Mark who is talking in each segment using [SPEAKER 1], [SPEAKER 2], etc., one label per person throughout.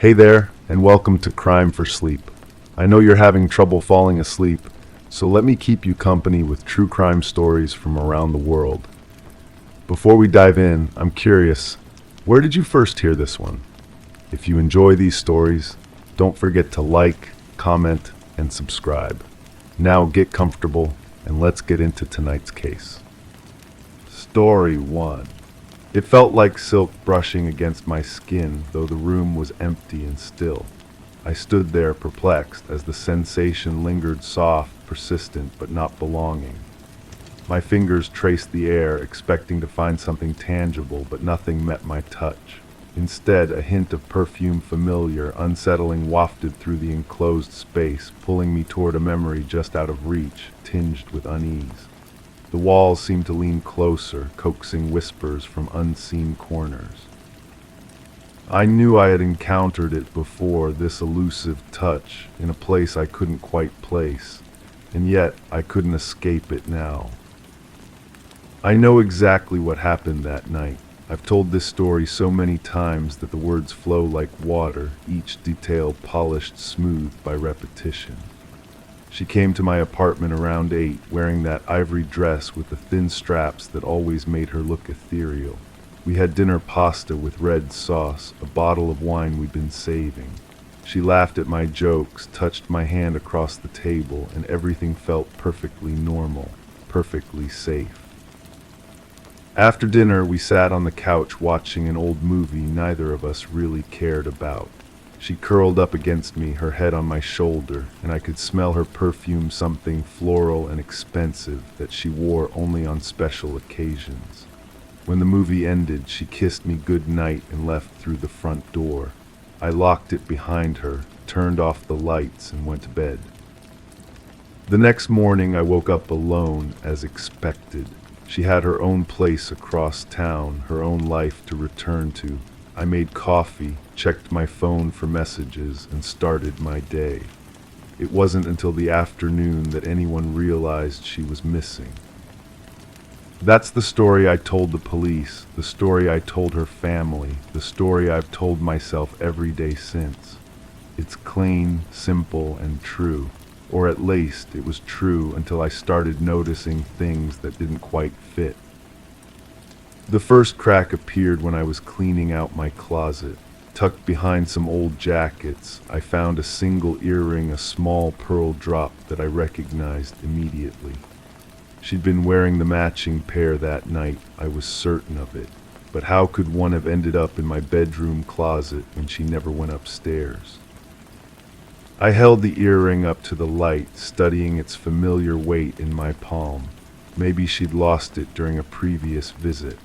[SPEAKER 1] Hey there, and welcome to Crime for Sleep. I know you're having trouble falling asleep, so let me keep you company with true crime stories from around the world. Before we dive in, I'm curious, where did you first hear this one? If you enjoy these stories, don't forget to like, comment, and subscribe. Now get comfortable, and let's get into tonight's case. Story 1. It felt like silk brushing against my skin, though the room was empty and still. I stood there perplexed as the sensation lingered soft, persistent, but not belonging. My fingers traced the air, expecting to find something tangible, but nothing met my touch. Instead, a hint of perfume familiar, unsettling wafted through the enclosed space, pulling me toward a memory just out of reach, tinged with unease. The walls seemed to lean closer, coaxing whispers from unseen corners. I knew I had encountered it before, this elusive touch, in a place I couldn't quite place, and yet I couldn't escape it now. I know exactly what happened that night. I've told this story so many times that the words flow like water, each detail polished smooth by repetition. She came to my apartment around 8, wearing that ivory dress with the thin straps that always made her look ethereal. We had dinner pasta with red sauce, a bottle of wine we'd been saving. She laughed at my jokes, touched my hand across the table, and everything felt perfectly normal, perfectly safe. After dinner, we sat on the couch watching an old movie neither of us really cared about. She curled up against me, her head on my shoulder, and I could smell her perfume, something floral and expensive that she wore only on special occasions. When the movie ended, she kissed me good night and left through the front door. I locked it behind her, turned off the lights, and went to bed. The next morning, I woke up alone, as expected. She had her own place across town, her own life to return to. I made coffee, checked my phone for messages, and started my day. It wasn't until the afternoon that anyone realized she was missing. That's the story I told the police, the story I told her family, the story I've told myself every day since. It's clean, simple, and true. Or at least it was true until I started noticing things that didn't quite fit. The first crack appeared when I was cleaning out my closet. Tucked behind some old jackets, I found a single earring, a small pearl drop that I recognized immediately. She'd been wearing the matching pair that night, I was certain of it. But how could one have ended up in my bedroom closet when she never went upstairs? I held the earring up to the light, studying its familiar weight in my palm. Maybe she'd lost it during a previous visit.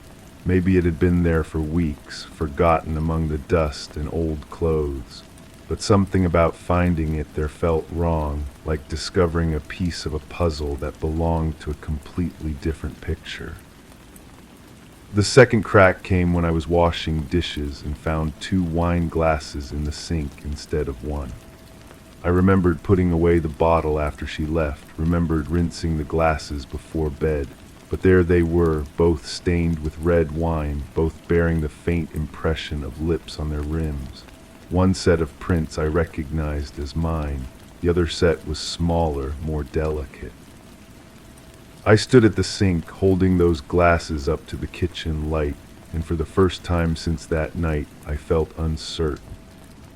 [SPEAKER 1] Maybe it had been there for weeks, forgotten among the dust and old clothes. But something about finding it there felt wrong, like discovering a piece of a puzzle that belonged to a completely different picture. The second crack came when I was washing dishes and found 2 wine glasses in the sink instead of one. I remembered putting away the bottle after she left, remembered rinsing the glasses before bed. But there they were, both stained with red wine, both bearing the faint impression of lips on their rims. One set of prints I recognized as mine. The other set was smaller, more delicate. I stood at the sink, holding those glasses up to the kitchen light, and for the first time since that night, I felt uncertain.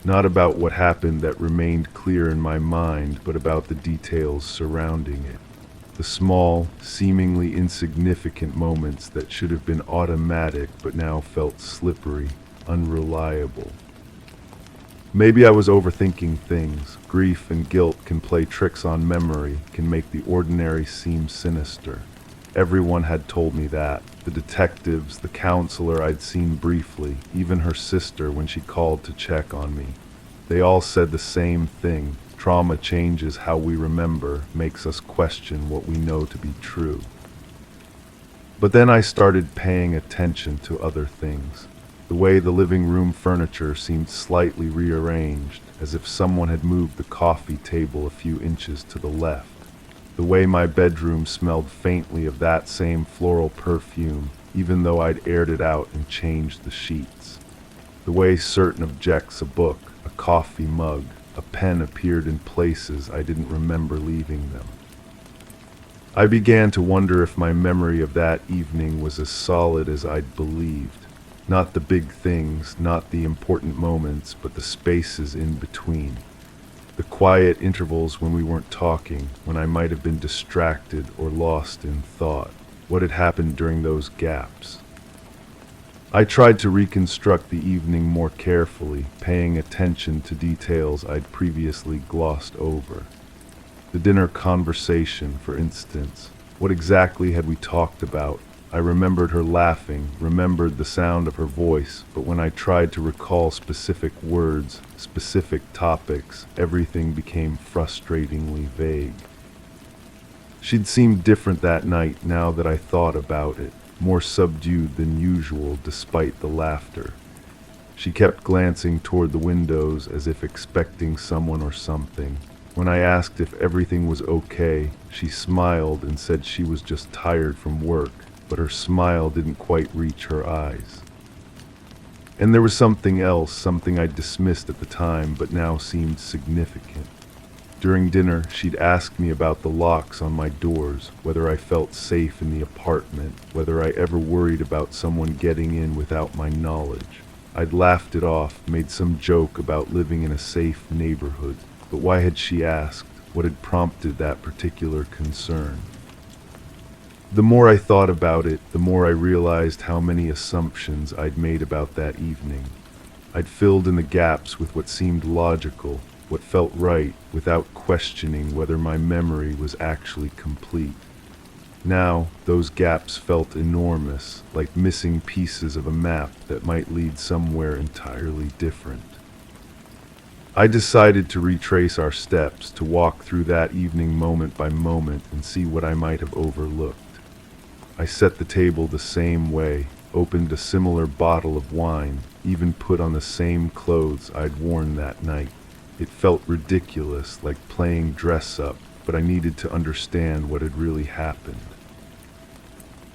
[SPEAKER 1] Not about what happened that remained clear in my mind, but about the details surrounding it. The small, seemingly insignificant moments that should have been automatic but now felt slippery, unreliable. Maybe I was overthinking things. Grief and guilt can play tricks on memory, can make the ordinary seem sinister. Everyone had told me that. The detectives, the counselor I'd seen briefly, even her sister when she called to check on me. They all said the same thing. Trauma changes how we remember, makes us question what we know to be true. But then I started paying attention to other things. The way the living room furniture seemed slightly rearranged, as if someone had moved the coffee table a few inches to the left. The way my bedroom smelled faintly of that same floral perfume, even though I'd aired it out and changed the sheets. The way certain objects, a book, a coffee mug. A pen appeared in places I didn't remember leaving them. I began to wonder if my memory of that evening was as solid as I'd believed. Not the big things, not the important moments, but the spaces in between. The quiet intervals when we weren't talking, when I might have been distracted or lost in thought. What had happened during those gaps? I tried to reconstruct the evening more carefully, paying attention to details I'd previously glossed over. The dinner conversation, for instance. What exactly had we talked about? I remembered her laughing, remembered the sound of her voice, but when I tried to recall specific words, specific topics, everything became frustratingly vague. She'd seemed different that night now that I thought about it, more subdued than usual despite the laughter. She kept glancing toward the windows as if expecting someone or something. When I asked if everything was okay, she smiled and said she was just tired from work, but her smile didn't quite reach her eyes. And there was something else, something I dismissed at the time but now seemed significant. During dinner, she'd asked me about the locks on my doors, whether I felt safe in the apartment, whether I ever worried about someone getting in without my knowledge. I'd laughed it off, made some joke about living in a safe neighborhood, but why had she asked? What had prompted that particular concern? The more I thought about it, the more I realized how many assumptions I'd made about that evening. I'd filled in the gaps with what seemed logical, what felt right, without questioning whether my memory was actually complete. Now, those gaps felt enormous, like missing pieces of a map that might lead somewhere entirely different. I decided to retrace our steps, to walk through that evening moment by moment and see what I might have overlooked. I set the table the same way, opened a similar bottle of wine, even put on the same clothes I'd worn that night. It felt ridiculous, like playing dress-up, but I needed to understand what had really happened.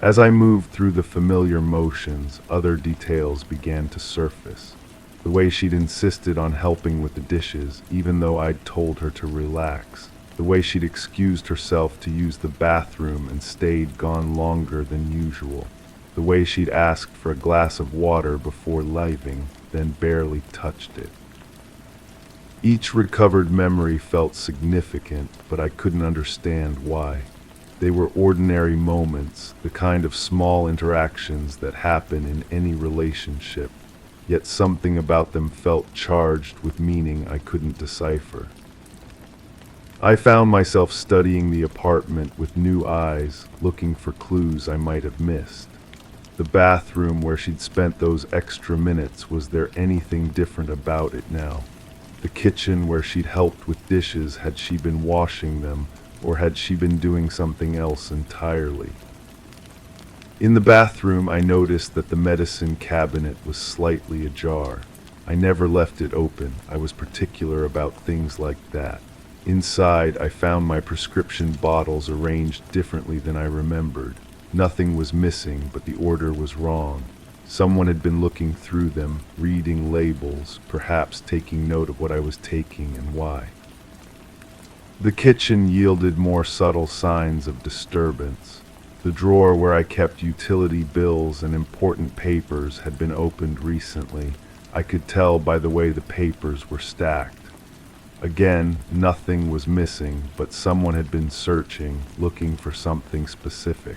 [SPEAKER 1] As I moved through the familiar motions, other details began to surface. The way she'd insisted on helping with the dishes, even though I'd told her to relax. The way she'd excused herself to use the bathroom and stayed gone longer than usual. The way she'd asked for a glass of water before leaving, then barely touched it. Each recovered memory felt significant, but I couldn't understand why. They were ordinary moments, the kind of small interactions that happen in any relationship, yet something about them felt charged with meaning I couldn't decipher. I found myself studying the apartment with new eyes, looking for clues I might have missed. The bathroom where she'd spent those extra minutes, was there anything different about it now? The kitchen where she'd helped with dishes, had she been washing them, or had she been doing something else entirely? In the bathroom, I noticed that the medicine cabinet was slightly ajar. I never left it open. I was particular about things like that. Inside, I found my prescription bottles arranged differently than I remembered. Nothing was missing, but the order was wrong. Someone had been looking through them, reading labels, perhaps taking note of what I was taking and why. The kitchen yielded more subtle signs of disturbance. The drawer where I kept utility bills and important papers had been opened recently. I could tell by the way the papers were stacked. Again, nothing was missing, but someone had been searching, looking for something specific.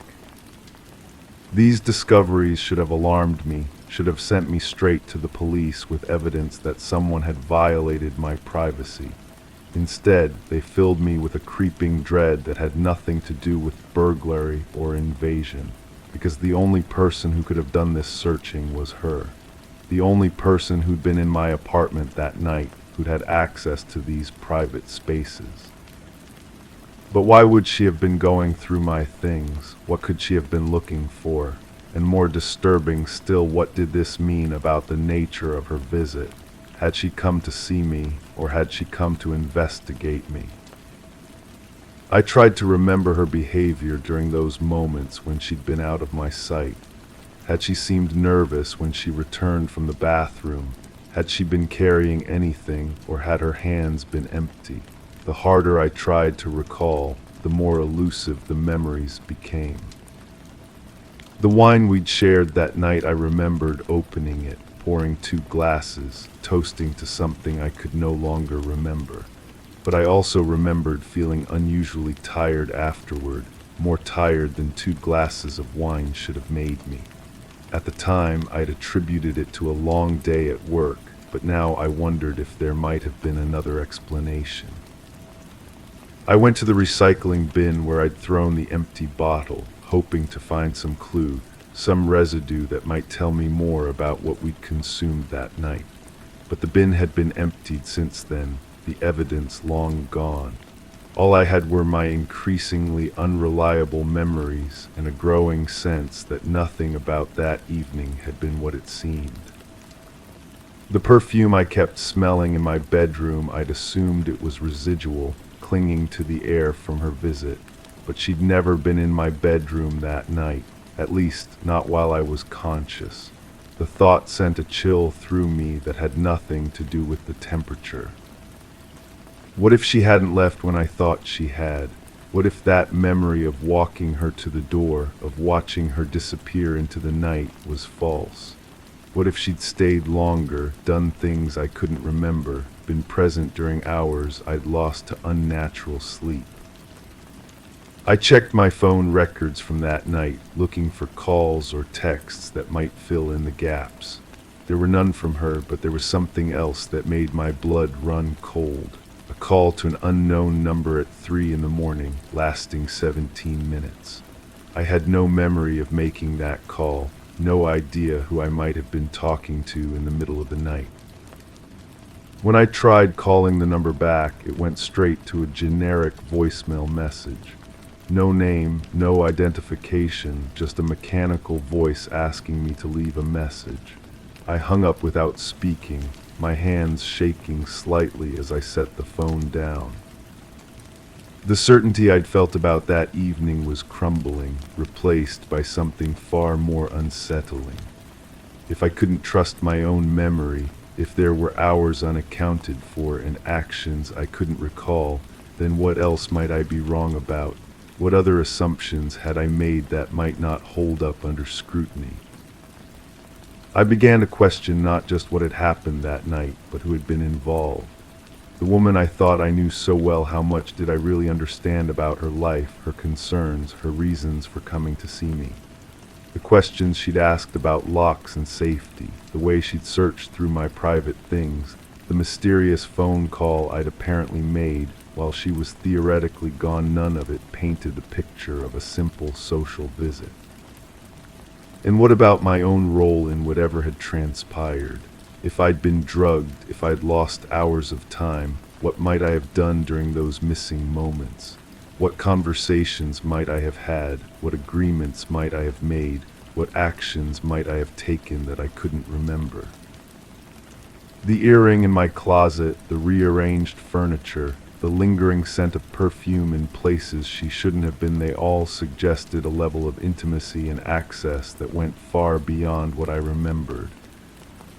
[SPEAKER 1] These discoveries should have alarmed me, should have sent me straight to the police with evidence that someone had violated my privacy. Instead, they filled me with a creeping dread that had nothing to do with burglary or invasion, because the only person who could have done this searching was her. The only person who'd been in my apartment that night, who'd had access to these private spaces. But why would she have been going through my things? What could she have been looking for? And more disturbing still, what did this mean about the nature of her visit? Had she come to see me, or had she come to investigate me? I tried to remember her behavior during those moments when she'd been out of my sight. Had she seemed nervous when she returned from the bathroom? Had she been carrying anything, or had her hands been empty? The harder I tried to recall, the more elusive the memories became. The wine we'd shared that night, I remembered opening it, pouring 2 glasses, toasting to something I could no longer remember. But I also remembered feeling unusually tired afterward, more tired than 2 glasses of wine should have made me. At the time, I'd attributed it to a long day at work, but now I wondered if there might have been another explanation. I went to the recycling bin where I'd thrown the empty bottle, hoping to find some clue, some residue that might tell me more about what we'd consumed that night. But the bin had been emptied since then, the evidence long gone. All I had were my increasingly unreliable memories and a growing sense that nothing about that evening had been what it seemed. The perfume I kept smelling in my bedroom, I'd assumed it was residual, clinging to the air from her visit, but she'd never been in my bedroom that night, at least not while I was conscious. The thought sent a chill through me that had nothing to do with the temperature. What if she hadn't left when I thought she had? What if that memory of walking her to the door, of watching her disappear into the night, was false? What if she'd stayed longer, done things I couldn't remember, been present during hours I'd lost to unnatural sleep? I checked my phone records from that night, looking for calls or texts that might fill in the gaps. There were none from her, but there was something else that made my blood run cold. A call to an unknown number at 3 in the morning, lasting 17 minutes. I had no memory of making that call, no idea who I might have been talking to in the middle of the night. When I tried calling the number back, it went straight to a generic voicemail message. No name, no identification, just a mechanical voice asking me to leave a message. I hung up without speaking, my hands shaking slightly as I set the phone down. The certainty I'd felt about that evening was crumbling, replaced by something far more unsettling. If I couldn't trust my own memory, if there were hours unaccounted for and actions I couldn't recall, then what else might I be wrong about? What other assumptions had I made that might not hold up under scrutiny? I began to question not just what had happened that night, but who had been involved. The woman I thought I knew so well, how much did I really understand about her life, her concerns, her reasons for coming to see me? The questions she'd asked about locks and safety, the way she'd searched through my private things, the mysterious phone call I'd apparently made while she was theoretically gone, none of it painted the picture of a simple social visit. And what about my own role in whatever had transpired? If I'd been drugged, if I'd lost hours of time, what might I have done during those missing moments? What conversations might I have had? What agreements might I have made? What actions might I have taken that I couldn't remember? The earring in my closet, the rearranged furniture, the lingering scent of perfume in places she shouldn't have been, they all suggested a level of intimacy and access that went far beyond what I remembered.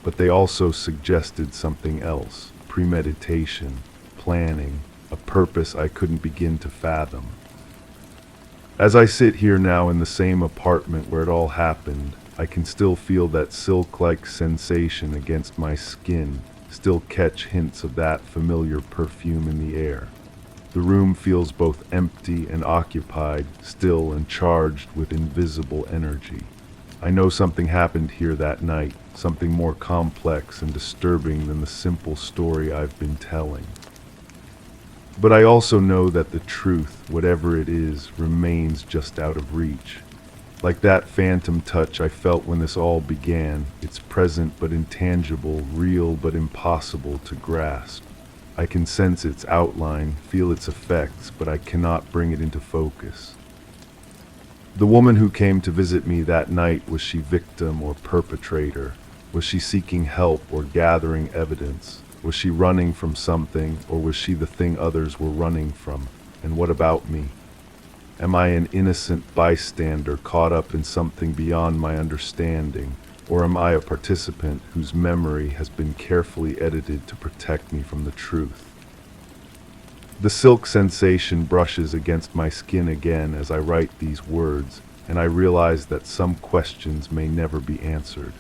[SPEAKER 1] But they also suggested something else, premeditation, planning, a purpose I couldn't begin to fathom. As I sit here now in the same apartment where it all happened, I can still feel that silk-like sensation against my skin, still catch hints of that familiar perfume in the air. The room feels both empty and occupied, still and charged with invisible energy. I know something happened here that night, something more complex and disturbing than the simple story I've been telling. But I also know that the truth, whatever it is, remains just out of reach. Like that phantom touch I felt when this all began, it's present but intangible, real but impossible to grasp. I can sense its outline, feel its effects, but I cannot bring it into focus. The woman who came to visit me that night, was she victim or perpetrator? Was she seeking help or gathering evidence? Was she running from something, or was she the thing others were running from? And what about me? Am I an innocent bystander caught up in something beyond my understanding? Or am I a participant whose memory has been carefully edited to protect me from the truth? The silk sensation brushes against my skin again as I write these words, and I realize that some questions may never be answered.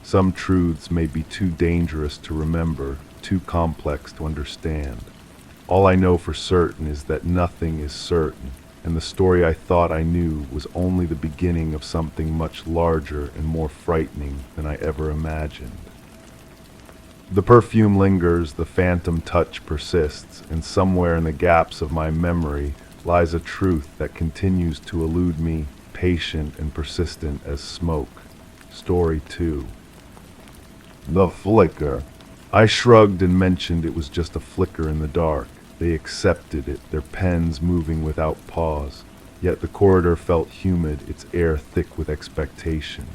[SPEAKER 1] Some truths may be too dangerous to remember, too complex to understand. All I know for certain is that nothing is certain, and the story I thought I knew was only the beginning of something much larger and more frightening than I ever imagined. The perfume lingers, the phantom touch persists, and somewhere in the gaps of my memory lies a truth that continues to elude me, patient and persistent as smoke. Story 2. The flicker. I shrugged and mentioned it was just a flicker in the dark. They accepted it, their pens moving without pause. Yet the corridor felt humid, its air thick with expectation.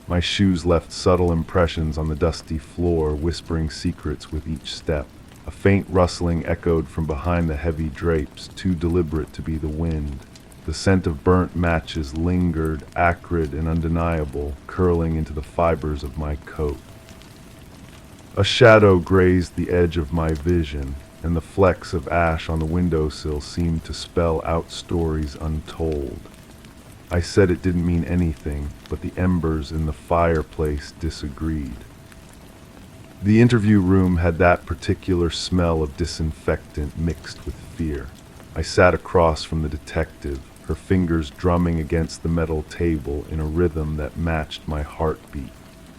[SPEAKER 1] My shoes left subtle impressions on the dusty floor, whispering secrets with each step. A faint rustling echoed from behind the heavy drapes, too deliberate to be the wind. The scent of burnt matches lingered, acrid and undeniable, curling into the fibers of my coat. A shadow grazed the edge of my vision, and the flecks of ash on the windowsill seemed to spell out stories untold. I said it didn't mean anything, but the embers in the fireplace disagreed. The interview room had that particular smell of disinfectant mixed with fear. I sat across from the detective, her fingers drumming against the metal table in a rhythm that matched my heartbeat.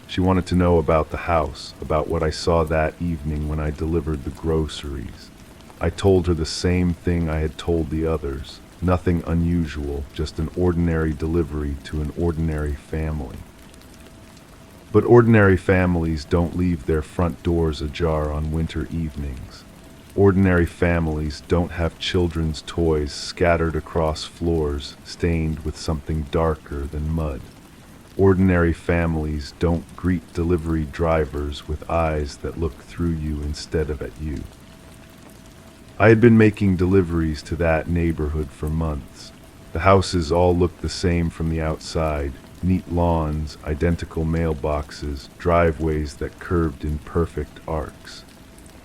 [SPEAKER 1] She wanted to know about the house, about what I saw that evening when I delivered the groceries. I told her the same thing I had told the others. Nothing unusual, just an ordinary delivery to an ordinary family. But ordinary families don't leave their front doors ajar on winter evenings. Ordinary families don't have children's toys scattered across floors, stained with something darker than mud. Ordinary families don't greet delivery drivers with eyes that look through you instead of at you. I had been making deliveries to that neighborhood for months. The houses all looked the same from the outside, neat lawns, identical mailboxes, driveways that curved in perfect arcs.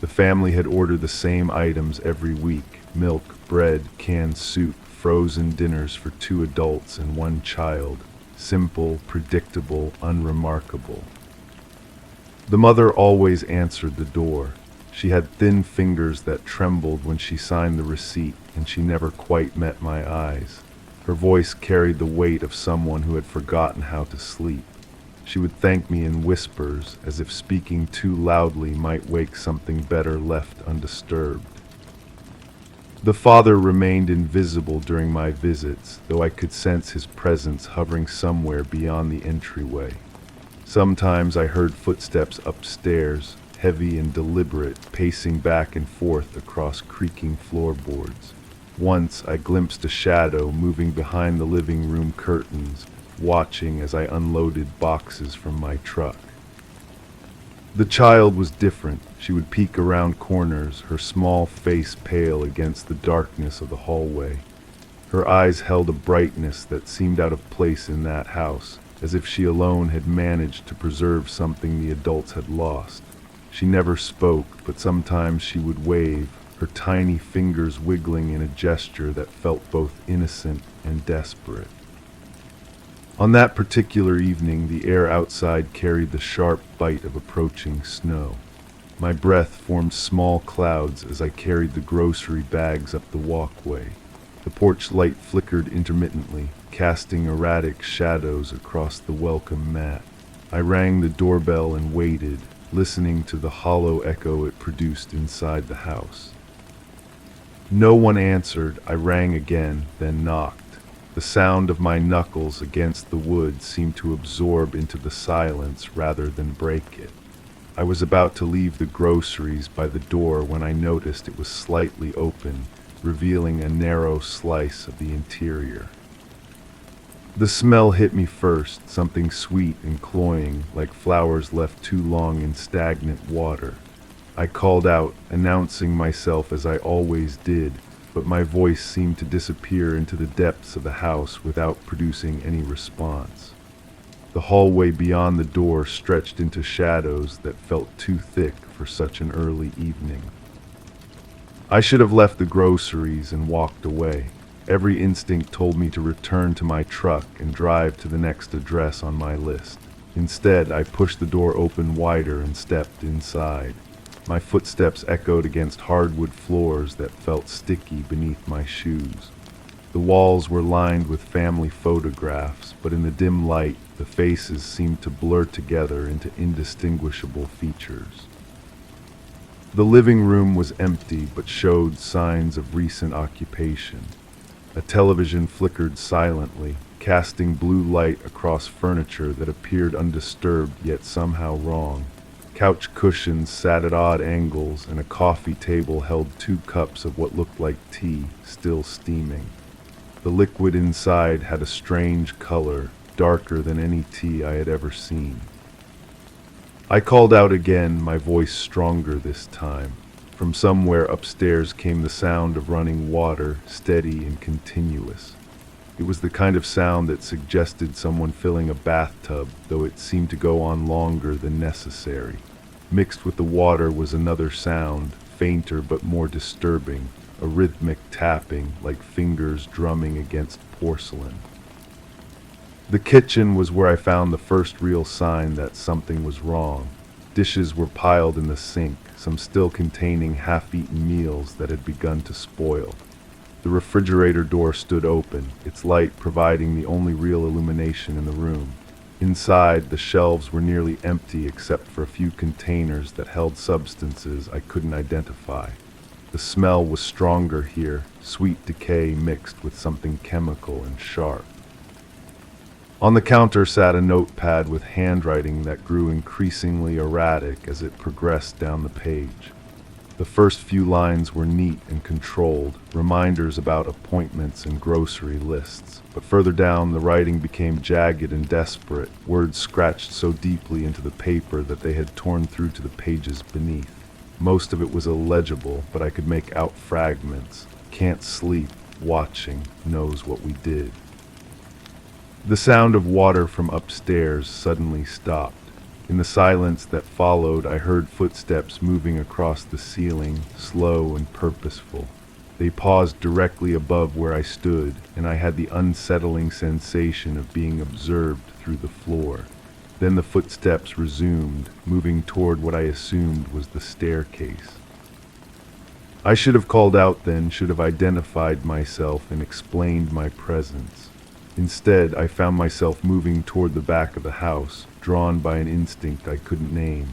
[SPEAKER 1] The family had ordered the same items every week: milk, bread, canned soup, frozen dinners for 2 adults and 1 child. Simple, predictable, unremarkable. The mother always answered the door. She had thin fingers that trembled when she signed the receipt, and she never quite met my eyes. Her voice carried the weight of someone who had forgotten how to sleep. She would thank me in whispers, as if speaking too loudly might wake something better left undisturbed. The father remained invisible during my visits, though I could sense his presence hovering somewhere beyond the entryway. Sometimes I heard footsteps upstairs, heavy and deliberate, pacing back and forth across creaking floorboards. Once I glimpsed a shadow moving behind the living room curtains, watching as I unloaded boxes from my truck. The child was different. She would peek around corners, her small face pale against the darkness of the hallway. Her eyes held a brightness that seemed out of place in that house, as if she alone had managed to preserve something the adults had lost. She never spoke, but sometimes she would wave, her tiny fingers wiggling in a gesture that felt both innocent and desperate. On that particular evening, the air outside carried the sharp bite of approaching snow. My breath formed small clouds as I carried the grocery bags up the walkway. The porch light flickered intermittently, casting erratic shadows across the welcome mat. I rang the doorbell and waited, listening to the hollow echo it produced inside the house. No one answered. I rang again, then knocked. The sound of my knuckles against the wood seemed to absorb into the silence rather than break it. I was about to leave the groceries by the door when I noticed it was slightly open, revealing a narrow slice of the interior. The smell hit me first, something sweet and cloying, like flowers left too long in stagnant water. I called out, announcing myself as I always did, but my voice seemed to disappear into the depths of the house without producing any response. The hallway beyond the door stretched into shadows that felt too thick for such an early evening. I should have left the groceries and walked away. Every instinct told me to return to my truck and drive to the next address on my list. Instead, I pushed the door open wider and stepped inside. My footsteps echoed against hardwood floors that felt sticky beneath my shoes. The walls were lined with family photographs, but in the dim light, the faces seemed to blur together into indistinguishable features. The living room was empty but showed signs of recent occupation. A television flickered silently, casting blue light across furniture that appeared undisturbed yet somehow wrong. Couch cushions sat at odd angles, and a coffee table held 2 cups of what looked like tea, still steaming. The liquid inside had a strange color, darker than any tea I had ever seen. I called out again, my voice stronger this time. From somewhere upstairs came the sound of running water, steady and continuous. It was the kind of sound that suggested someone filling a bathtub, though it seemed to go on longer than necessary. Mixed with the water was another sound, fainter but more disturbing, a rhythmic tapping like fingers drumming against porcelain. The kitchen was where I found the first real sign that something was wrong. Dishes were piled in the sink, some still containing half-eaten meals that had begun to spoil. The refrigerator door stood open, its light providing the only real illumination in the room. Inside, the shelves were nearly empty except for a few containers that held substances I couldn't identify. The smell was stronger here, sweet decay mixed with something chemical and sharp. On the counter sat a notepad with handwriting that grew increasingly erratic as it progressed down the page. The first few lines were neat and controlled, reminders about appointments and grocery lists. But further down, the writing became jagged and desperate, words scratched so deeply into the paper that they had torn through to the pages beneath. Most of it was illegible, but I could make out fragments. Can't sleep, watching, knows what we did. The sound of water from upstairs suddenly stopped. In the silence that followed, I heard footsteps moving across the ceiling, slow and purposeful. They paused directly above where I stood, and I had the unsettling sensation of being observed through the floor. Then the footsteps resumed, moving toward what I assumed was the staircase. I should have called out then, should have identified myself and explained my presence. Instead, I found myself moving toward the back of the house, drawn by an instinct I couldn't name.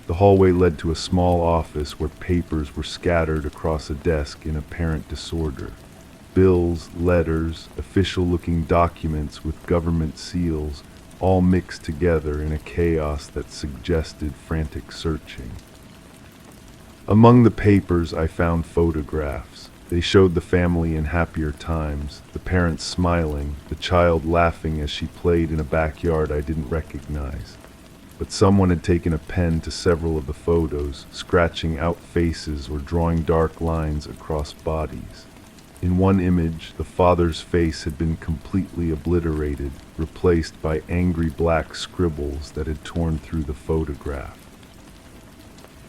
[SPEAKER 1] The hallway led to a small office where papers were scattered across a desk in apparent disorder. Bills, letters, official-looking documents with government seals, all mixed together in a chaos that suggested frantic searching. Among the papers, I found photographs. They showed the family in happier times, the parents smiling, the child laughing as she played in a backyard I didn't recognize. But someone had taken a pen to several of the photos, scratching out faces or drawing dark lines across bodies. In one image, the father's face had been completely obliterated, replaced by angry black scribbles that had torn through the photograph.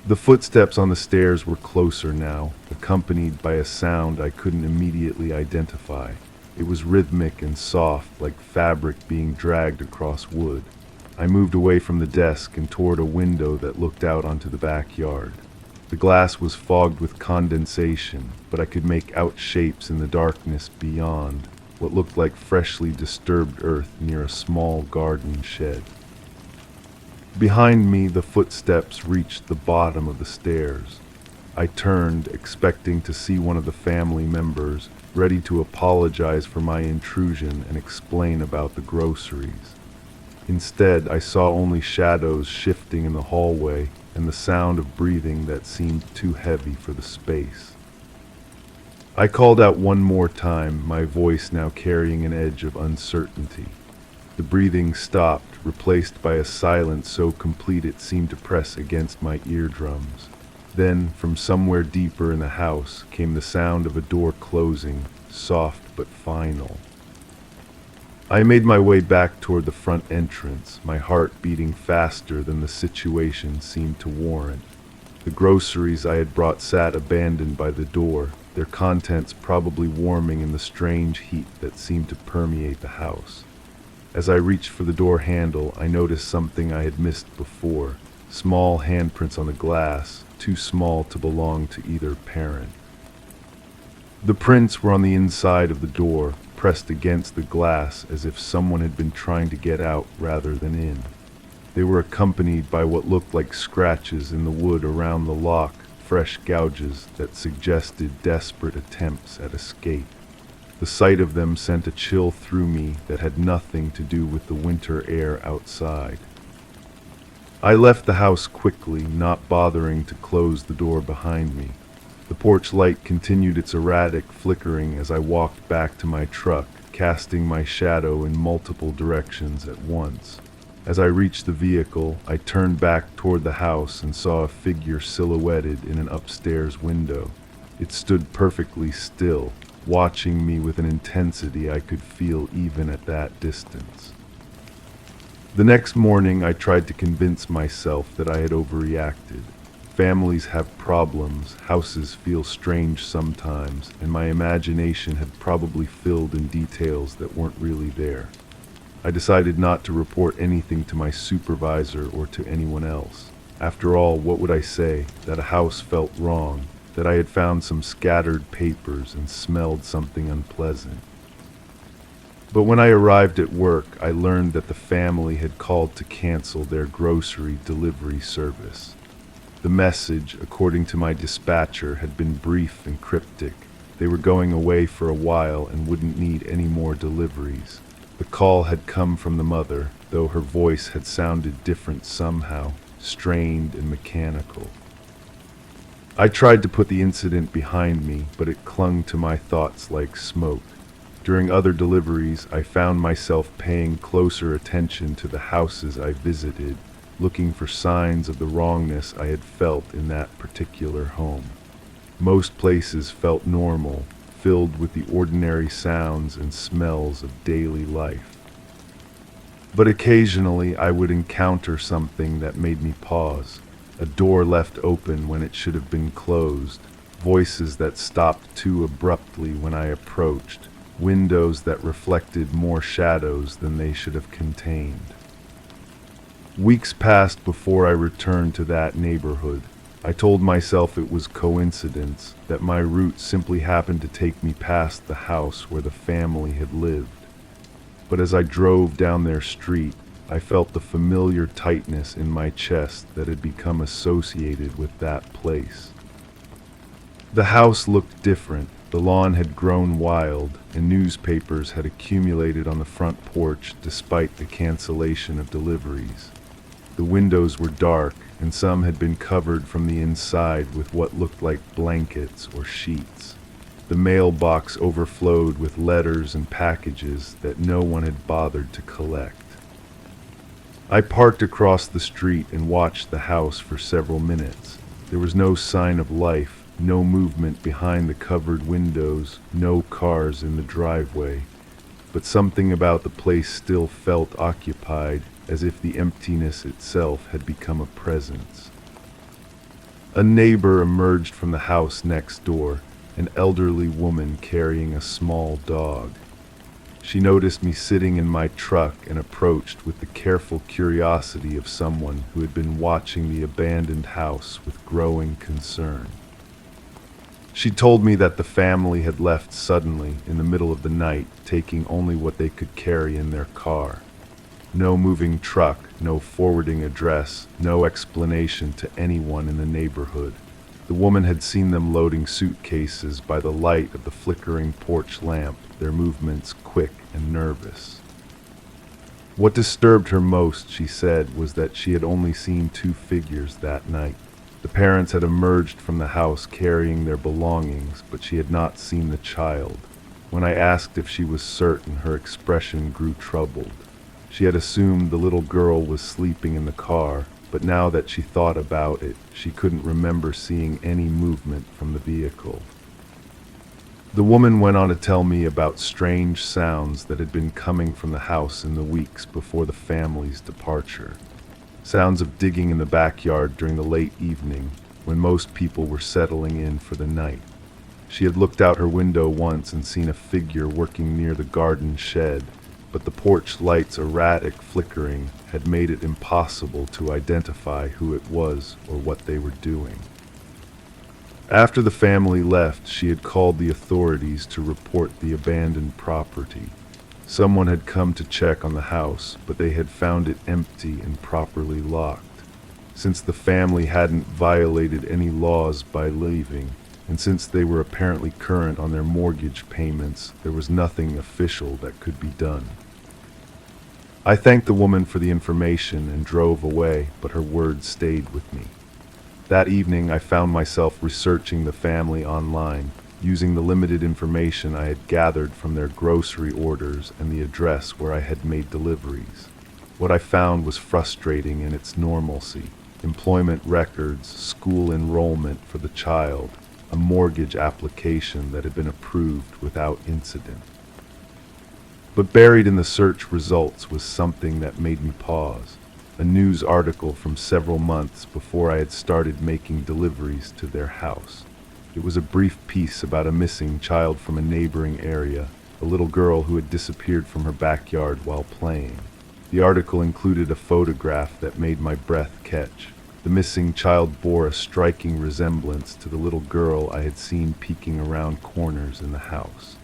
[SPEAKER 1] The footsteps on the stairs were closer now, accompanied by a sound I couldn't immediately identify. It was rhythmic and soft, like fabric being dragged across wood. I moved away from the desk and toward a window that looked out onto the backyard. The glass was fogged with condensation, but I could make out shapes in the darkness beyond, what looked like freshly disturbed earth near a small garden shed. Behind me, the footsteps reached the bottom of the stairs. I turned, expecting to see one of the family members, ready to apologize for my intrusion and explain about the groceries. Instead, I saw only shadows shifting in the hallway and the sound of breathing that seemed too heavy for the space. I called out one more time, my voice now carrying an edge of uncertainty. The breathing stopped, replaced by a silence so complete it seemed to press against my eardrums. Then, from somewhere deeper in the house, came the sound of a door closing, soft but final. I made my way back toward the front entrance, my heart beating faster than the situation seemed to warrant. The groceries I had brought sat abandoned by the door, their contents probably warming in the strange heat that seemed to permeate the house. As I reached for the door handle, I noticed something I had missed before: small handprints on the glass, too small to belong to either parent. The prints were on the inside of the door, pressed against the glass as if someone had been trying to get out rather than in. They were accompanied by what looked like scratches in the wood around the lock, fresh gouges that suggested desperate attempts at escape. The sight of them sent a chill through me that had nothing to do with the winter air outside. I left the house quickly, not bothering to close the door behind me. The porch light continued its erratic flickering as I walked back to my truck, casting my shadow in multiple directions at once. As I reached the vehicle, I turned back toward the house and saw a figure silhouetted in an upstairs window. It stood perfectly still, watching me with an intensity I could feel even at that distance. The next morning, I tried to convince myself that I had overreacted. Families have problems, houses feel strange sometimes, and my imagination had probably filled in details that weren't really there. I decided not to report anything to my supervisor or to anyone else. After all, what would I say? That a house felt wrong, that I had found some scattered papers and smelled something unpleasant. But when I arrived at work, I learned that the family had called to cancel their grocery delivery service. The message, according to my dispatcher, had been brief and cryptic. They were going away for a while and wouldn't need any more deliveries. The call had come from the mother, though her voice had sounded different somehow, strained and mechanical. I tried to put the incident behind me, but it clung to my thoughts like smoke. During other deliveries, I found myself paying closer attention to the houses I visited, looking for signs of the wrongness I had felt in that particular home. Most places felt normal, filled with the ordinary sounds and smells of daily life. But occasionally I would encounter something that made me pause. A door left open when it should have been closed, voices that stopped too abruptly when I approached, windows that reflected more shadows than they should have contained. Weeks passed before I returned to that neighborhood. I told myself it was coincidence, that my route simply happened to take me past the house where the family had lived. But as I drove down their street, I felt the familiar tightness in my chest that had become associated with that place. The house looked different. The lawn had grown wild, and newspapers had accumulated on the front porch despite the cancellation of deliveries. The windows were dark, and some had been covered from the inside with what looked like blankets or sheets. The mailbox overflowed with letters and packages that no one had bothered to collect. I parked across the street and watched the house for several minutes. There was no sign of life, no movement behind the covered windows, no cars in the driveway. But something about the place still felt occupied, as if the emptiness itself had become a presence. A neighbor emerged from the house next door, an elderly woman carrying a small dog. She noticed me sitting in my truck and approached with the careful curiosity of someone who had been watching the abandoned house with growing concern. She told me that the family had left suddenly in the middle of the night, taking only what they could carry in their car. No moving truck, no forwarding address, no explanation to anyone in the neighborhood. The woman had seen them loading suitcases by the light of the flickering porch lamp, their movements quick and nervous. What disturbed her most, she said, was that she had only seen two figures that night. The parents had emerged from the house carrying their belongings, but she had not seen the child. When I asked if she was certain, her expression grew troubled. She had assumed the little girl was sleeping in the car, but now that she thought about it, she couldn't remember seeing any movement from the vehicle. The woman went on to tell me about strange sounds that had been coming from the house in the weeks before the family's departure. Sounds of digging in the backyard during the late evening when most people were settling in for the night. She had looked out her window once and seen a figure working near the garden shed, but the porch light's erratic flickering had made it impossible to identify who it was or what they were doing. After the family left, she had called the authorities to report the abandoned property. Someone had come to check on the house, but they had found it empty and properly locked. Since the family hadn't violated any laws by leaving, and since they were apparently current on their mortgage payments, there was nothing official that could be done. I thanked the woman for the information and drove away, but her words stayed with me. That evening, I found myself researching the family online, using the limited information I had gathered from their grocery orders and the address where I had made deliveries. What I found was frustrating in its normalcy: employment records, school enrollment for the child, a mortgage application that had been approved without incident. But buried in the search results was something that made me pause. A news article from several months before I had started making deliveries to their house. It was a brief piece about a missing child from a neighboring area, a little girl who had disappeared from her backyard while playing. The article included a photograph that made my breath catch. The missing child bore a striking resemblance to the little girl I had seen peeking around corners in the house.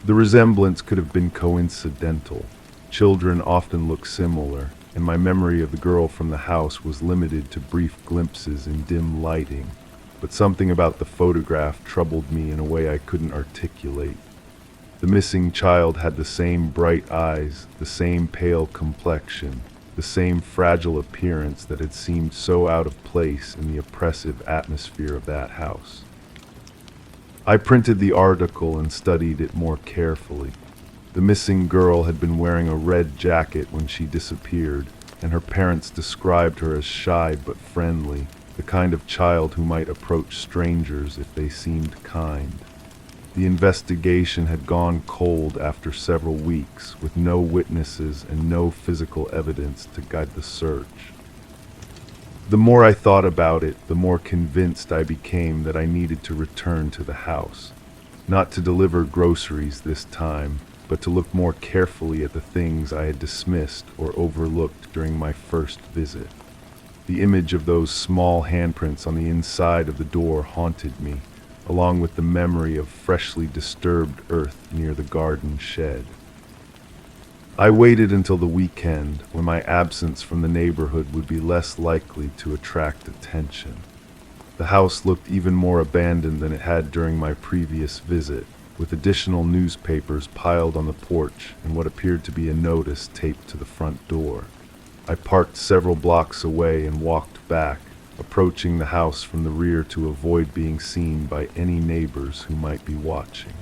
[SPEAKER 1] The resemblance could have been coincidental. Children often look similar, and my memory of the girl from the house was limited to brief glimpses in dim lighting. But something about the photograph troubled me in a way I couldn't articulate. The missing child had the same bright eyes, the same pale complexion, the same fragile appearance that had seemed so out of place in the oppressive atmosphere of that house. I printed the article and studied it more carefully. The missing girl had been wearing a red jacket when she disappeared, and her parents described her as shy but friendly, the kind of child who might approach strangers if they seemed kind. The investigation had gone cold after several weeks, with no witnesses and no physical evidence to guide the search. The more I thought about it, the more convinced I became that I needed to return to the house. Not to deliver groceries this time, but to look more carefully at the things I had dismissed or overlooked during my first visit. The image of those small handprints on the inside of the door haunted me, along with the memory of freshly disturbed earth near the garden shed. I waited until the weekend, when my absence from the neighborhood would be less likely to attract attention. The house looked even more abandoned than it had during my previous visit, with additional newspapers piled on the porch and what appeared to be a notice taped to the front door. I parked several blocks away and walked back, approaching the house from the rear to avoid being seen by any neighbors who might be watching.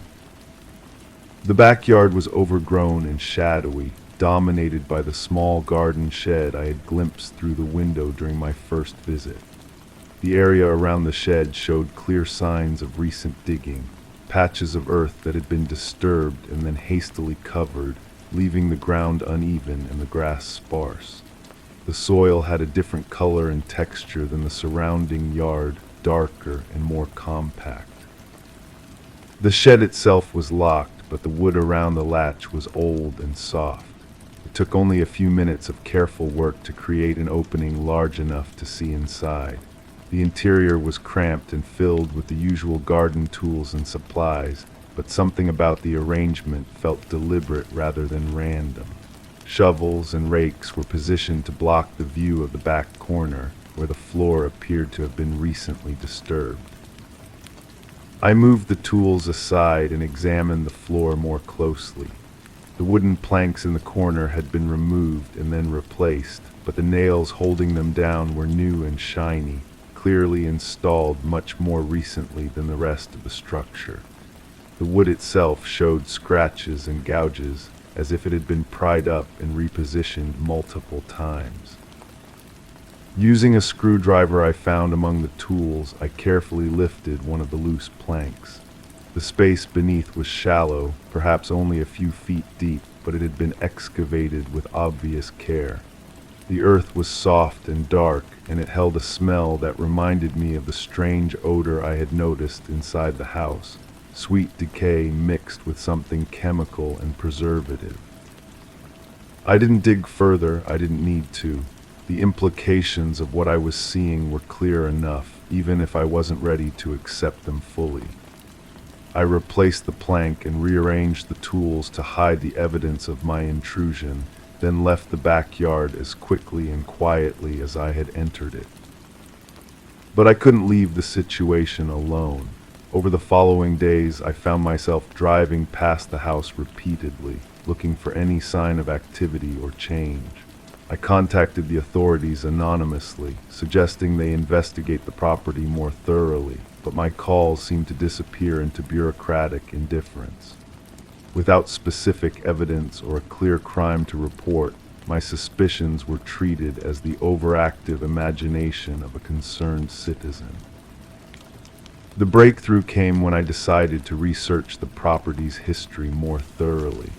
[SPEAKER 1] The backyard was overgrown and shadowy, dominated by the small garden shed I had glimpsed through the window during my first visit. The area around the shed showed clear signs of recent digging, patches of earth that had been disturbed and then hastily covered, leaving the ground uneven and the grass sparse. The soil had a different color and texture than the surrounding yard, darker and more compact. The shed itself was locked, but the wood around the latch was old and soft. It took only a few minutes of careful work to create an opening large enough to see inside. The interior was cramped and filled with the usual garden tools and supplies, but something about the arrangement felt deliberate rather than random. Shovels and rakes were positioned to block the view of the back corner, where the floor appeared to have been recently disturbed. I moved the tools aside and examined the floor more closely. The wooden planks in the corner had been removed and then replaced, but the nails holding them down were new and shiny, clearly installed much more recently than the rest of the structure. The wood itself showed scratches and gouges, as if it had been pried up and repositioned multiple times. Using a screwdriver I found among the tools, I carefully lifted one of the loose planks. The space beneath was shallow, perhaps only a few feet deep, but it had been excavated with obvious care. The earth was soft and dark, and it held a smell that reminded me of the strange odor I had noticed inside the house, sweet decay mixed with something chemical and preservative. I didn't dig further, I didn't need to. The implications of what I was seeing were clear enough, even if I wasn't ready to accept them fully. I replaced the plank and rearranged the tools to hide the evidence of my intrusion, then left the backyard as quickly and quietly as I had entered it. But I couldn't leave the situation alone. Over the following days, I found myself driving past the house repeatedly, looking for any sign of activity or change. I contacted the authorities anonymously, suggesting they investigate the property more thoroughly, but my calls seemed to disappear into bureaucratic indifference. Without specific evidence or a clear crime to report, my suspicions were treated as the overactive imagination of a concerned citizen. The breakthrough came when I decided to research the property's history more thoroughly.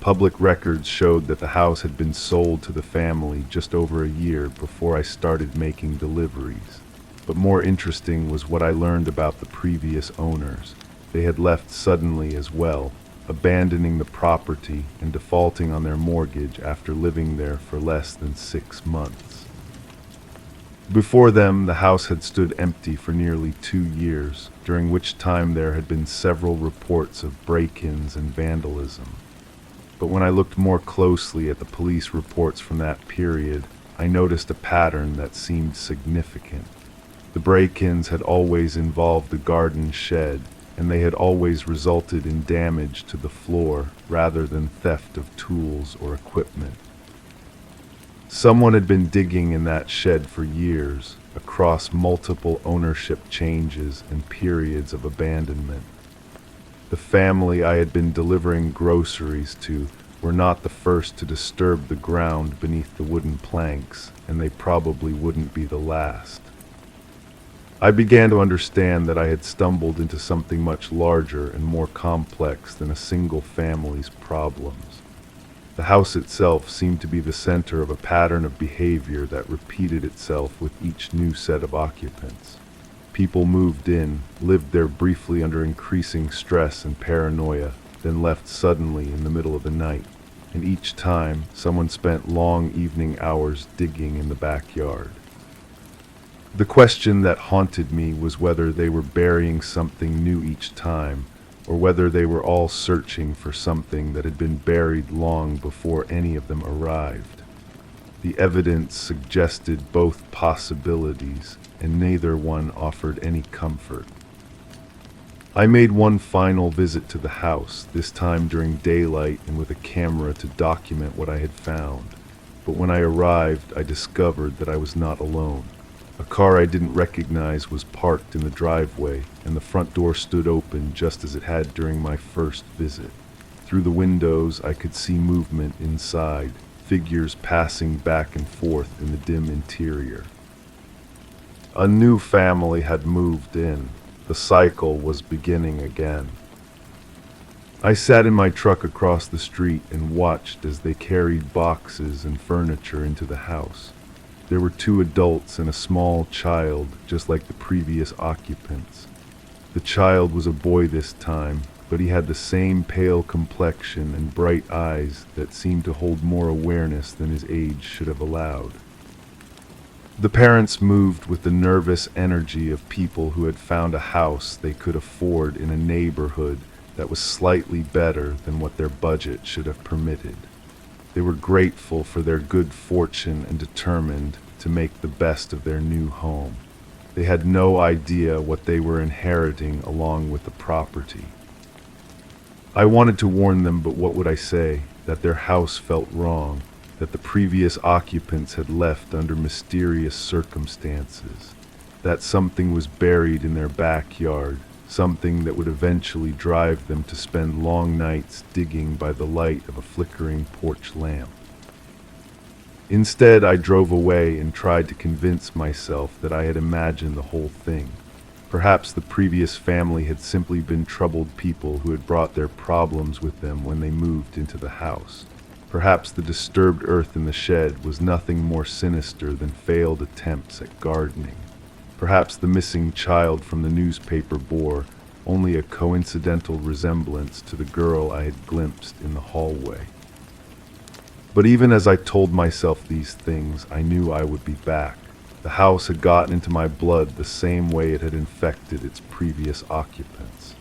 [SPEAKER 1] Public records showed that the house had been sold to the family just over a year before I started making deliveries. But more interesting was what I learned about the previous owners. They had left suddenly as well, abandoning the property and defaulting on their mortgage after living there for less than 6 months. Before them, the house had stood empty for nearly 2 years, during which time there had been several reports of break-ins and vandalism. But when I looked more closely at the police reports from that period, I noticed a pattern that seemed significant. The break-ins had always involved the garden shed, and they had always resulted in damage to the floor rather than theft of tools or equipment. Someone had been digging in that shed for years, across multiple ownership changes and periods of abandonment. The family I had been delivering groceries to were not the first to disturb the ground beneath the wooden planks, and they probably wouldn't be the last. I began to understand that I had stumbled into something much larger and more complex than a single family's problems. The house itself seemed to be the center of a pattern of behavior that repeated itself with each new set of occupants. People moved in, lived there briefly under increasing stress and paranoia, then left suddenly in the middle of the night, and each time someone spent long evening hours digging in the backyard. The question that haunted me was whether they were burying something new each time, or whether they were all searching for something that had been buried long before any of them arrived. The evidence suggested both possibilities, and neither one offered any comfort. I made one final visit to the house, this time during daylight and with a camera to document what I had found. But when I arrived, I discovered that I was not alone. A car I didn't recognize was parked in the driveway, and the front door stood open just as it had during my first visit. Through the windows, I could see movement inside, figures passing back and forth in the dim interior. A new family had moved in. The cycle was beginning again. I sat in my truck across the street and watched as they carried boxes and furniture into the house. There were 2 adults and a small child, just like the previous occupants. The child was a boy this time, but he had the same pale complexion and bright eyes that seemed to hold more awareness than his age should have allowed. The parents moved with the nervous energy of people who had found a house they could afford in a neighborhood that was slightly better than what their budget should have permitted. They were grateful for their good fortune and determined to make the best of their new home. They had no idea what they were inheriting along with the property. I wanted to warn them, but what would I say? That their house felt wrong, that the previous occupants had left under mysterious circumstances, that something was buried in their backyard, something that would eventually drive them to spend long nights digging by the light of a flickering porch lamp. Instead, I drove away and tried to convince myself that I had imagined the whole thing. Perhaps the previous family had simply been troubled people who had brought their problems with them when they moved into the house. Perhaps the disturbed earth in the shed was nothing more sinister than failed attempts at gardening. Perhaps the missing child from the newspaper bore only a coincidental resemblance to the girl I had glimpsed in the hallway. But even as I told myself these things, I knew I would be back. The house had gotten into my blood the same way it had infected its previous occupants.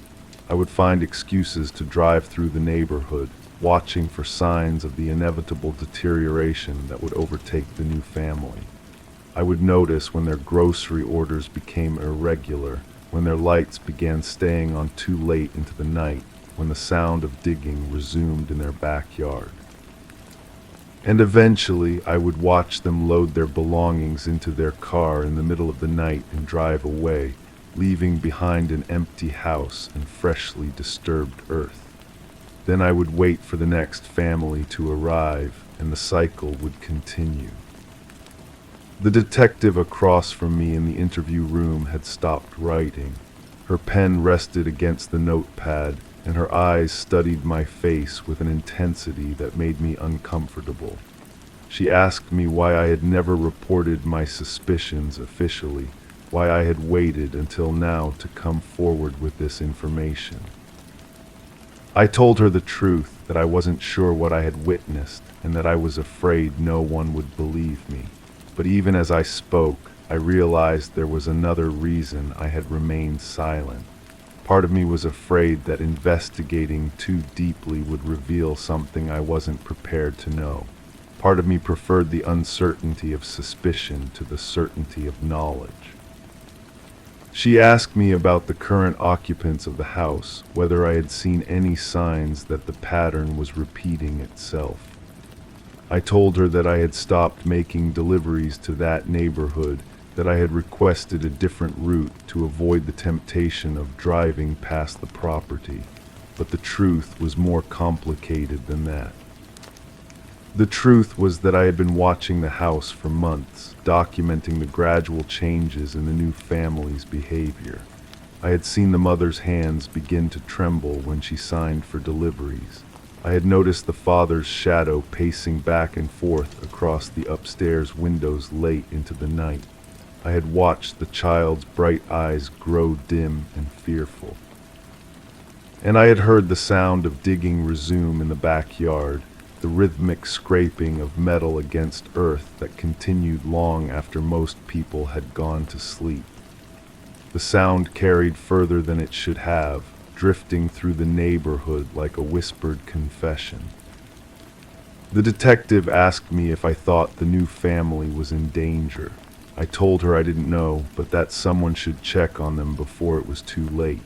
[SPEAKER 1] I would find excuses to drive through the neighborhood, watching for signs of the inevitable deterioration that would overtake the new family. I would notice when their grocery orders became irregular, when their lights began staying on too late into the night, when the sound of digging resumed in their backyard. And eventually I would watch them load their belongings into their car in the middle of the night and drive away, leaving behind an empty house and freshly disturbed earth. Then I would wait for the next family to arrive, and the cycle would continue. The detective across from me in the interview room had stopped writing. Her pen rested against the notepad, and her eyes studied my face with an intensity that made me uncomfortable. She asked me why I had never reported my suspicions officially, why I had waited until now to come forward with this information. I told her the truth, that I wasn't sure what I had witnessed, and that I was afraid no one would believe me. But even as I spoke, I realized there was another reason I had remained silent. Part of me was afraid that investigating too deeply would reveal something I wasn't prepared to know. Part of me preferred the uncertainty of suspicion to the certainty of knowledge. She asked me about the current occupants of the house, whether I had seen any signs that the pattern was repeating itself. I told her that I had stopped making deliveries to that neighborhood, that I had requested a different route to avoid the temptation of driving past the property, but the truth was more complicated than that. The truth was that I had been watching the house for months, documenting the gradual changes in the new family's behavior. I had seen the mother's hands begin to tremble when she signed for deliveries. I had noticed the father's shadow pacing back and forth across the upstairs windows late into the night. I had watched the child's bright eyes grow dim and fearful. And I had heard the sound of digging resume in the backyard, the rhythmic scraping of metal against earth that continued long after most people had gone to sleep. The sound carried further than it should have, drifting through the neighborhood like a whispered confession. The detective asked me if I thought the new family was in danger. I told her I didn't know, but that someone should check on them before it was too late.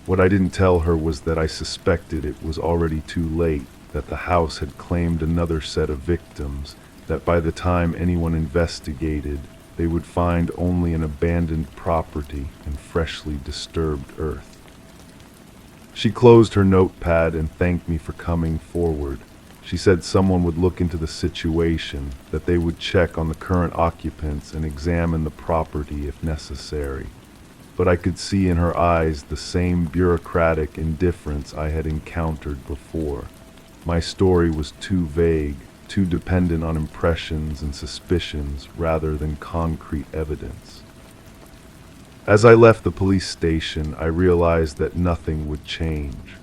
[SPEAKER 1] What I didn't tell her was that I suspected it was already too late, that the house had claimed another set of victims, that by the time anyone investigated, they would find only an abandoned property and freshly disturbed earth. She closed her notepad and thanked me for coming forward. She said someone would look into the situation, that they would check on the current occupants and examine the property if necessary. But I could see in her eyes the same bureaucratic indifference I had encountered before. My story was too vague, too dependent on impressions and suspicions rather than concrete evidence. As I left the police station, I realized that nothing would change.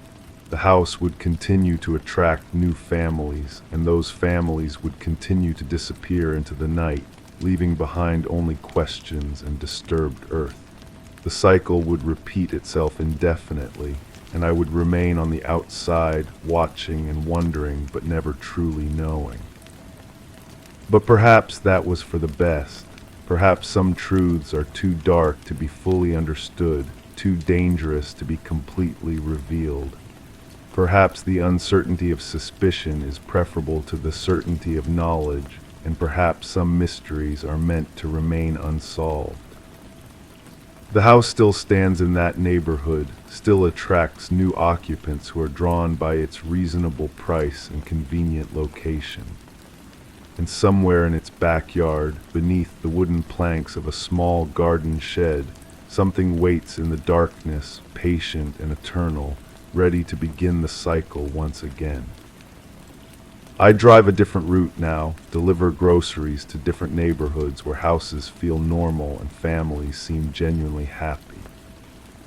[SPEAKER 1] The house would continue to attract new families, and those families would continue to disappear into the night, leaving behind only questions and disturbed earth. The cycle would repeat itself indefinitely, and I would remain on the outside, watching and wondering, but never truly knowing. But perhaps that was for the best. Perhaps some truths are too dark to be fully understood, too dangerous to be completely revealed. Perhaps the uncertainty of suspicion is preferable to the certainty of knowledge, and perhaps some mysteries are meant to remain unsolved. The house still stands in that neighborhood, still attracts new occupants who are drawn by its reasonable price and convenient location. And somewhere in its backyard, beneath the wooden planks of a small garden shed, Something waits in the darkness, patient and eternal, ready to begin the cycle once again. I drive a different route now, deliver groceries to different neighborhoods where houses feel normal and families seem genuinely happy.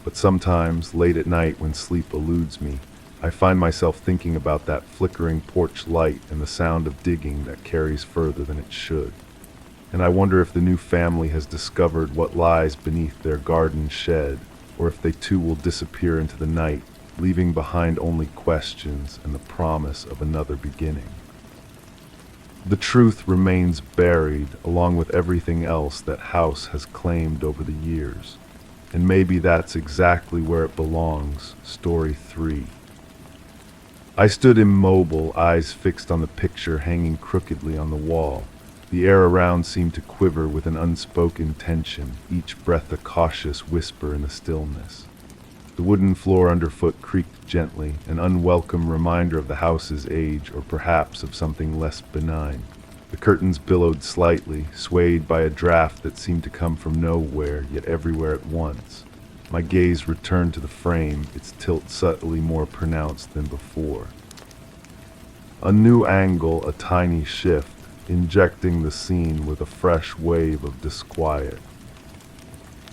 [SPEAKER 1] But sometimes, late at night when sleep eludes me, I find myself thinking about that flickering porch light and the sound of digging that carries further than it should. And I wonder if the new family has discovered what lies beneath their garden shed, or if they too will disappear into the night, leaving behind only questions and the promise of another beginning. The truth remains buried along with everything else that house has claimed over the years. And maybe that's exactly where it belongs. Story 3. I stood immobile, eyes fixed on the picture hanging crookedly on the wall. The air around seemed to quiver with an unspoken tension, each breath a cautious whisper in the stillness. The wooden floor underfoot creaked gently, an unwelcome reminder of the house's age, or perhaps of something less benign. The curtains billowed slightly, swayed by a draft that seemed to come from nowhere, yet everywhere at once. My gaze returned to the frame, its tilt subtly more pronounced than before. A new angle, a tiny shift, injecting the scene with a fresh wave of disquiet.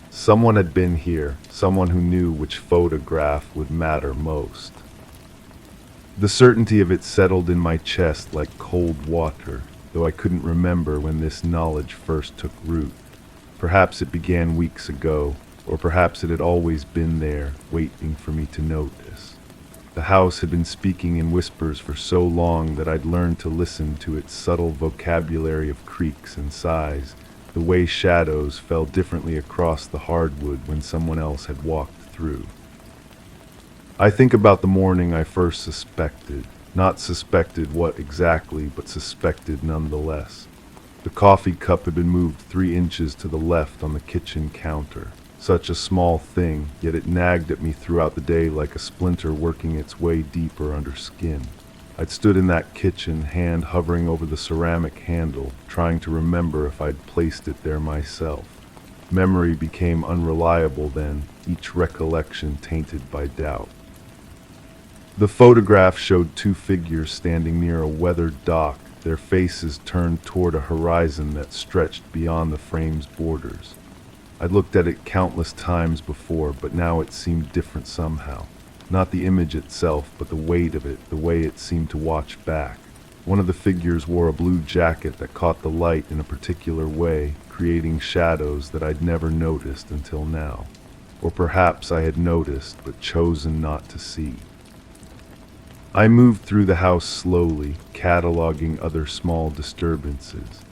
[SPEAKER 1] Someone had been here, someone who knew which photograph would matter most. The certainty of it settled in my chest like cold water, though I couldn't remember when this knowledge first took root. Perhaps it began weeks ago, or perhaps it had always been there, waiting for me to notice. The house had been speaking in whispers for so long that I'd learned to listen to its subtle vocabulary of creaks and sighs, the way shadows fell differently across the hardwood when someone else had walked through. I think about the morning I first suspected, not suspected what exactly, but suspected nonetheless. The coffee cup had been moved 3 inches to the left on the kitchen counter. Such a small thing, yet it nagged at me throughout the day like a splinter working its way deeper under skin. I'd stood in that kitchen, hand hovering over the ceramic handle, trying to remember if I'd placed it there myself. Memory became unreliable then, each recollection tainted by doubt. The photograph showed 2 figures standing near a weathered dock, their faces turned toward a horizon that stretched beyond the frame's borders. I'd looked at it countless times before, but now it seemed different somehow. Not the image itself, but the weight of it, the way it seemed to watch back. One of the figures wore a blue jacket that caught the light in a particular way, creating shadows that I'd never noticed until now. Or perhaps I had noticed, but chosen not to see. I moved through the house slowly, cataloging other small disturbances.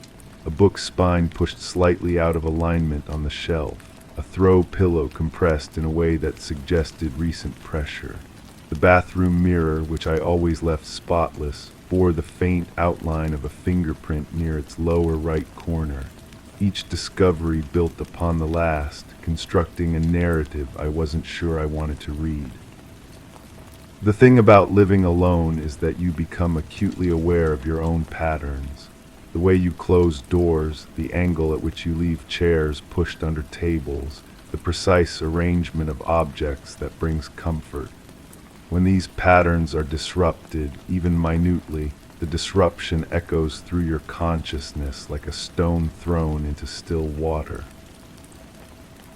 [SPEAKER 1] A book spine pushed slightly out of alignment on the shelf, a throw pillow compressed in a way that suggested recent pressure. The bathroom mirror, which I always left spotless, bore the faint outline of a fingerprint near its lower right corner. Each discovery built upon the last, constructing a narrative I wasn't sure I wanted to read. The thing about living alone is that you become acutely aware of your own patterns. The way you close doors, the angle at which you leave chairs pushed under tables, the precise arrangement of objects that brings comfort. When these patterns are disrupted, even minutely, the disruption echoes through your consciousness like a stone thrown into still water.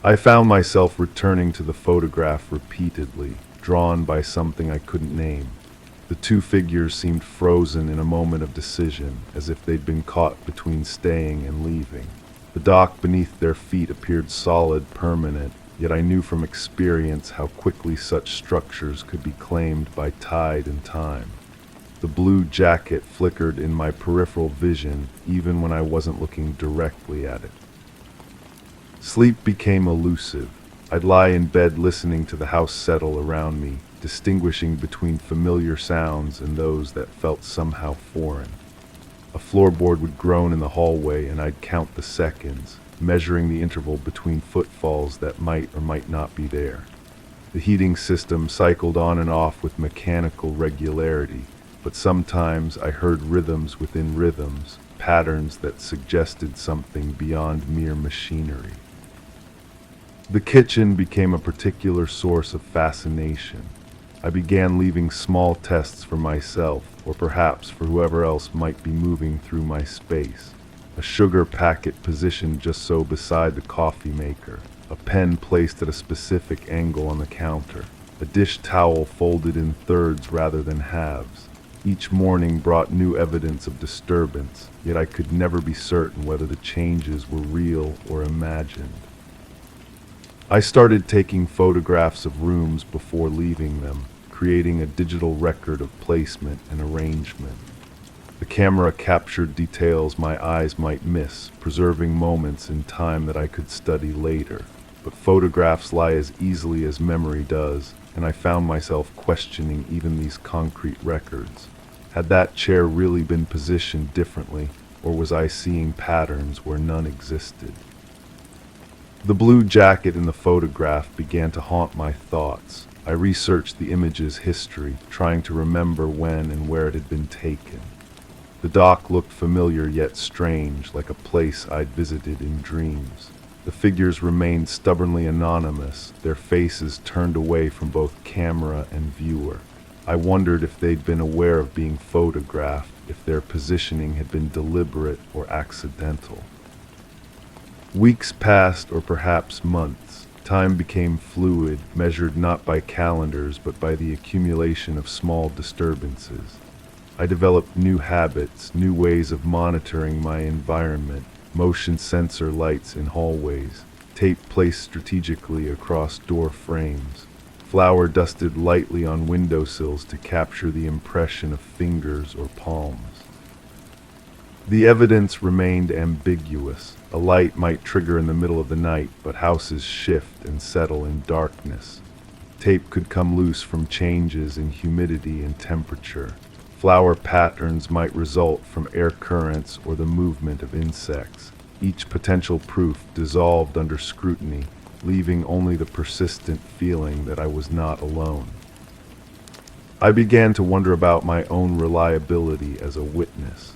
[SPEAKER 1] I found myself returning to the photograph repeatedly, drawn by something I couldn't name. The 2 figures seemed frozen in a moment of decision, as if they'd been caught between staying and leaving. The dock beneath their feet appeared solid, permanent, yet I knew from experience how quickly such structures could be claimed by tide and time. The blue jacket flickered in my peripheral vision, even when I wasn't looking directly at it. Sleep became elusive. I'd lie in bed listening to the house settle around me, distinguishing between familiar sounds and those that felt somehow foreign. A floorboard would groan in the hallway and I'd count the seconds, measuring the interval between footfalls that might or might not be there. The heating system cycled on and off with mechanical regularity, but sometimes I heard rhythms within rhythms, patterns that suggested something beyond mere machinery. The kitchen became a particular source of fascination. I began leaving small tests for myself, or perhaps for whoever else might be moving through my space. A sugar packet positioned just so beside the coffee maker, a pen placed at a specific angle on the counter, a dish towel folded in thirds rather than halves. Each morning brought new evidence of disturbance, yet I could never be certain whether the changes were real or imagined. I started taking photographs of rooms before leaving them, creating a digital record of placement and arrangement. The camera captured details my eyes might miss, preserving moments in time that I could study later. But photographs lie as easily as memory does, and I found myself questioning even these concrete records. Had that chair really been positioned differently, or was I seeing patterns where none existed? The blue jacket in the photograph began to haunt my thoughts. I researched the image's history, trying to remember when and where it had been taken. The dock looked familiar yet strange, like a place I'd visited in dreams. The figures remained stubbornly anonymous, their faces turned away from both camera and viewer. I wondered if they'd been aware of being photographed, if their positioning had been deliberate or accidental. Weeks passed, or perhaps months. Time became fluid, measured not by calendars but by the accumulation of small disturbances. I developed new habits, new ways of monitoring my environment, motion sensor lights in hallways, tape placed strategically across door frames, flour dusted lightly on windowsills to capture the impression of fingers or palms. The evidence remained ambiguous. A light might trigger in the middle of the night, but houses shift and settle in darkness. Tape could come loose from changes in humidity and temperature. Flower patterns might result from air currents or the movement of insects. Each potential proof dissolved under scrutiny, leaving only the persistent feeling that I was not alone. I began to wonder about my own reliability as a witness.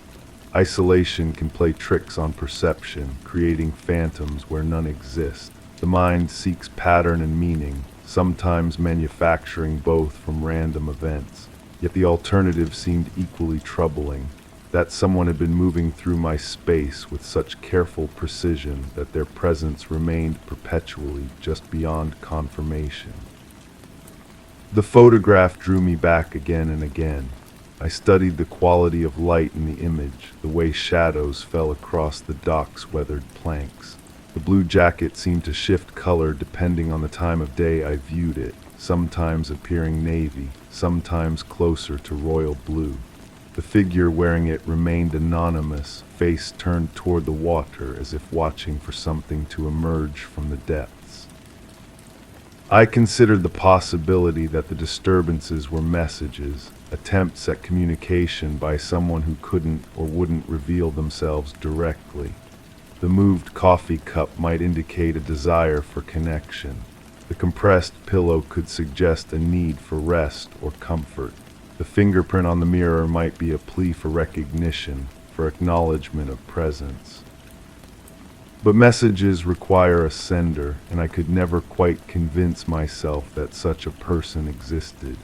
[SPEAKER 1] Isolation can play tricks on perception, creating phantoms where none exist. The mind seeks pattern and meaning, sometimes manufacturing both from random events. Yet the alternative seemed equally troubling, that someone had been moving through my space with such careful precision that their presence remained perpetually just beyond confirmation. The photograph drew me back again and again. I studied the quality of light in the image, the way shadows fell across the dock's weathered planks. The blue jacket seemed to shift color depending on the time of day I viewed it, sometimes appearing navy, sometimes closer to royal blue. The figure wearing it remained anonymous, face turned toward the water as if watching for something to emerge from the depths. I considered the possibility that the disturbances were messages, attempts at communication by someone who couldn't or wouldn't reveal themselves directly. The moved coffee cup might indicate a desire for connection. The compressed pillow could suggest a need for rest or comfort. The fingerprint on the mirror might be a plea for recognition, for acknowledgement of presence. But messages require a sender, and I could never quite convince myself that such a person existed.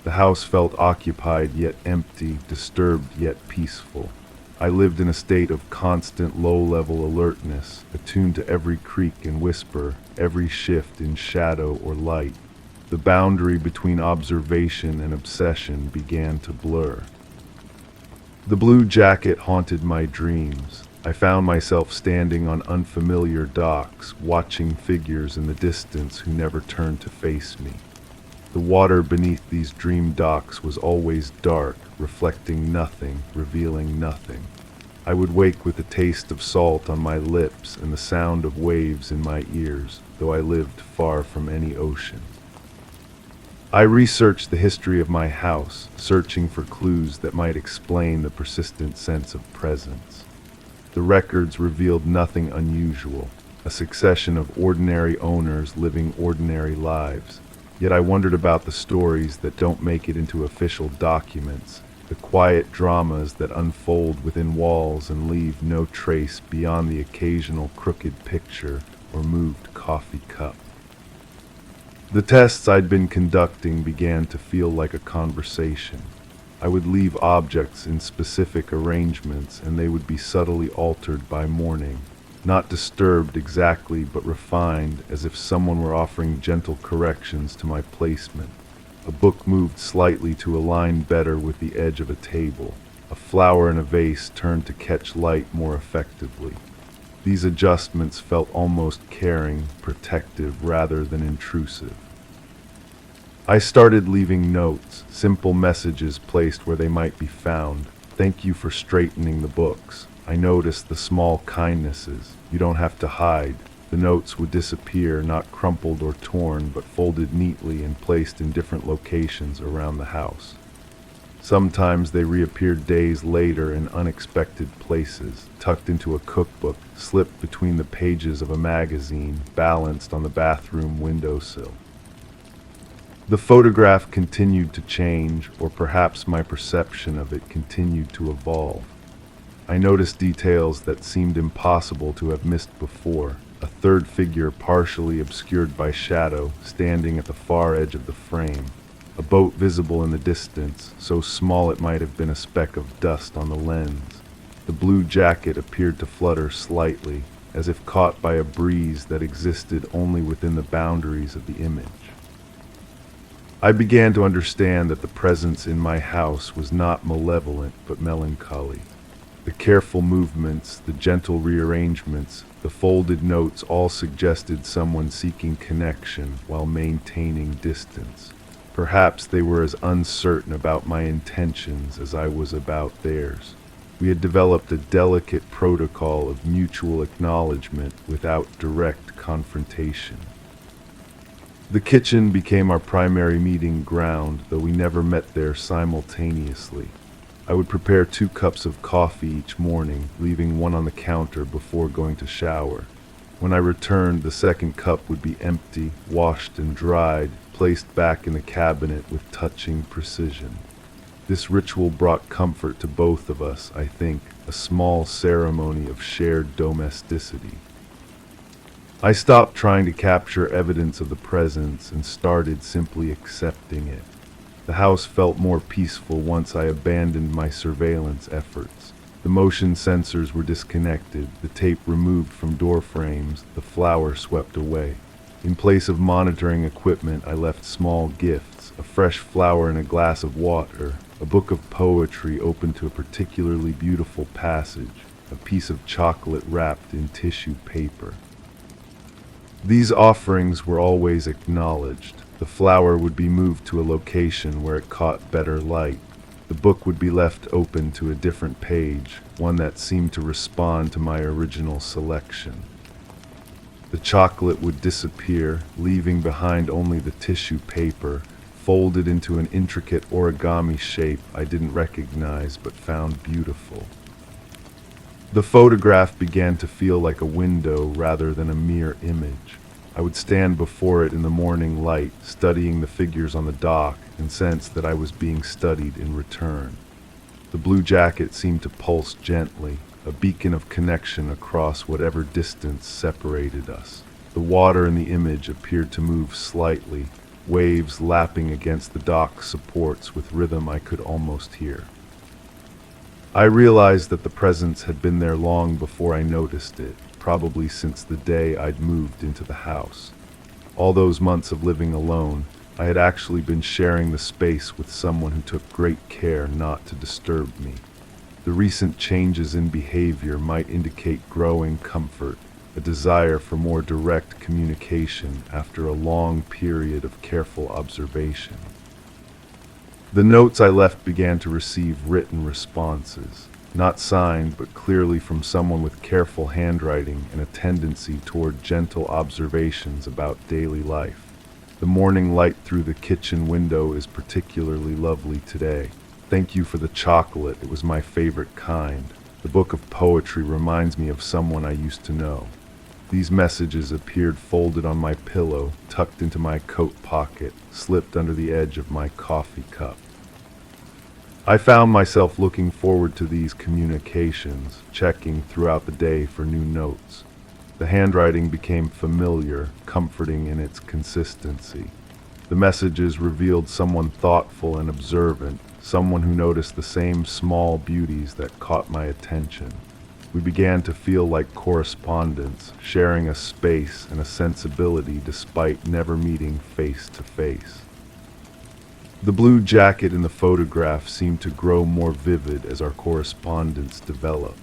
[SPEAKER 1] The house felt occupied yet empty, disturbed yet peaceful. I lived in a state of constant low-level alertness, attuned to every creak and whisper, every shift in shadow or light. The boundary between observation and obsession began to blur. The blue jacket haunted my dreams. I found myself standing on unfamiliar docks, watching figures in the distance who never turned to face me. The water beneath these dream docks was always dark, reflecting nothing, revealing nothing. I would wake with the taste of salt on my lips and the sound of waves in my ears, though I lived far from any ocean. I researched the history of my house, searching for clues that might explain the persistent sense of presence. The records revealed nothing unusual, a succession of ordinary owners living ordinary lives. Yet I wondered about the stories that don't make it into official documents, the quiet dramas that unfold within walls and leave no trace beyond the occasional crooked picture or moved coffee cup. The tests I'd been conducting began to feel like a conversation. I would leave objects in specific arrangements and they would be subtly altered by morning, not disturbed exactly but refined as if someone were offering gentle corrections to my placement. A book moved slightly to align better with the edge of a table. A flower in a vase turned to catch light more effectively. These adjustments felt almost caring, protective rather than intrusive. I started leaving notes, simple messages placed where they might be found. Thank you for straightening the books. I noticed the small kindnesses. You don't have to hide. The notes would disappear, not crumpled or torn, but folded neatly and placed in different locations around the house. Sometimes they reappeared days later in unexpected places, tucked into a cookbook, slipped between the pages of a magazine, balanced on the bathroom windowsill. The photograph continued to change, or perhaps my perception of it continued to evolve. I noticed details that seemed impossible to have missed before. A third figure partially obscured by shadow, standing at the far edge of the frame. A boat visible in the distance, so small it might have been a speck of dust on the lens. The blue jacket appeared to flutter slightly, as if caught by a breeze that existed only within the boundaries of the image. I began to understand that the presence in my house was not malevolent but melancholy. The careful movements, the gentle rearrangements, the folded notes all suggested someone seeking connection while maintaining distance. Perhaps they were as uncertain about my intentions as I was about theirs. We had developed a delicate protocol of mutual acknowledgement without direct confrontation. The kitchen became our primary meeting ground, though we never met there simultaneously. I would prepare 2 cups of coffee each morning, leaving one on the counter before going to shower. When I returned, the second cup would be empty, washed and dried, placed back in the cabinet with touching precision. This ritual brought comfort to both of us, I think, a small ceremony of shared domesticity. I stopped trying to capture evidence of the presence and started simply accepting it. The house felt more peaceful once I abandoned my surveillance efforts. The motion sensors were disconnected, the tape removed from door frames, the flower swept away. In place of monitoring equipment, I left small gifts, a fresh flower in a glass of water, a book of poetry open to a particularly beautiful passage, a piece of chocolate wrapped in tissue paper. These offerings were always acknowledged. The flower would be moved to a location where it caught better light. The book would be left open to a different page, one that seemed to respond to my original selection. The chocolate would disappear, leaving behind only the tissue paper, folded into an intricate origami shape I didn't recognize but found beautiful. The photograph began to feel like a window rather than a mere image. I would stand before it in the morning light, studying the figures on the dock, and sense that I was being studied in return. The blue jacket seemed to pulse gently, a beacon of connection across whatever distance separated us. The water in the image appeared to move slightly, waves lapping against the dock's supports with rhythm I could almost hear. I realized that the presence had been there long before I noticed it, probably since the day I'd moved into the house. All those months of living alone, I had actually been sharing the space with someone who took great care not to disturb me. The recent changes in behavior might indicate growing comfort, a desire for more direct communication after a long period of careful observation. The notes I left began to receive written responses, not signed but clearly from someone with careful handwriting and a tendency toward gentle observations about daily life. The morning light through the kitchen window is particularly lovely today. Thank you for the chocolate, it was my favorite kind. The book of poetry reminds me of someone I used to know. These messages appeared folded on my pillow, tucked into my coat pocket, slipped under the edge of my coffee cup. I found myself looking forward to these communications, checking throughout the day for new notes. The handwriting became familiar, comforting in its consistency. The messages revealed someone thoughtful and observant, someone who noticed the same small beauties that caught my attention. We began to feel like correspondents, sharing a space and a sensibility despite never meeting face to face. The blue jacket in the photograph seemed to grow more vivid as our correspondence developed.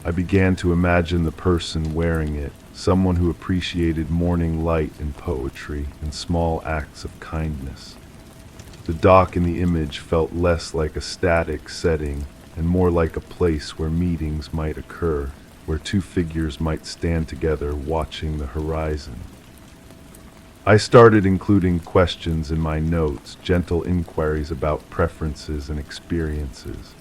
[SPEAKER 1] I began to imagine the person wearing it, someone who appreciated morning light and poetry and small acts of kindness. The dock in the image felt less like a static setting and more like a place where meetings might occur, where two figures might stand together watching the horizon. I started including questions in my notes, gentle inquiries about preferences and experiences.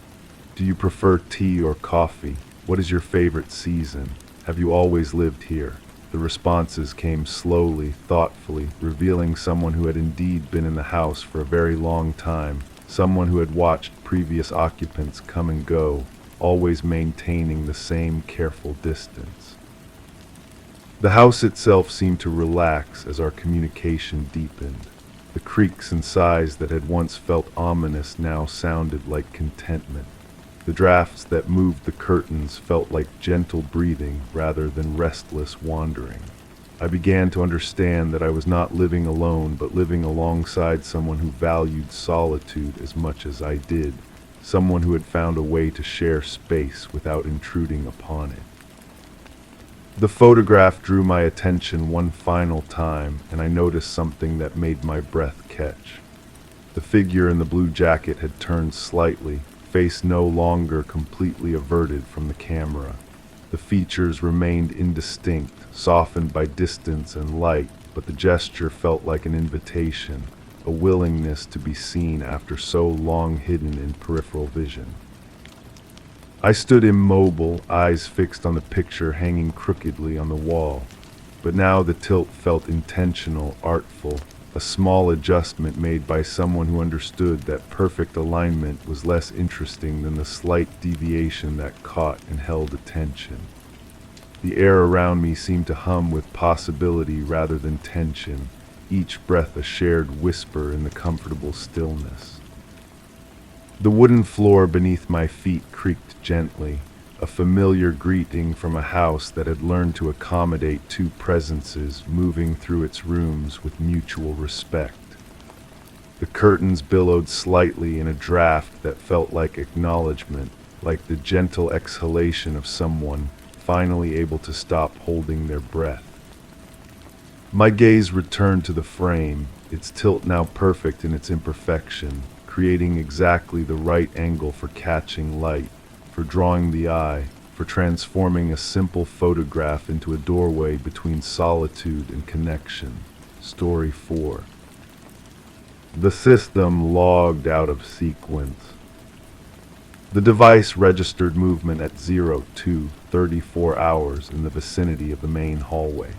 [SPEAKER 1] Do you prefer tea or coffee? What is your favorite season? Have you always lived here? The responses came slowly, thoughtfully, revealing someone who had indeed been in the house for a very long time, someone who had watched previous occupants come and go, always maintaining the same careful distance. The house itself seemed to relax as our communication deepened. The creaks and sighs that had once felt ominous now sounded like contentment. The drafts that moved the curtains felt like gentle breathing rather than restless wandering. I began to understand that I was not living alone, but living alongside someone who valued solitude as much as I did, someone who had found a way to share space without intruding upon it. The photograph drew my attention one final time, and I noticed something that made my breath catch. The figure in the blue jacket had turned slightly, face no longer completely averted from the camera. The features remained indistinct, softened by distance and light, but the gesture felt like an invitation, a willingness to be seen after so long hidden in peripheral vision. I stood immobile, eyes fixed on the picture hanging crookedly on the wall. But now the tilt felt intentional, artful, a small adjustment made by someone who understood that perfect alignment was less interesting than the slight deviation that caught and held attention. The air around me seemed to hum with possibility rather than tension, each breath a shared whisper in the comfortable stillness. The wooden floor beneath my feet creaked gently, a familiar greeting from a house that had learned to accommodate two presences moving through its rooms with mutual respect. The curtains billowed slightly in a draft that felt like acknowledgement, like the gentle exhalation of someone finally able to stop holding their breath. My gaze returned to the frame, its tilt now perfect in its imperfection, creating exactly the right angle for catching light, for drawing the eye, for transforming a simple photograph into a doorway between solitude and connection. Story 4. The system logged out of sequence. The device registered movement at 02:34 hours in the vicinity of the main hallway.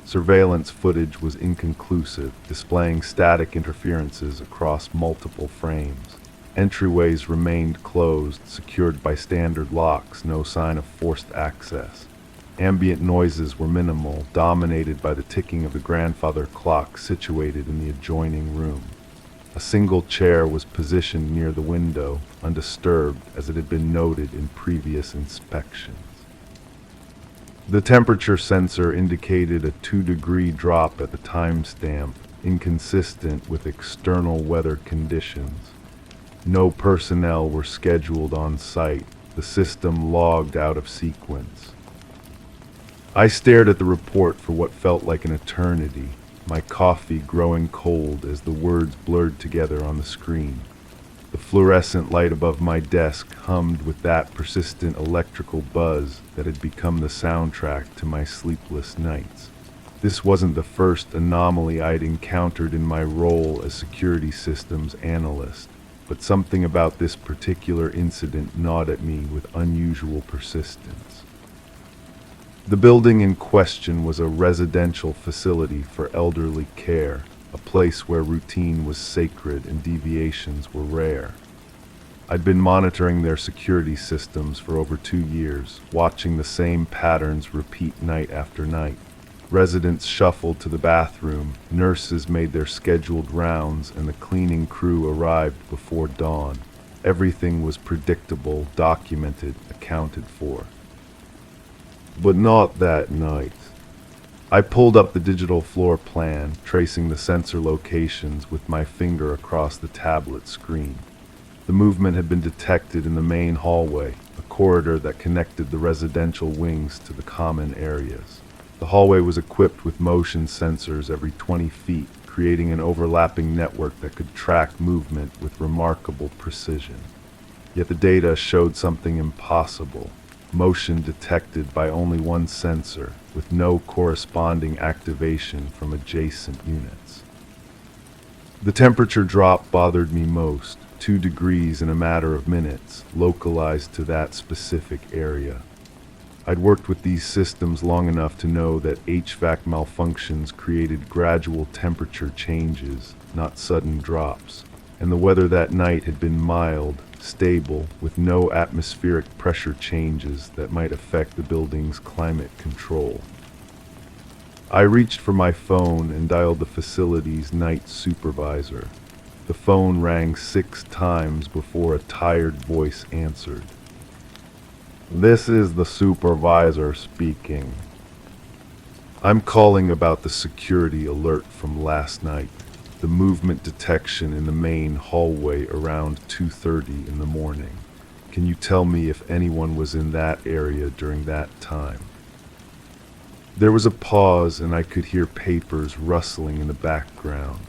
[SPEAKER 1] Surveillance footage was inconclusive, displaying static interferences across multiple frames. Entryways remained closed, secured by standard locks, no sign of forced access. Ambient noises were minimal, dominated by the ticking of the grandfather clock situated in the adjoining room. A single chair was positioned near the window, undisturbed as it had been noted in previous inspections. The temperature sensor indicated a 2-degree drop at the timestamp, inconsistent with external weather conditions. No personnel were scheduled on site. The system logged out of sequence. I stared at the report for what felt like an eternity, my coffee growing cold as the words blurred together on the screen. The fluorescent light above my desk hummed with that persistent electrical buzz that had become the soundtrack to my sleepless nights. This wasn't the first anomaly I'd encountered in my role as security systems analyst, but something about this particular incident gnawed at me with unusual persistence. The building in question was a residential facility for elderly care, a place where routine was sacred and deviations were rare. I'd been monitoring their security systems for over 2 years, watching the same patterns repeat night after night. Residents shuffled to the bathroom, nurses made their scheduled rounds, and the cleaning crew arrived before dawn. Everything was predictable, documented, accounted for. But not that night. I pulled up the digital floor plan, tracing the sensor locations with my finger across the tablet screen. The movement had been detected in the main hallway, a corridor that connected the residential wings to the common areas. The hallway was equipped with motion sensors every 20 feet, creating an overlapping network that could track movement with remarkable precision. Yet the data showed something impossible: motion detected by only one sensor, with no corresponding activation from adjacent units. The temperature drop bothered me most, 2 degrees in a matter of minutes, localized to that specific area. I'd worked with these systems long enough to know that HVAC malfunctions created gradual temperature changes, not sudden drops, and the weather that night had been mild, stable, with no atmospheric pressure changes that might affect the building's climate control. I reached for my phone and dialed the facility's night supervisor. The phone rang 6 times before a tired voice answered. "This is the supervisor speaking. I'm calling about the security alert from last night, the movement detection in the main hallway around 2:30 in the morning. Can you tell me if anyone was in that area during that time?" There was a pause, and I could hear papers rustling in the background.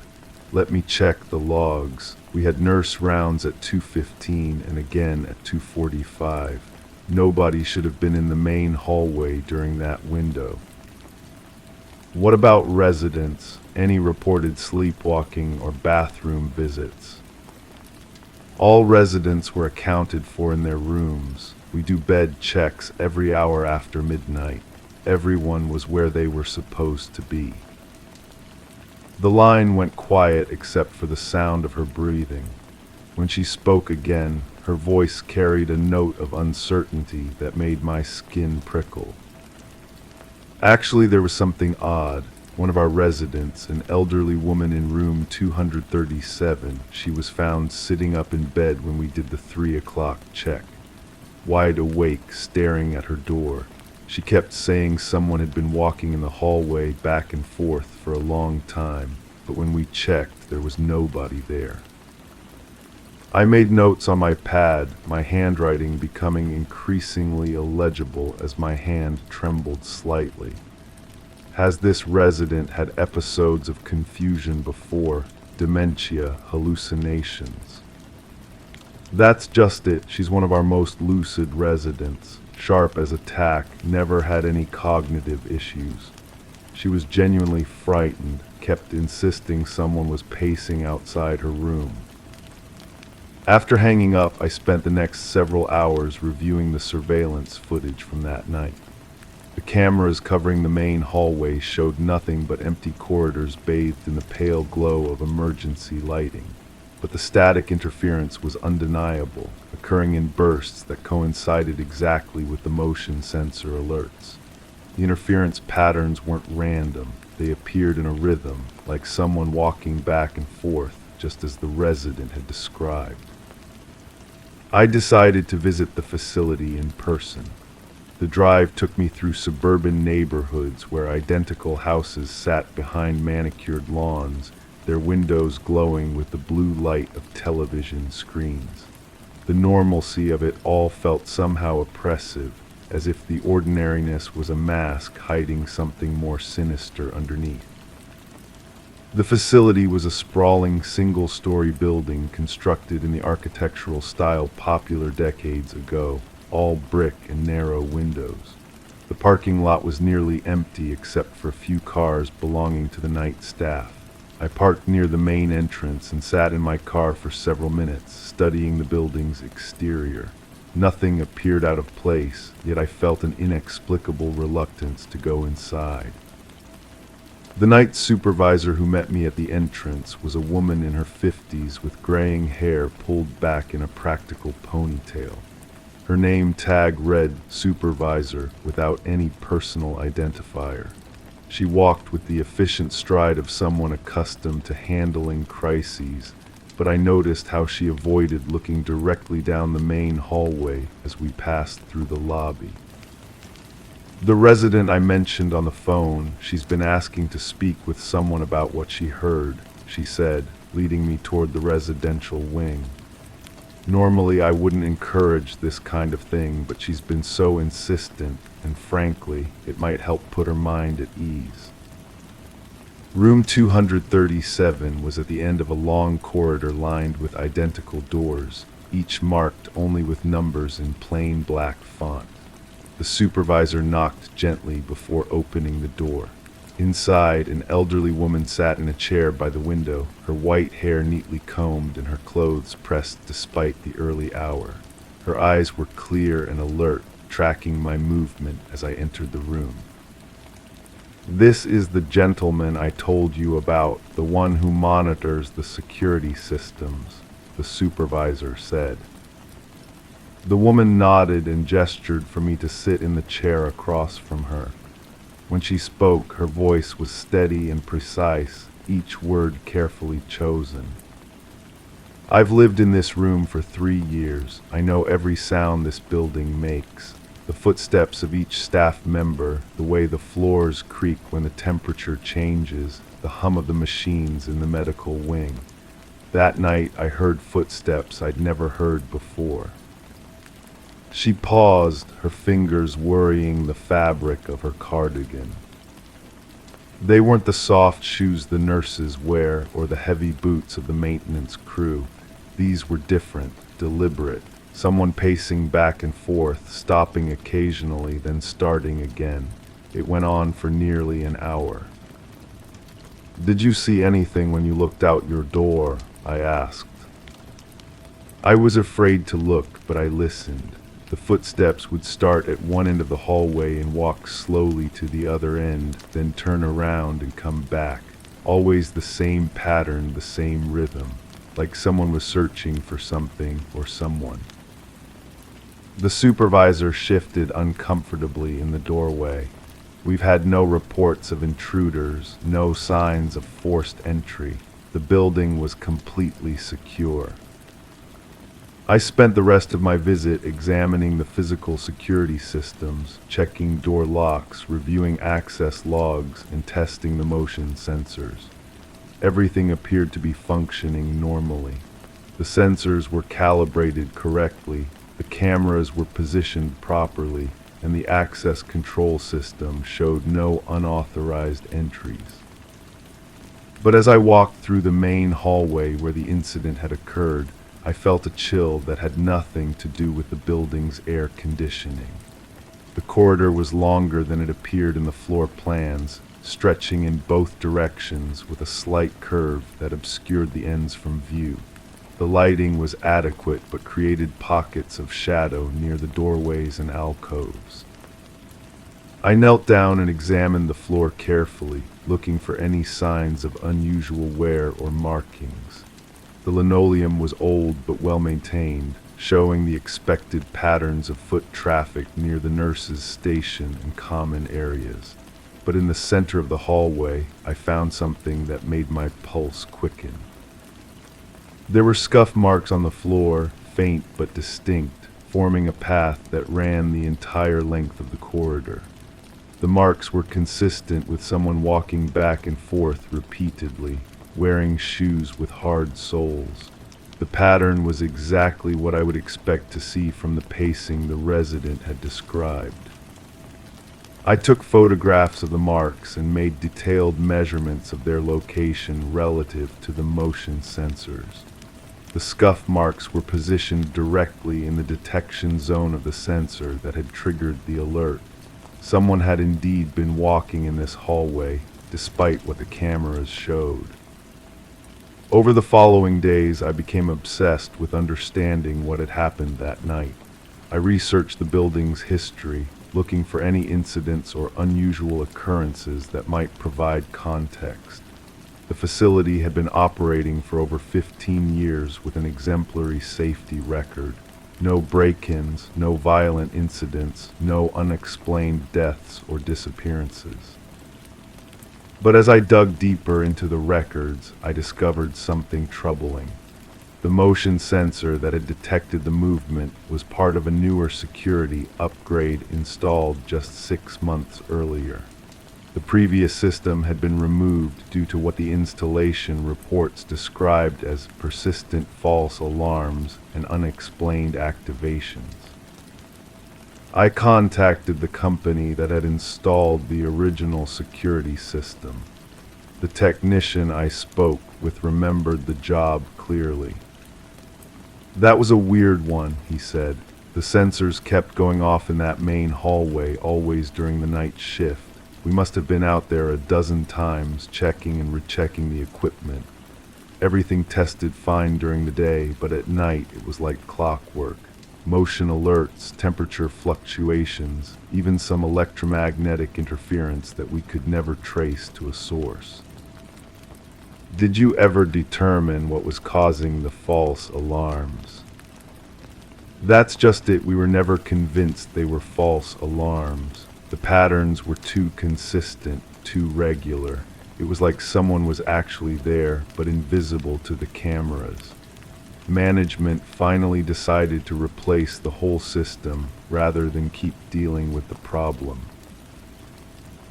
[SPEAKER 1] Let me check the logs. We had nurse rounds at 2:15 and again at 2:45. Nobody should have been in the main hallway during that window. What about residents? Any reported sleepwalking or bathroom visits? All residents were accounted for in their rooms. We do bed checks every hour after midnight. Everyone was where they were supposed to be. The line went quiet except for the sound of her breathing. When she spoke again, her voice carried a note of uncertainty that made my skin prickle. Actually, there was something odd. One of our residents, an elderly woman in room 237, she was found sitting up in bed when we did the 3 o'clock check, wide awake, staring at her door. She kept saying someone had been walking in the hallway back and forth for a long time, but when we checked, there was nobody there. I made notes on my pad, my handwriting becoming increasingly illegible as my hand trembled slightly. Has this resident had episodes of confusion before? Dementia, hallucinations? That's just it. She's one of our most lucid residents. Sharp as a tack, never had any cognitive issues. She was genuinely frightened, kept insisting someone was pacing outside her room. After hanging up, I spent the next several hours reviewing the surveillance footage from that night. The cameras covering the main hallway showed nothing but empty corridors bathed in the pale glow of emergency lighting. But the static interference was undeniable, occurring in bursts that coincided exactly with the motion sensor alerts. The interference patterns weren't random. They appeared in a rhythm, like someone walking back and forth, just as the resident had described. I decided to visit the facility in person. The drive took me through suburban neighborhoods where identical houses sat behind manicured lawns, their windows glowing with the blue light of television screens. The normalcy of it all felt somehow oppressive, as if the ordinariness was a mask hiding something more sinister underneath. The facility was a sprawling single-story building constructed in the architectural style popular decades ago, all brick and narrow windows. The parking lot was nearly empty except for a few cars belonging to the night staff. I parked near the main entrance and sat in my car for several minutes, studying the building's exterior. Nothing appeared out of place, yet I felt an inexplicable reluctance to go inside. The night supervisor who met me at the entrance was a woman in her 50s with graying hair pulled back in a practical ponytail. Her name tag read Supervisor without any personal identifier. She walked with the efficient stride of someone accustomed to handling crises, but I noticed how she avoided looking directly down the main hallway as we passed through the lobby. The resident I mentioned on the phone, she's been asking to speak with someone about what she heard, she said, leading me toward the residential wing. Normally I wouldn't encourage this kind of thing, but she's been so insistent, and frankly, it might help put her mind at ease. Room 237 was at the end of a long corridor lined with identical doors, each marked only with numbers in plain black font. The supervisor knocked gently before opening the door. Inside, an elderly woman sat in a chair by the window, her white hair neatly combed and her clothes pressed despite the early hour. Her eyes were clear and alert, tracking my movement as I entered the room. "This is the gentleman I told you about, the one who monitors the security systems," the supervisor said. The woman nodded and gestured for me to sit in the chair across from her. When she spoke, her voice was steady and precise, each word carefully chosen. "I've lived in this room for 3 years. I know every sound this building makes. The footsteps of each staff member, the way the floors creak when the temperature changes, the hum of the machines in the medical wing. That night I heard footsteps I'd never heard before." She paused, her fingers worrying the fabric of her cardigan. They weren't the soft shoes the nurses wear or the heavy boots of the maintenance crew. These were different, deliberate, someone pacing back and forth, stopping occasionally, then starting again. It went on for nearly an hour. "Did you see anything when you looked out your door?" I asked. I was afraid to look, but I listened. The footsteps would start at one end of the hallway and walk slowly to the other end, then turn around and come back. Always the same pattern, the same rhythm, like someone was searching for something or someone. The supervisor shifted uncomfortably in the doorway. "We've had no reports of intruders, no signs of forced entry. The building was completely secure." I spent the rest of my visit examining the physical security systems, checking door locks, reviewing access logs, and testing the motion sensors. Everything appeared to be functioning normally. The sensors were calibrated correctly, the cameras were positioned properly, and the access control system showed no unauthorized entries. But as I walked through the main hallway where the incident had occurred, I felt a chill that had nothing to do with the building's air conditioning. The corridor was longer than it appeared in the floor plans, stretching in both directions with a slight curve that obscured the ends from view. The lighting was adequate but created pockets of shadow near the doorways and alcoves. I knelt down and examined the floor carefully, looking for any signs of unusual wear or markings. The linoleum was old but well maintained, showing the expected patterns of foot traffic near the nurses' station and common areas. But in the center of the hallway, I found something that made my pulse quicken. There were scuff marks on the floor, faint but distinct, forming a path that ran the entire length of the corridor. The marks were consistent with someone walking back and forth repeatedly, wearing shoes with hard soles. The pattern was exactly what I would expect to see from the pacing the resident had described. I took photographs of the marks and made detailed measurements of their location relative to the motion sensors. The scuff marks were positioned directly in the detection zone of the sensor that had triggered the alert. Someone had indeed been walking in this hallway, despite what the cameras showed. Over the following days, I became obsessed with understanding what had happened that night. I researched the building's history, looking for any incidents or unusual occurrences that might provide context. The facility had been operating for over 15 years with an exemplary safety record. No break-ins, no violent incidents, no unexplained deaths or disappearances. But as I dug deeper into the records, I discovered something troubling. The motion sensor that had detected the movement was part of a newer security upgrade installed just 6 months earlier. The previous system had been removed due to what the installation reports described as persistent false alarms and unexplained activations. I contacted the company that had installed the original security system. The technician I spoke with remembered the job clearly. "That was a weird one," he said. "The sensors kept going off in that main hallway, always during the night shift. We must have been out there a dozen times, checking and rechecking the equipment. Everything tested fine during the day, but at night it was like clockwork. Motion alerts, temperature fluctuations, even some electromagnetic interference that we could never trace to a source." "Did you ever determine what was causing the false alarms?" "That's just it. We were never convinced they were false alarms. The patterns were too consistent, too regular. It was like someone was actually there, but invisible to the cameras. Management finally decided to replace the whole system rather than keep dealing with the problem.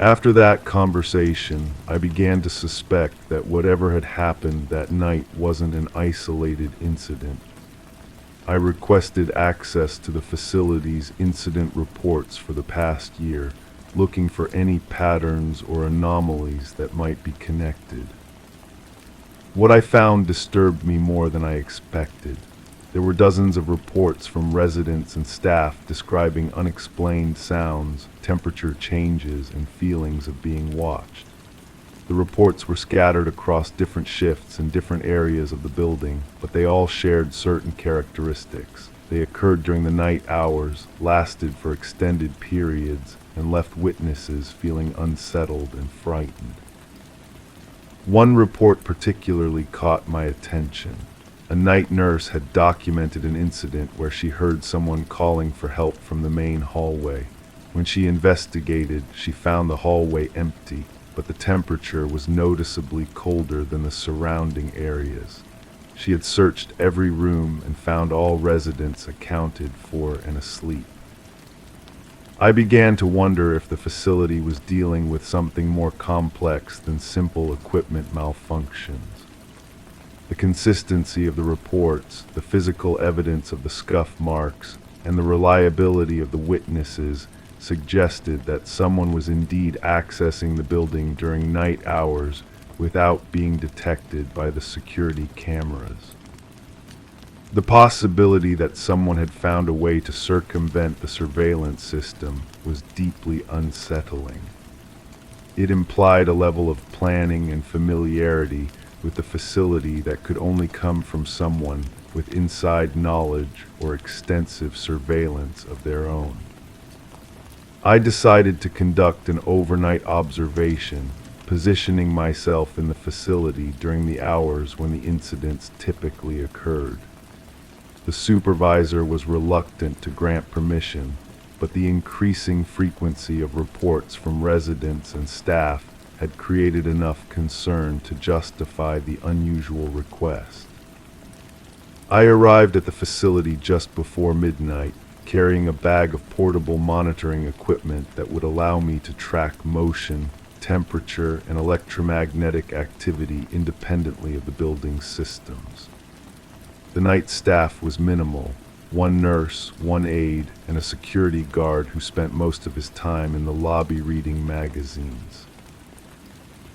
[SPEAKER 1] After that conversation, I began to suspect that whatever had happened that night wasn't an isolated incident. I requested access to the facility's incident reports for the past year, looking for any patterns or anomalies that might be connected. What I found disturbed me more than I expected. There were dozens of reports from residents and staff describing unexplained sounds, temperature changes, and feelings of being watched. The reports were scattered across different shifts in different areas of the building, but they all shared certain characteristics. They occurred during the night hours, lasted for extended periods, and left witnesses feeling unsettled and frightened. One report particularly caught my attention. A night nurse had documented an incident where she heard someone calling for help from the main hallway. When she investigated, she found the hallway empty, but the temperature was noticeably colder than the surrounding areas. She had searched every room and found all residents accounted for and asleep. I began to wonder if the facility was dealing with something more complex than simple equipment malfunctions. The consistency of the reports, the physical evidence of the scuff marks, and the reliability of the witnesses suggested that someone was indeed accessing the building during night hours without being detected by the security cameras. The possibility that someone had found a way to circumvent the surveillance system was deeply unsettling. It implied a level of planning and familiarity with the facility that could only come from someone with inside knowledge or extensive surveillance of their own. I decided to conduct an overnight observation, positioning myself in the facility during the hours when the incidents typically occurred. The supervisor was reluctant to grant permission, but the increasing frequency of reports from residents and staff had created enough concern to justify the unusual request. I arrived at the facility just before midnight, carrying a bag of portable monitoring equipment that would allow me to track motion, temperature, and electromagnetic activity independently of the building's systems. The night staff was minimal: one nurse, one aide, and a security guard who spent most of his time in the lobby reading magazines.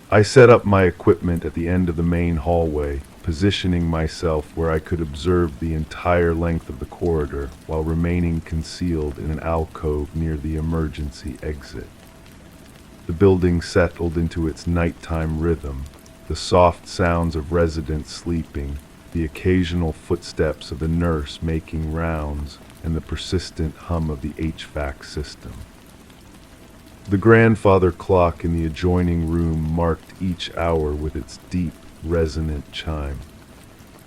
[SPEAKER 1] I set up my equipment at the end of the main hallway, positioning myself where I could observe the entire length of the corridor while remaining concealed in an alcove near the emergency exit. The building settled into its nighttime rhythm, the soft sounds of residents sleeping, the occasional footsteps of the nurse making rounds, and the persistent hum of the HVAC system. The grandfather clock in the adjoining room marked each hour with its deep, resonant chime.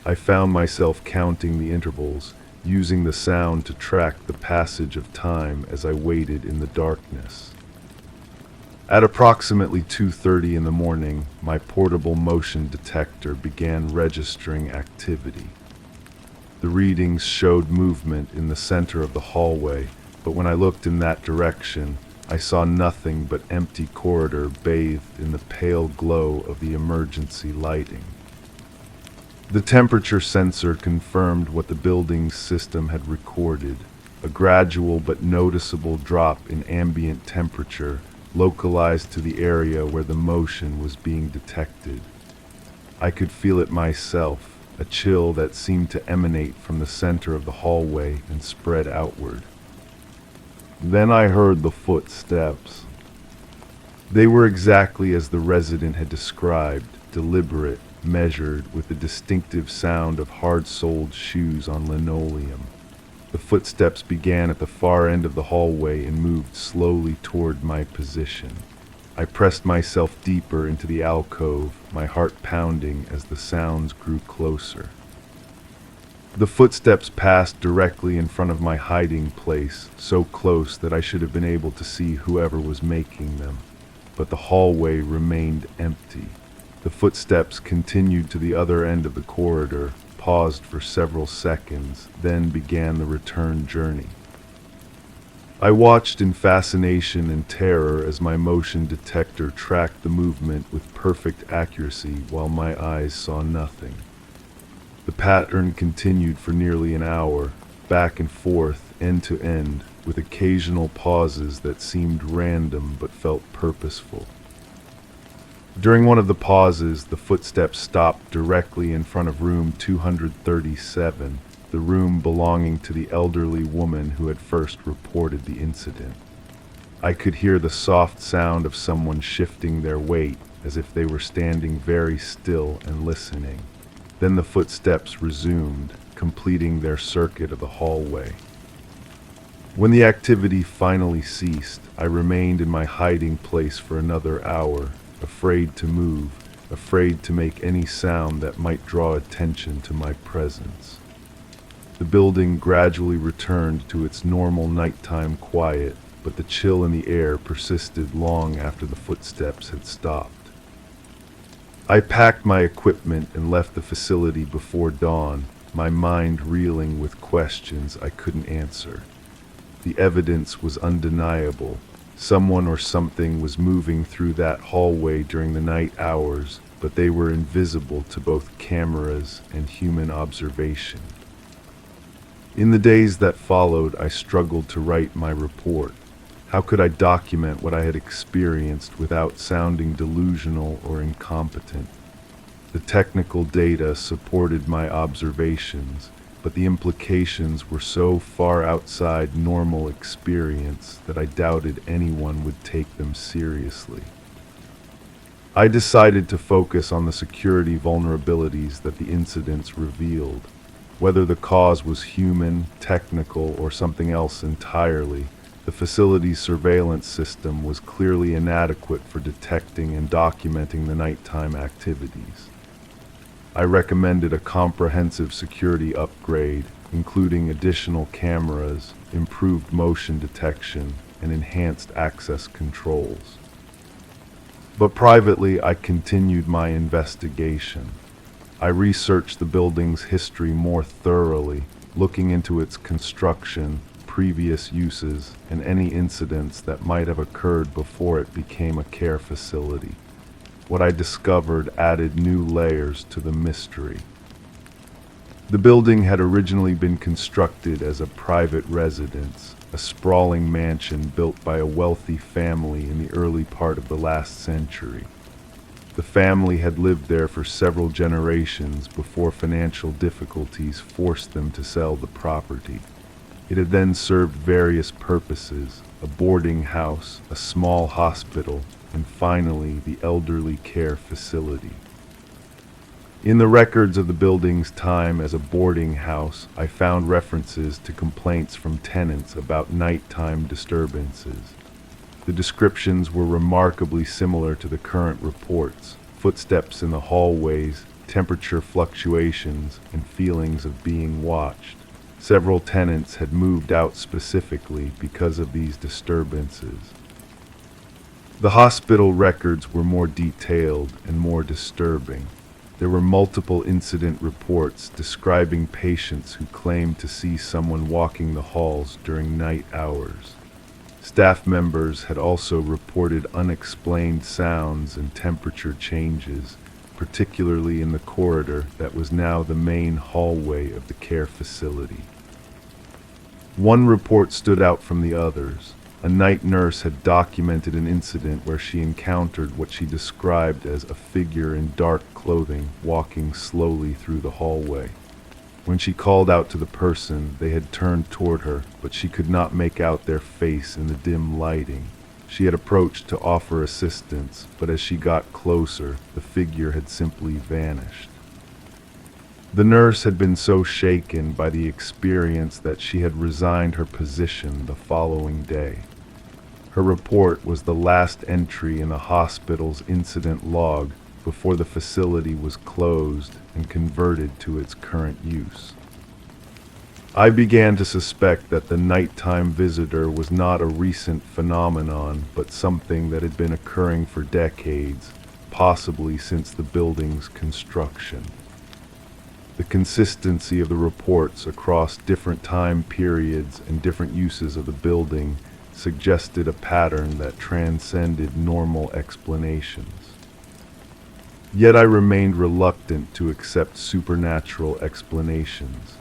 [SPEAKER 1] I found myself counting the intervals, using the sound to track the passage of time as I waited in the darkness. At approximately 2:30 in the morning, my portable motion detector began registering activity. The readings showed movement in the center of the hallway, but when I looked in that direction, I saw nothing but empty corridor bathed in the pale glow of the emergency lighting. The temperature sensor confirmed what the building's system had recorded, a gradual but noticeable drop in ambient temperature localized to the area where the motion was being detected. I could feel it myself, a chill that seemed to emanate from the center of the hallway and spread outward. Then I heard the footsteps. They were exactly as the resident had described, deliberate, measured, with the distinctive sound of hard-soled shoes on linoleum. The footsteps began at the far end of the hallway and moved slowly toward my position. I pressed myself deeper into the alcove, my heart pounding as the sounds grew closer. The footsteps passed directly in front of my hiding place, so close that I should have been able to see whoever was making them. But the hallway remained empty. The footsteps continued to the other end of the corridor, paused for several seconds, then began the return journey. I watched in fascination and terror as my motion detector tracked the movement with perfect accuracy while my eyes saw nothing. The pattern continued for nearly an hour, back and forth, end to end, with occasional pauses that seemed random but felt purposeful. During one of the pauses, the footsteps stopped directly in front of room 237, the room belonging to the elderly woman who had first reported the incident. I could hear the soft sound of someone shifting their weight, as if they were standing very still and listening. Then the footsteps resumed, completing their circuit of the hallway. When the activity finally ceased, I remained in my hiding place for another hour, afraid to move, afraid to make any sound that might draw attention to my presence. The building gradually returned to its normal nighttime quiet, but the chill in the air persisted long after the footsteps had stopped. I packed my equipment and left the facility before dawn, my mind reeling with questions I couldn't answer. The evidence was undeniable. Someone or something was moving through that hallway during the night hours, but they were invisible to both cameras and human observation. In the days that followed, I struggled to write my report. How could I document what I had experienced without sounding delusional or incompetent? The technical data supported my observations, but the implications were so far outside normal experience that I doubted anyone would take them seriously. I decided to focus on the security vulnerabilities that the incidents revealed. Whether the cause was human, technical, or something else entirely, the facility's surveillance system was clearly inadequate for detecting and documenting the nighttime activities. I recommended a comprehensive security upgrade, including additional cameras, improved motion detection, and enhanced access controls. But privately, I continued my investigation. I researched the building's history more thoroughly, looking into its construction, previous uses, and any incidents that might have occurred before it became a care facility. What I discovered added new layers to the mystery. The building had originally been constructed as a private residence, a sprawling mansion built by a wealthy family in the early part of the last century. The family had lived there for several generations before financial difficulties forced them to sell the property. It had then served various purposes: a boarding house, a small hospital, and finally the elderly care facility. In the records of the building's time as a boarding house, I found references to complaints from tenants about nighttime disturbances. The descriptions were remarkably similar to the current reports: footsteps in the hallways, temperature fluctuations, and feelings of being watched. Several tenants had moved out specifically because of these disturbances. The hospital records were more detailed and more disturbing. There were multiple incident reports describing patients who claimed to see someone walking the halls during night hours. Staff members had also reported unexplained sounds and temperature changes, particularly in the corridor that was now the main hallway of the care facility. One report stood out from the others. A night nurse had documented an incident where she encountered what she described as a figure in dark clothing walking slowly through the hallway. When she called out to the person, they had turned toward her, but she could not make out their face in the dim lighting. She had approached to offer assistance, but as she got closer, the figure had simply vanished. The nurse had been so shaken by the experience that she had resigned her position the following day. Her report was the last entry in the hospital's incident log before the facility was closed and converted to its current use. I began to suspect that the nighttime visitor was not a recent phenomenon, but something that had been occurring for decades, possibly since the building's construction. The consistency of the reports across different time periods and different uses of the building suggested a pattern that transcended normal explanations. Yet I remained reluctant to accept supernatural explanations.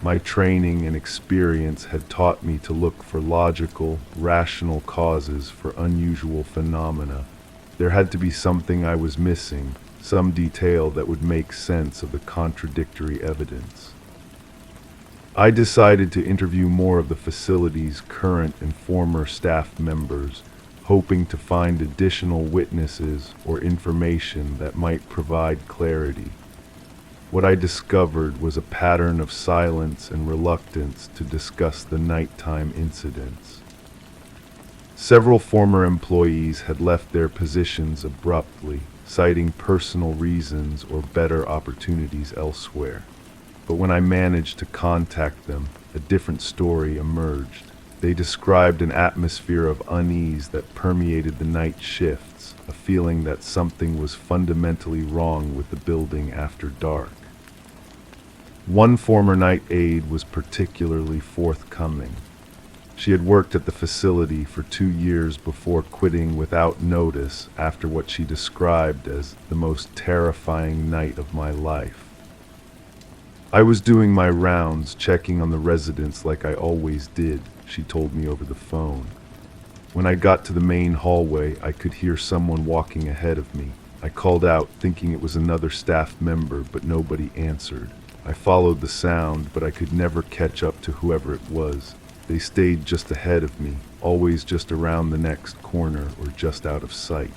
[SPEAKER 1] My training and experience had taught me to look for logical, rational causes for unusual phenomena. There had to be something I was missing, some detail that would make sense of the contradictory evidence. I decided to interview more of the facility's current and former staff members, hoping to find additional witnesses or information that might provide clarity. What I discovered was a pattern of silence and reluctance to discuss the nighttime incidents. Several former employees had left their positions abruptly, citing personal reasons or better opportunities elsewhere. But when I managed to contact them, a different story emerged. They described an atmosphere of unease that permeated the night shifts, a feeling that something was fundamentally wrong with the building after dark. One former night aide was particularly forthcoming. She had worked at the facility for 2 years before quitting without notice after what she described as the most terrifying night of my life. I was doing my rounds, checking on the residents like I always did, she told me over the phone. When I got to the main hallway, I could hear someone walking ahead of me. I called out, thinking it was another staff member, but nobody answered. I followed the sound, but I could never catch up to whoever it was. They stayed just ahead of me, always just around the next corner or just out of sight.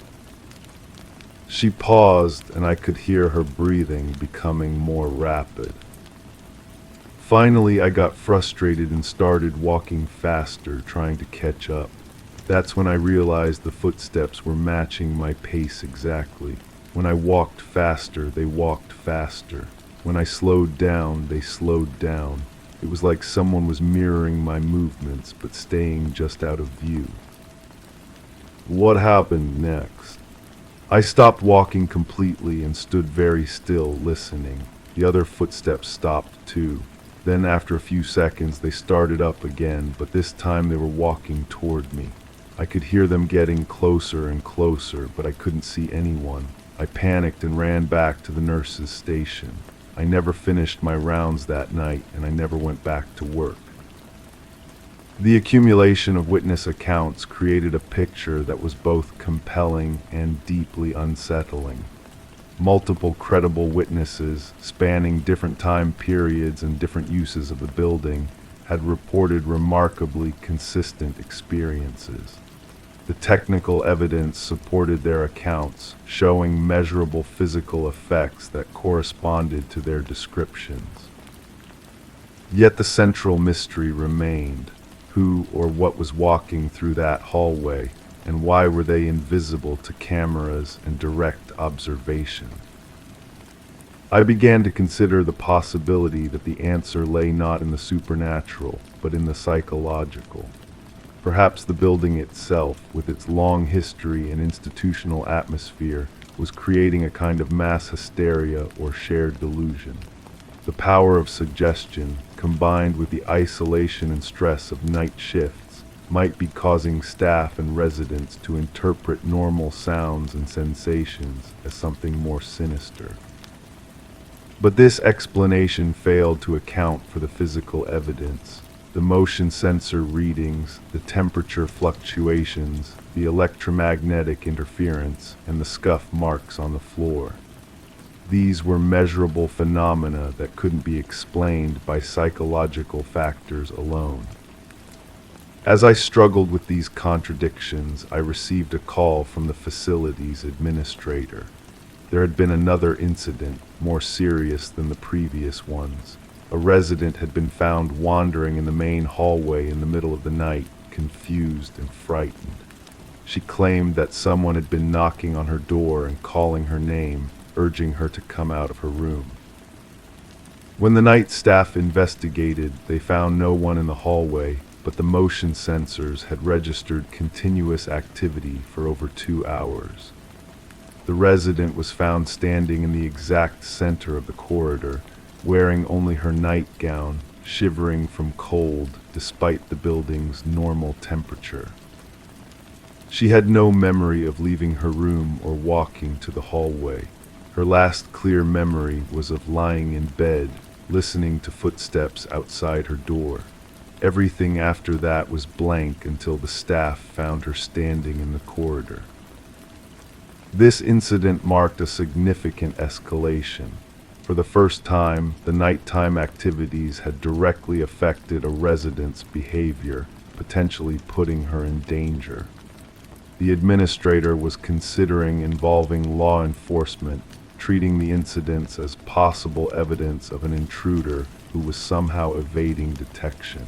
[SPEAKER 1] She paused, and I could hear her breathing becoming more rapid. Finally, I got frustrated and started walking faster, trying to catch up. That's when I realized the footsteps were matching my pace exactly. When I walked faster, they walked faster. When I slowed down, they slowed down. It was like someone was mirroring my movements, but staying just out of view. What happened next? I stopped walking completely and stood very still, listening. The other footsteps stopped too. Then after a few seconds, they started up again, but this time they were walking toward me. I could hear them getting closer and closer, but I couldn't see anyone. I panicked and ran back to the nurse's station. I never finished my rounds that night, and I never went back to work. The accumulation of witness accounts created a picture that was both compelling and deeply unsettling. Multiple credible witnesses, spanning different time periods and different uses of the building, had reported remarkably consistent experiences. The technical evidence supported their accounts, showing measurable physical effects that corresponded to their descriptions. Yet the central mystery remained: who or what was walking through that hallway? and why were they invisible to cameras and direct observation? I began to consider the possibility that the answer lay not in the supernatural, but in the psychological. Perhaps the building itself, with its long history and institutional atmosphere, was creating a kind of mass hysteria or shared delusion. The power of suggestion, combined with the isolation and stress of night shifts, might be causing staff and residents to interpret normal sounds and sensations as something more sinister. But this explanation failed to account for the physical evidence, the motion sensor readings, the temperature fluctuations, the electromagnetic interference, and the scuff marks on the floor. These were measurable phenomena that couldn't be explained by psychological factors alone. As I struggled with these contradictions, I received a call from the facility's administrator. There had been another incident, more serious than the previous ones. A resident had been found wandering in the main hallway in the middle of the night, confused and frightened. She claimed that someone had been knocking on her door and calling her name, urging her to come out of her room. When the night staff investigated, they found no one in the hallway, but the motion sensors had registered continuous activity for over 2 hours. The resident was found standing in the exact center of the corridor, wearing only her nightgown, shivering from cold despite the building's normal temperature. She had no memory of leaving her room or walking to the hallway. Her last clear memory was of lying in bed, listening to footsteps outside her door. Everything after that was blank until the staff found her standing in the corridor. This incident marked a significant escalation. For the first time, the nighttime activities had directly affected a resident's behavior, potentially putting her in danger. The administrator was considering involving law enforcement, treating the incidents as possible evidence of an intruder who was somehow evading detection.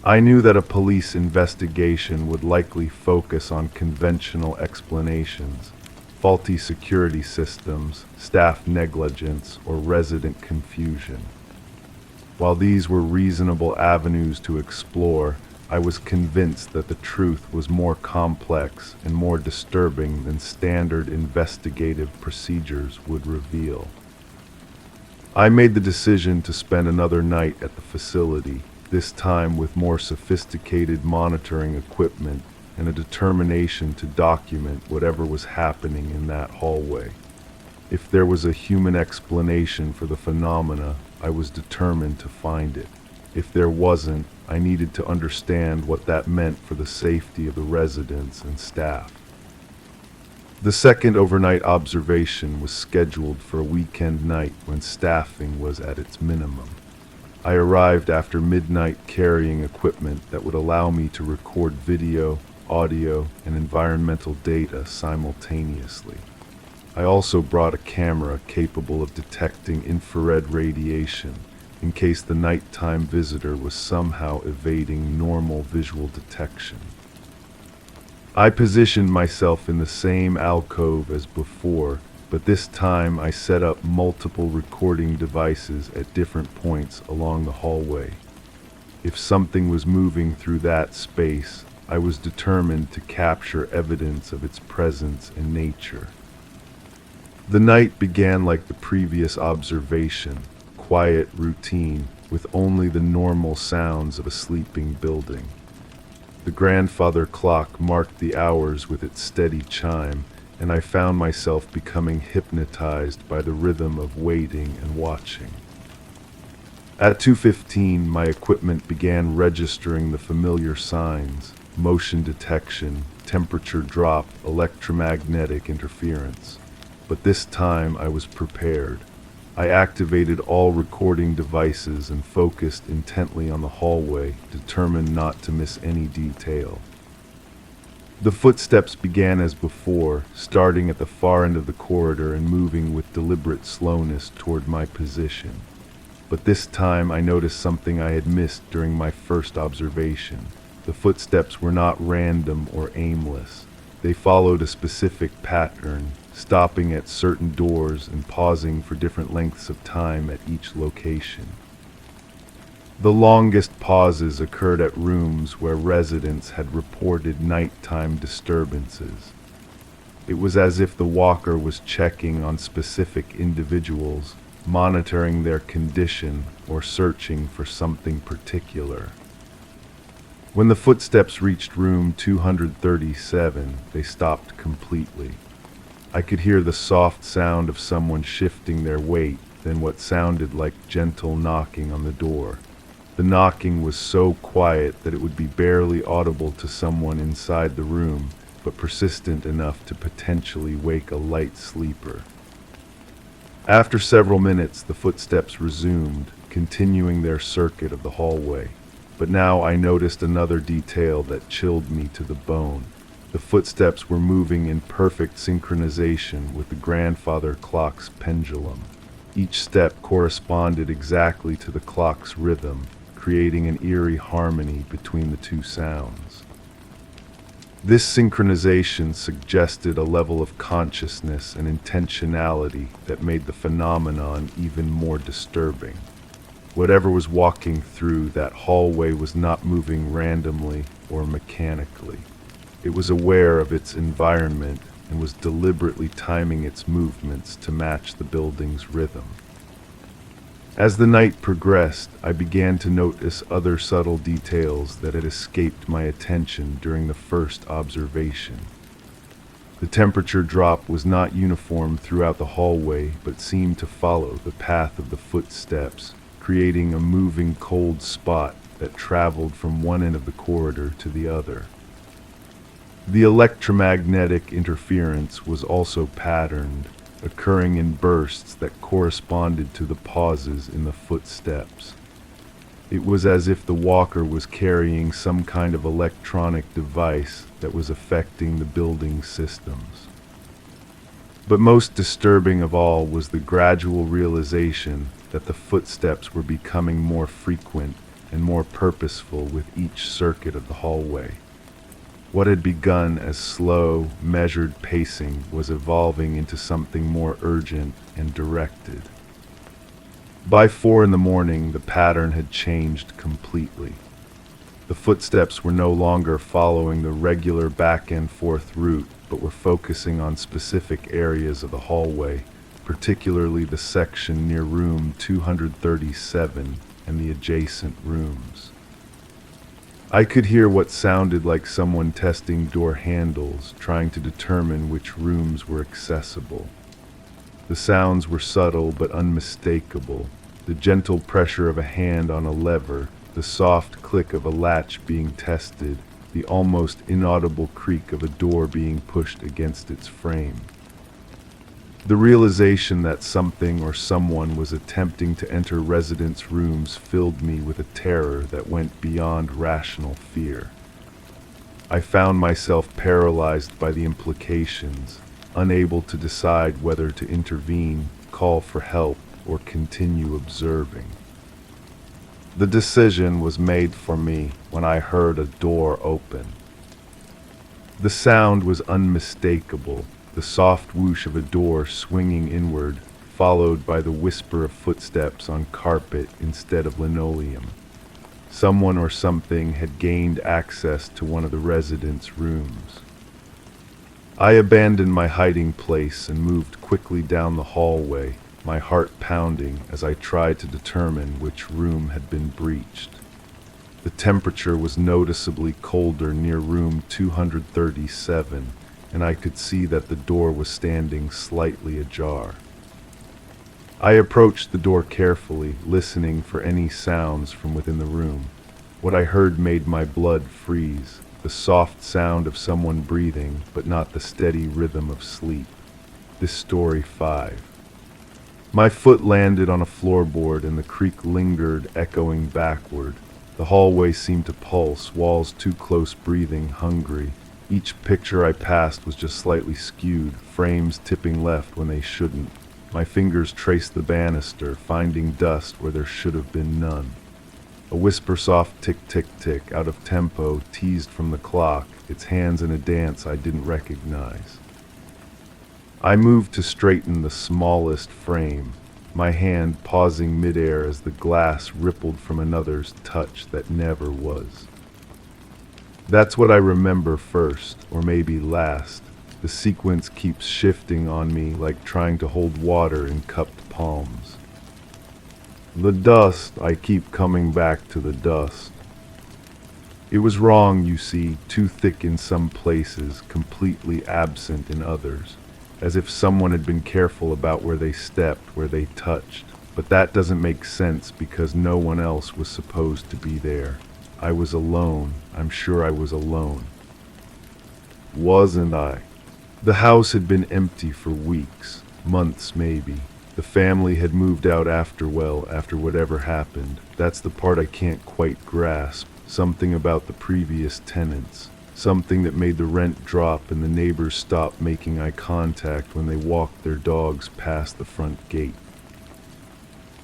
[SPEAKER 1] I knew that a police investigation would likely focus on conventional explanations, faulty security systems, staff negligence, or resident confusion. While these were reasonable avenues to explore, I was convinced that the truth was more complex and more disturbing than standard investigative procedures would reveal. I made the decision to spend another night at the facility, this time with more sophisticated monitoring equipment and a determination to document whatever was happening in that hallway. If there was a human explanation for the phenomena, I was determined to find it. If there wasn't, I needed to understand what that meant for the safety of the residents and staff. The second overnight observation was scheduled for a weekend night when staffing was at its minimum. I arrived after midnight carrying equipment that would allow me to record video, audio, and environmental data simultaneously. I also brought a camera capable of detecting infrared radiation in case the nighttime visitor was somehow evading normal visual detection. I positioned myself in the same alcove as before, but this time I set up multiple recording devices at different points along the hallway. If something was moving through that space, I was determined to capture evidence of its presence and nature. The night began like the previous observation, quiet routine, with only the normal sounds of a sleeping building. The grandfather clock marked the hours with its steady chime, and I found myself becoming hypnotized by the rhythm of waiting and watching. At 2:15, my equipment began registering the familiar signs: motion detection, temperature drop, electromagnetic interference. But this time I was prepared. I activated all recording devices and focused intently on the hallway, determined not to miss any detail. The footsteps began as before, starting at the far end of the corridor and moving with deliberate slowness toward my position. But this time I noticed something I had missed during my first observation. The footsteps were not random or aimless. They followed a specific pattern, stopping at certain doors and pausing for different lengths of time at each location. The longest pauses occurred at rooms where residents had reported nighttime disturbances. It was as if the walker was checking on specific individuals, monitoring their condition or searching for something particular. When the footsteps reached room 237, they stopped completely. I could hear the soft sound of someone shifting their weight, then what sounded like gentle knocking on the door. The knocking was so quiet that it would be barely audible to someone inside the room, but persistent enough to potentially wake a light sleeper. After several minutes, the footsteps resumed, continuing their circuit of the hallway. But now I noticed another detail that chilled me to the bone. The footsteps were moving in perfect synchronization with the grandfather clock's pendulum. Each step corresponded exactly to the clock's rhythm, creating an eerie harmony between the two sounds. This synchronization suggested a level of consciousness and intentionality that made the phenomenon even more disturbing. Whatever was walking through that hallway was not moving randomly or mechanically. It was aware of its environment and was deliberately timing its movements to match the building's rhythm. As the night progressed, I began to notice other subtle details that had escaped my attention during the first observation. The temperature drop was not uniform throughout the hallway, but seemed to follow the path of the footsteps, creating a moving cold spot that traveled from one end of the corridor to the other. The electromagnetic interference was also patterned, occurring in bursts that corresponded to the pauses in the footsteps. It was as if the walker was carrying some kind of electronic device that was affecting the building's systems. But most disturbing of all was the gradual realization that the footsteps were becoming more frequent and more purposeful with each circuit of the hallway. What had begun as slow, measured pacing was evolving into something more urgent and directed. By 4 a.m, the pattern had changed completely. The footsteps were no longer following the regular back and forth route, but were focusing on specific areas of the hallway, particularly the section near room 237 and the adjacent rooms. I could hear what sounded like someone testing door handles, trying to determine which rooms were accessible. The sounds were subtle but unmistakable. The gentle pressure of a hand on a lever, the soft click of a latch being tested, the almost inaudible creak of a door being pushed against its frame. The realization that something or someone was attempting to enter residents' rooms filled me with a terror that went beyond rational fear. I found myself paralyzed by the implications, unable to decide whether to intervene, call for help, or continue observing. The decision was made for me when I heard a door open. The sound was unmistakable. The soft whoosh of a door swinging inward, followed by the whisper of footsteps on carpet instead of linoleum. Someone or something had gained access to one of the residents' rooms. I abandoned my hiding place and moved quickly down the hallway, my heart pounding as I tried to determine which room had been breached. The temperature was noticeably colder near room 237, and I could see that the door was standing slightly ajar. I approached the door carefully, listening for any sounds from within the room. What I heard made my blood freeze, the soft sound of someone breathing, but not the steady rhythm of sleep. This story 5. My foot landed on a floorboard and the creak lingered, echoing backward. The hallway seemed to pulse, walls too close breathing, hungry. Each picture I passed was just slightly skewed, frames tipping left when they shouldn't. My fingers traced the banister, finding dust where there should have been none. A whisper-soft tick-tick-tick out of tempo teased from the clock, its hands in a dance I didn't recognize. I moved to straighten the smallest frame, my hand pausing midair as the glass rippled from another's touch that never was. That's what I remember first, or maybe last. The sequence keeps shifting on me like trying to hold water in cupped palms. The dust, I keep coming back to the dust. It was wrong, you see, too thick in some places, completely absent in others, as if someone had been careful about where they stepped, where they touched. But that doesn't make sense because no one else was supposed to be there. I was alone. I'm sure I was alone. Wasn't I? The house had been empty for weeks, months maybe. The family had moved out after whatever happened. That's the part I can't quite grasp. Something about the previous tenants. Something that made the rent drop and the neighbors stop making eye contact when they walked their dogs past the front gate.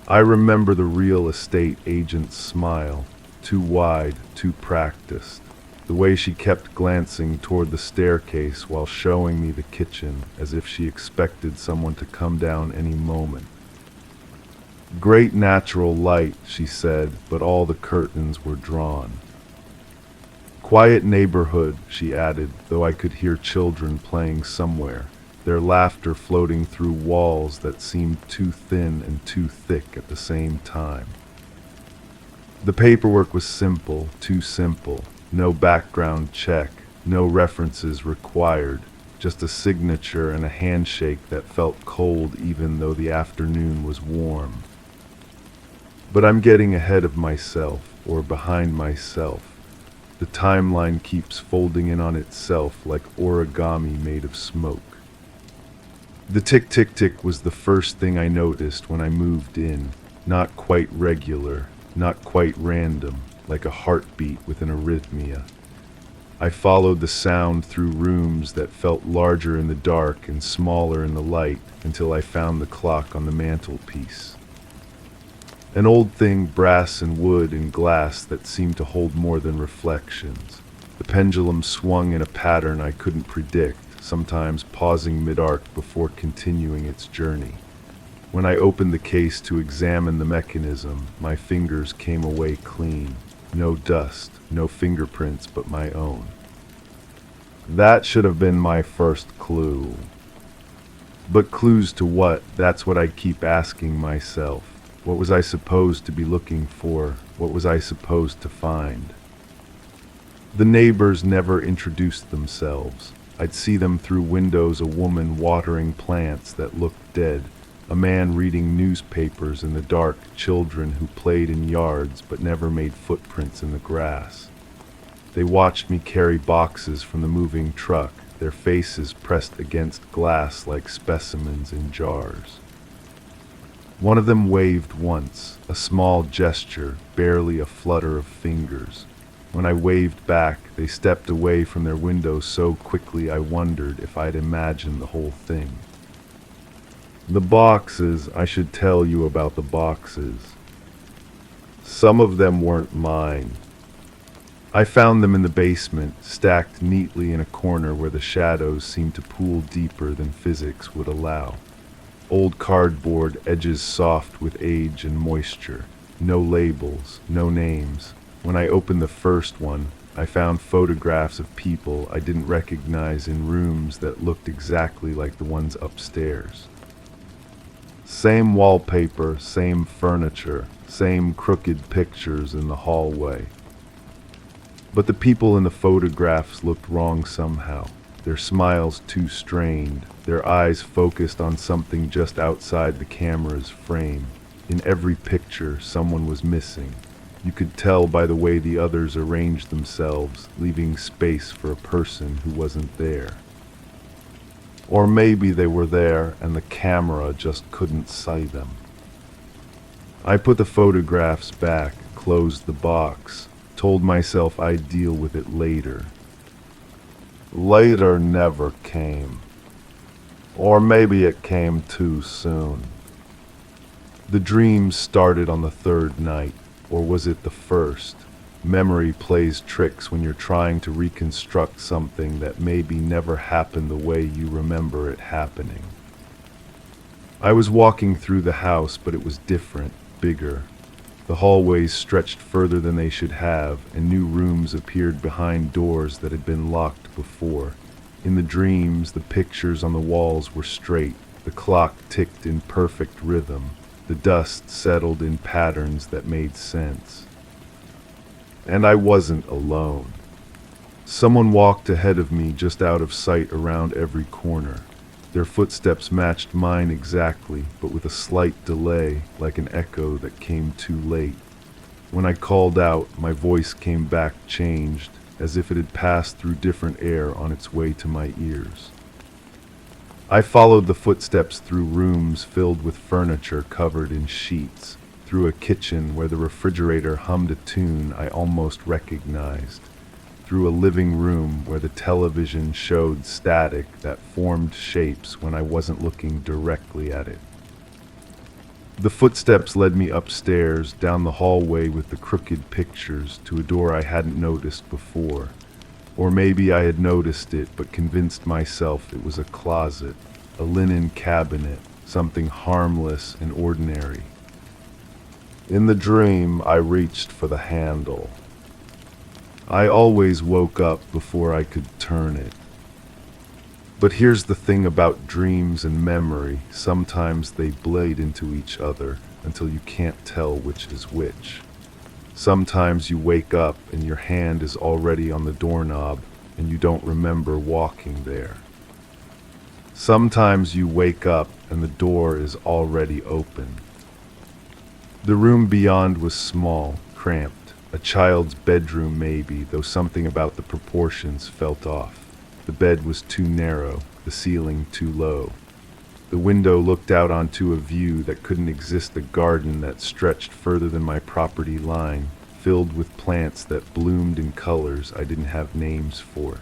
[SPEAKER 1] I remember the real estate agent's smile, too wide, too practiced. The way she kept glancing toward the staircase while showing me the kitchen, as if she expected someone to come down any moment. Great natural light, she said, but all the curtains were drawn. Quiet neighborhood, she added, though I could hear children playing somewhere, their laughter floating through walls that seemed too thin and too thick at the same time. The paperwork was simple, too simple. No background check, no references required, just a signature and a handshake that felt cold even though the afternoon was warm. But I'm getting ahead of myself, or behind myself. The timeline keeps folding in on itself like origami made of smoke. The tick-tick-tick was the first thing I noticed when I moved in, not quite regular, not quite random, like a heartbeat with an arrhythmia. I followed the sound through rooms that felt larger in the dark and smaller in the light until I found the clock on the mantelpiece. An old thing, brass and wood and glass that seemed to hold more than reflections. The pendulum swung in a pattern I couldn't predict, sometimes pausing mid-arc before continuing its journey. When I opened the case to examine the mechanism, my fingers came away clean. No dust, no fingerprints but my own. That should have been my first clue. But clues to what? That's what I keep asking myself. What was I supposed to be looking for? What was I supposed to find? The neighbors never introduced themselves. I'd see them through windows, a woman watering plants that looked dead, a man reading newspapers in the dark, children who played in yards but never made footprints in the grass. They watched me carry boxes from the moving truck, their faces pressed against glass like specimens in jars. One of them waved once, a small gesture, barely a flutter of fingers. When I waved back, they stepped away from their window so quickly I wondered if I'd imagined the whole thing. The boxes, I should tell you about the boxes. Some of them weren't mine. I found them in the basement, stacked neatly in a corner where the shadows seemed to pool deeper than physics would allow. Old cardboard, edges soft with age and moisture. No labels, no names. When I opened the first one, I found photographs of people I didn't recognize in rooms that looked exactly like the ones upstairs. Same wallpaper, same furniture, same crooked pictures in the hallway. But the people in the photographs looked wrong somehow. Their smiles too strained, their eyes focused on something just outside the camera's frame. In every picture, someone was missing. You could tell by the way the others arranged themselves, leaving space for a person who wasn't there. Or maybe they were there and the camera just couldn't see them. I put the photographs back, closed the box, told myself I'd deal with it later. Later never came. Or maybe it came too soon. The dreams started on the third night. or was it the first? Memory plays tricks when you're trying to reconstruct something that maybe never happened the way you remember it happening. I was walking through the house, but it was different, bigger. The hallways stretched further than they should have, and new rooms appeared behind doors that had been locked before. In the dreams, the pictures on the walls were straight. The clock ticked in perfect rhythm. The dust settled in patterns that made sense. And I wasn't alone. Someone walked ahead of me, just out of sight around every corner. Their footsteps matched mine exactly, but with a slight delay, like an echo that came too late. When I called out, my voice came back changed, as if it had passed through different air on its way to my ears. I followed the footsteps through rooms filled with furniture covered in sheets, through a kitchen where the refrigerator hummed a tune I almost recognized, through a living room where the television showed static that formed shapes when I wasn't looking directly at it. The footsteps led me upstairs, down the hallway with the crooked pictures, to a door I hadn't noticed before. Or maybe I had noticed it but convinced myself it was a closet, a linen cabinet, something harmless and ordinary. In the dream, I reached for the handle. I always woke up before I could turn it. But here's the thing about dreams and memory. Sometimes they blade into each other until you can't tell which is which. Sometimes you wake up and your hand is already on the doorknob and you don't remember walking there. Sometimes you wake up and the door is already open. The room beyond was small, cramped. A child's bedroom maybe, though something about the proportions felt off. The bed was too narrow, the ceiling too low. The window looked out onto a view that couldn't exist, a garden that stretched further than my property line, filled with plants that bloomed in colors I didn't have names for.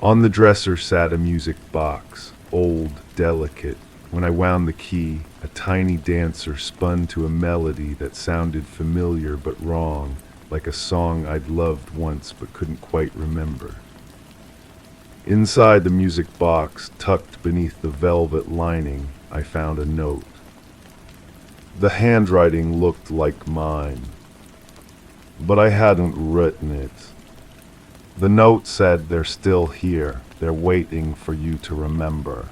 [SPEAKER 1] On the dresser sat a music box, old, delicate. When I wound the key, a tiny dancer spun to a melody that sounded familiar but wrong, like a song I'd loved once but couldn't quite remember. Inside the music box, tucked beneath the velvet lining, I found a note. The handwriting looked like mine, but I hadn't written it. The note said, "They're still here. They're waiting for you to remember."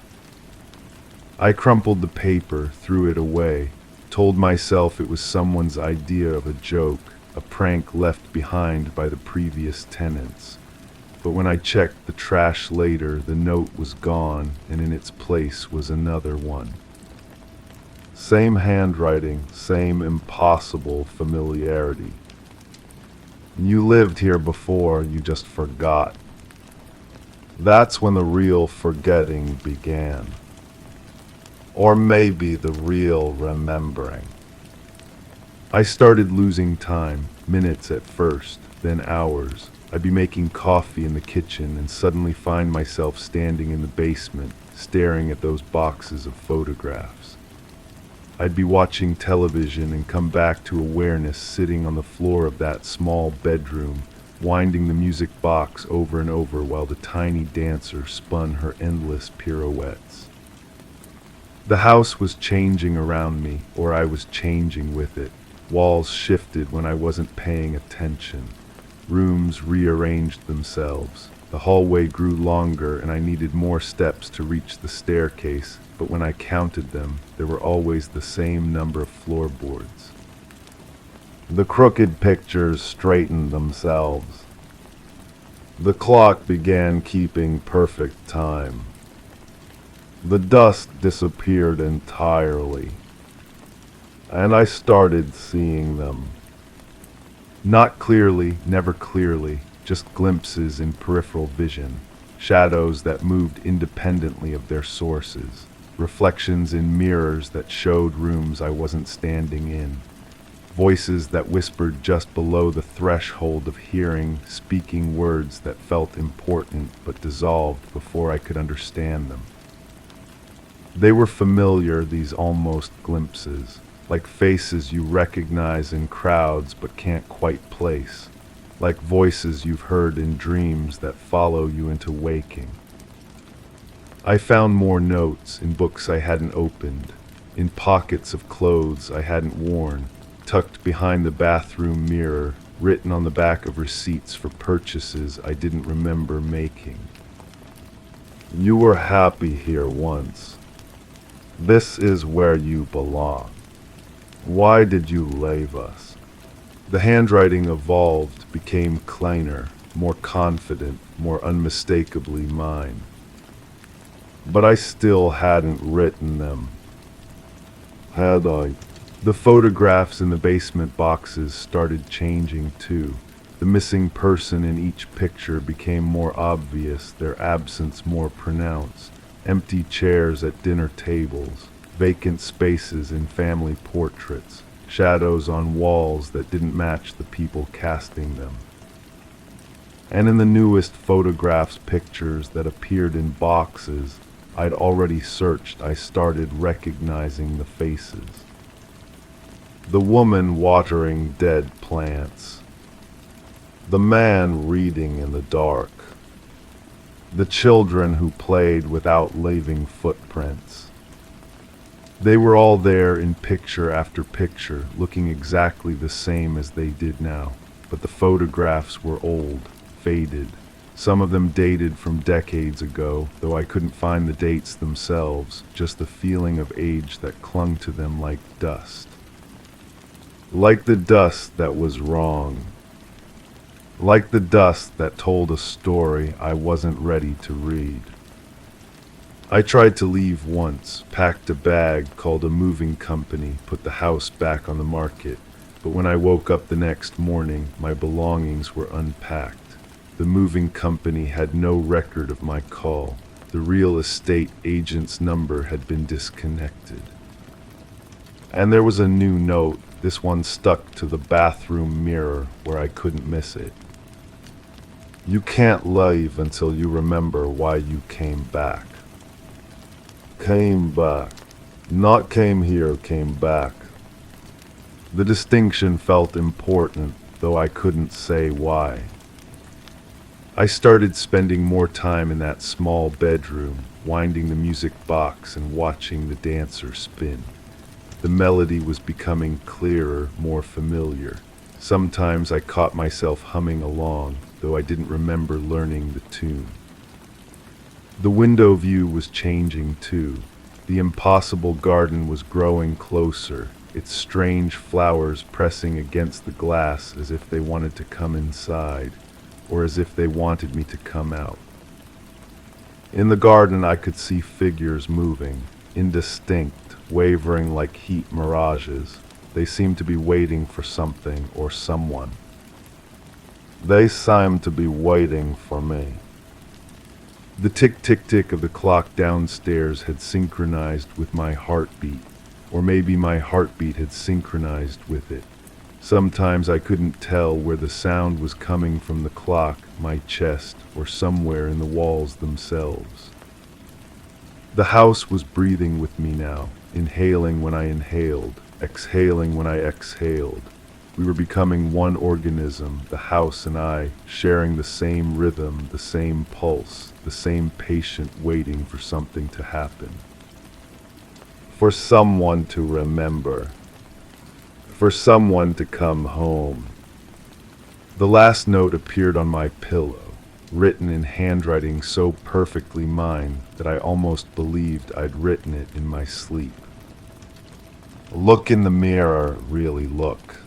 [SPEAKER 1] I crumpled the paper, threw it away, told myself it was someone's idea of a joke, a prank left behind by the previous tenants. But when I checked the trash later, the note was gone, and in its place was another one. Same handwriting, same impossible familiarity. You lived here before, you just forgot. That's when the real forgetting began. Or maybe the real remembering. I started losing time, minutes at first, then hours. I'd be making coffee in the kitchen and suddenly find myself standing in the basement, staring at those boxes of photographs. I'd be watching television and come back to awareness sitting on the floor of that small bedroom, winding the music box over and over while the tiny dancer spun her endless pirouettes. The house was changing around me, or I was changing with it. Walls shifted when I wasn't paying attention. Rooms rearranged themselves. The hallway grew longer and I needed more steps to reach the staircase, but when I counted them, there were always the same number of floorboards. The crooked pictures straightened themselves. The clock began keeping perfect time. The dust disappeared entirely, and I started seeing them. Not clearly, never clearly, just glimpses in peripheral vision, shadows that moved independently of their sources, reflections in mirrors that showed rooms I wasn't standing in, voices that whispered just below the threshold of hearing, speaking words that felt important but dissolved before I could understand them. They were familiar, these almost glimpses. like faces you recognize in crowds but can't quite place, like voices you've heard in dreams that follow you into waking. I found more notes in books I hadn't opened, in pockets of clothes I hadn't worn, tucked behind the bathroom mirror, written on the back of receipts for purchases I didn't remember making. You were happy here once. This is where you belong. Why did you leave us? The handwriting evolved, became cleaner, more confident, more unmistakably mine. But I still hadn't written them. Had I? The photographs in the basement boxes started changing too. The missing person in each picture became more obvious, their absence more pronounced. Empty chairs at dinner tables, vacant spaces in family portraits, shadows on walls that didn't match the people casting them. And in the newest photographs, pictures that appeared in boxes I'd already searched, I started recognizing the faces. The woman watering dead plants. The man reading in the dark. The children who played without leaving footprints. They were all there in picture after picture, looking exactly the same as they did now, but the photographs were old, faded. Some of them dated from decades ago, though I couldn't find the dates themselves, just the feeling of age that clung to them like dust. Like the dust that was wrong. Like the dust that told a story I wasn't ready to read. I tried to leave once, packed a bag, called a moving company, put the house back on the market, but when I woke up the next morning, my belongings were unpacked. The moving company had no record of my call. The real estate agent's number had been disconnected. And there was a new note, this one stuck to the bathroom mirror where I couldn't miss it. You can't leave until you remember why you came back. Came back. Not came here, came back. The distinction felt important, though I couldn't say why. I started spending more time in that small bedroom, winding the music box and watching the dancer spin. The melody was becoming clearer, more familiar. Sometimes I caught myself humming along, though I didn't remember learning the tune. The window view was changing too. The impossible garden was growing closer, its strange flowers pressing against the glass as if they wanted to come inside, or as if they wanted me to come out. In the garden I could see figures moving, indistinct, wavering like heat mirages. They seemed to be waiting for something or someone. They seemed to be waiting for me. The tick-tick-tick of the clock downstairs had synchronized with my heartbeat, or maybe my heartbeat had synchronized with it. Sometimes I couldn't tell where the sound was coming from, the clock, my chest, or somewhere in the walls themselves. The house was breathing with me now, inhaling when I inhaled, exhaling when I exhaled. We were becoming one organism, the house and I, sharing the same rhythm, the same pulse, the same patient waiting for something to happen. For someone to remember. For someone to come home. The last note appeared on my pillow, written in handwriting so perfectly mine that I almost believed I'd written it in my sleep. Look in the mirror, really look.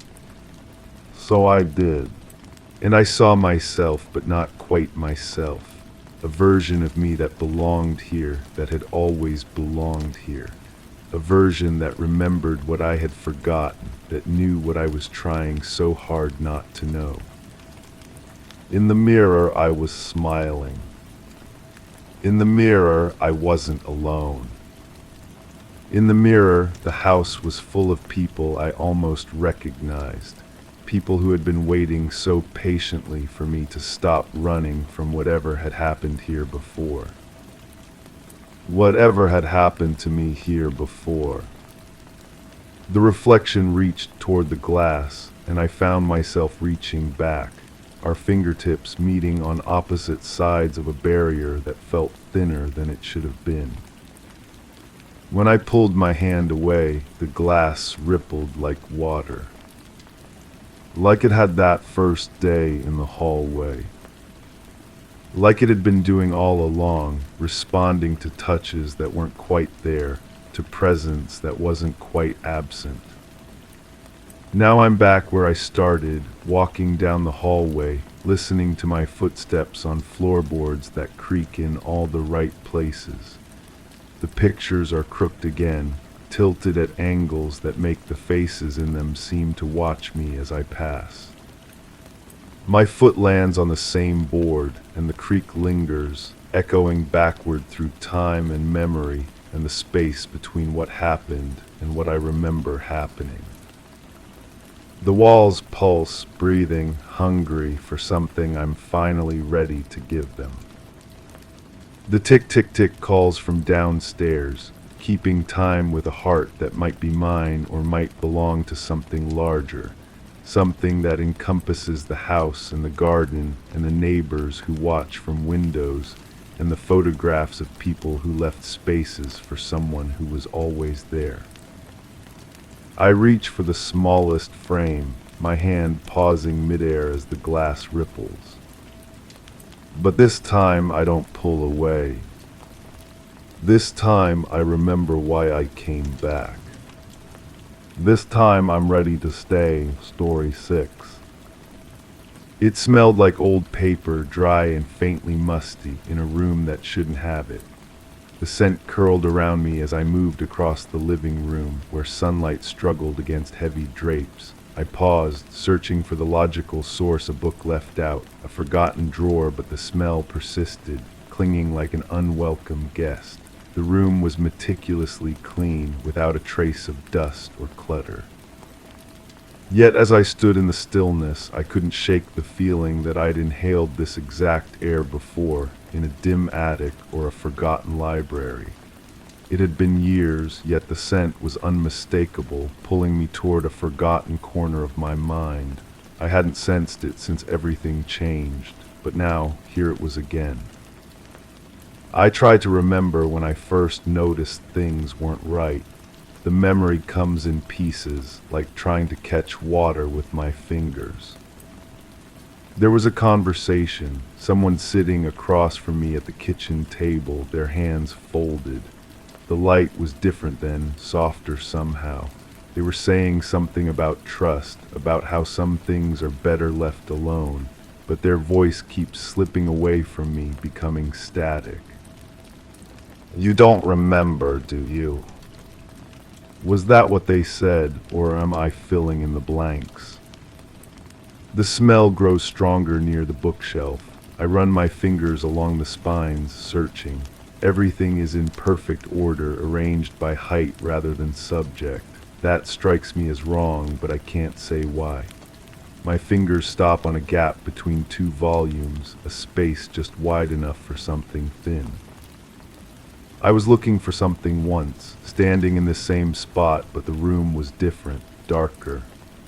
[SPEAKER 1] So I did, and I saw myself, but not quite myself, a version of me that belonged here, that had always belonged here, a version that remembered what I had forgotten, that knew what I was trying so hard not to know. In the mirror, I was smiling. In the mirror, I wasn't alone. In the mirror, the house was full of people I almost recognized, people who had been waiting so patiently for me to stop running from whatever had happened here before. Whatever had happened to me here before. The reflection reached toward the glass, and I found myself reaching back, our fingertips meeting on opposite sides of a barrier that felt thinner than it should have been. When I pulled my hand away, the glass rippled like water. Like it had that first day in the hallway. Like it had been doing all along, responding to touches that weren't quite there, to presence that wasn't quite absent. Now I'm back where I started, walking down the hallway, listening to my footsteps on floorboards that creak in all the right places. The pictures are crooked again, tilted at angles that make the faces in them seem to watch me as I pass. My foot lands on the same board, and the creak lingers, echoing backward through time and memory and the space between what happened and what I remember happening. The walls pulse, breathing, hungry for something I'm finally ready to give them. The tick-tick-tick calls from downstairs, keeping time with a heart that might be mine or might belong to something larger, something that encompasses the house and the garden and the neighbors who watch from windows and the photographs of people who left spaces for someone who was always there. I reach for the smallest frame, my hand pausing midair as the glass ripples. But this time I don't pull away. This time I remember why I came back. This time I'm ready to stay, story 6. It smelled like old paper, dry and faintly musty, in a room that shouldn't have it. The scent curled around me as I moved across the living room, where sunlight struggled against heavy drapes. I paused, searching for the logical source, a book left out, a forgotten drawer, but the smell persisted, clinging like an unwelcome guest. The room was meticulously clean, without a trace of dust or clutter. Yet as I stood in the stillness, I couldn't shake the feeling that I'd inhaled this exact air before, in a dim attic or a forgotten library. It had been years, yet the scent was unmistakable, pulling me toward a forgotten corner of my mind. I hadn't sensed it since everything changed, but now here it was again. I tried to remember when I first noticed things weren't right. The memory comes in pieces, like trying to catch water with my fingers. There was a conversation, someone sitting across from me at the kitchen table, their hands folded. The light was different then, softer somehow. They were saying something about trust, about how some things are better left alone, but their voice keeps slipping away from me, becoming static. "You don't remember, do you?" Was that what they said, or am I filling in the blanks? The smell grows stronger near the bookshelf. I run my fingers along the spines, searching. Everything is in perfect order, arranged by height rather than subject. That strikes me as wrong, but I can't say why. My fingers stop on a gap between two volumes, a space just wide enough for something thin. I was looking for something once, standing in the same spot, but the room was different, darker.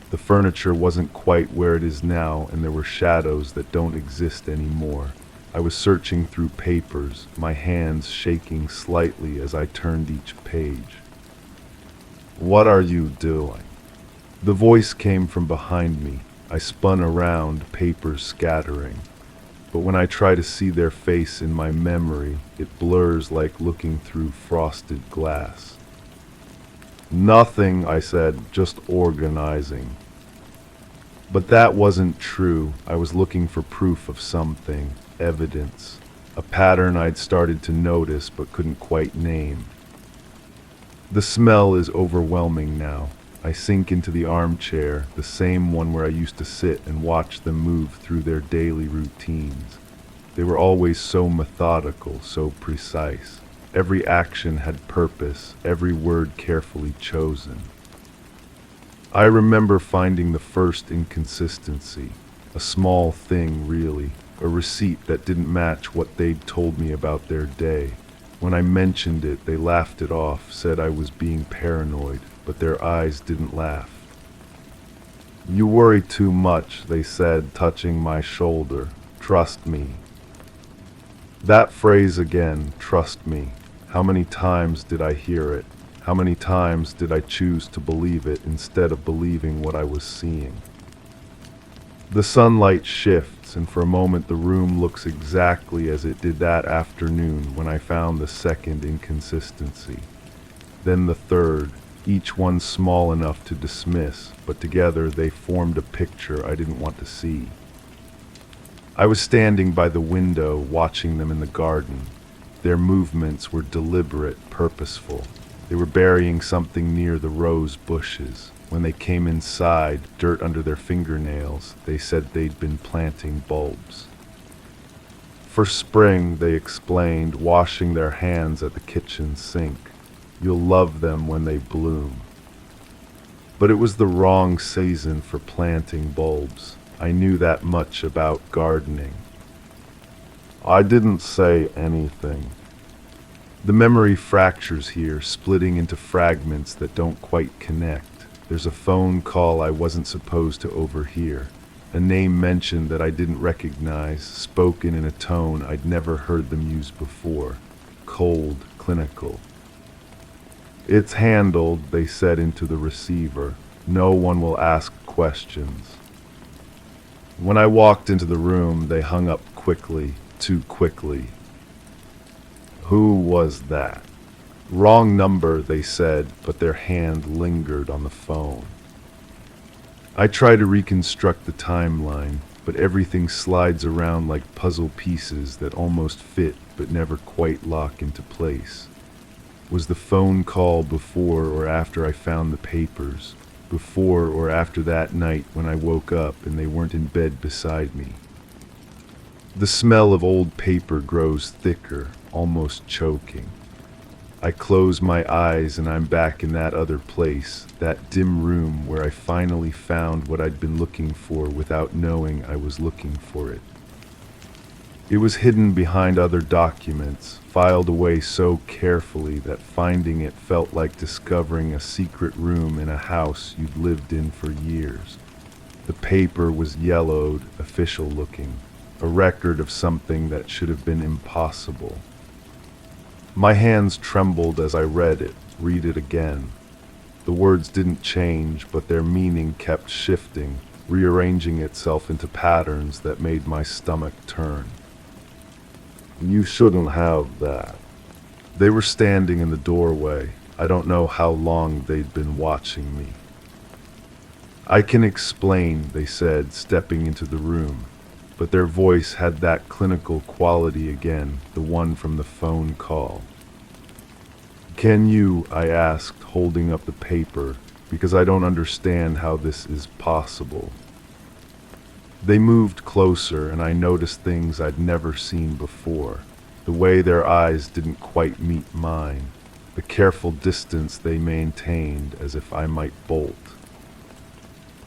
[SPEAKER 1] The furniture wasn't quite where it is now, and there were shadows that don't exist anymore. I was searching through papers, my hands shaking slightly as I turned each page. "What are you doing?" The voice came from behind me. I spun around, papers scattering. But when I try to see their face in my memory, it blurs like looking through frosted glass. "Nothing," I said, "just organizing." But that wasn't true. I was looking for proof of something, evidence, a pattern I'd started to notice but couldn't quite name. The smell is overwhelming now. I sink into the armchair, the same one where I used to sit and watch them move through their daily routines. They were always so methodical, so precise. Every action had purpose, every word carefully chosen. I remember finding the first inconsistency, a small thing really, a receipt that didn't match what they'd told me about their day. When I mentioned it, they laughed it off, said I was being paranoid. but their eyes didn't laugh. "You worry too much," they said, touching my shoulder. "Trust me." That phrase again, "trust me." How many times did I hear it? How many times did I choose to believe it instead of believing what I was seeing? The sunlight shifts, and for a moment the room looks exactly as it did that afternoon when I found the second inconsistency. Then the third, each one small enough to dismiss, but together they formed a picture I didn't want to see. I was standing by the window watching them in the garden. Their movements were deliberate, purposeful. They were burying something near the rose bushes. When they came inside, dirt under their fingernails, they said they'd been planting bulbs. For spring, they explained, washing their hands at the kitchen sink. You'll love them when they bloom. But it was the wrong season for planting bulbs. I knew that much about gardening. I didn't say anything. The memory fractures here, splitting into fragments that don't quite connect. There's a phone call I wasn't supposed to overhear. A name mentioned that I didn't recognize, spoken in a tone I'd never heard them use before. Cold, clinical. "It's handled," they said into the receiver. "No one will ask questions." When I walked into the room, they hung up quickly, too quickly. Who was that? Wrong number, they said, but their hand lingered on the phone. I try to reconstruct the timeline, but everything slides around like puzzle pieces that almost fit but never quite lock into place. Was the phone call before or after I found the papers? Before or after that night when I woke up and they weren't in bed beside me? The smell of old paper grows thicker, almost choking. I close my eyes and I'm back in that other place, that dim room where I finally found what I'd been looking for without knowing I was looking for it. It was hidden behind other documents, filed away so carefully that finding it felt like discovering a secret room in a house you'd lived in for years. The paper was yellowed, official looking, a record of something that should have been impossible. My hands trembled as I read it again. The words didn't change, but their meaning kept shifting, rearranging itself into patterns that made my stomach turn. "You shouldn't have that." They were standing in the doorway. I don't know how long they'd been watching me. "I can explain," they said, stepping into the room. But their voice had that clinical quality again, the one from the phone call. "Can you?" I asked, holding up the paper, because I don't understand how this is possible. They moved closer, and I noticed things I'd never seen before. The way their eyes didn't quite meet mine, the careful distance they maintained as if I might bolt.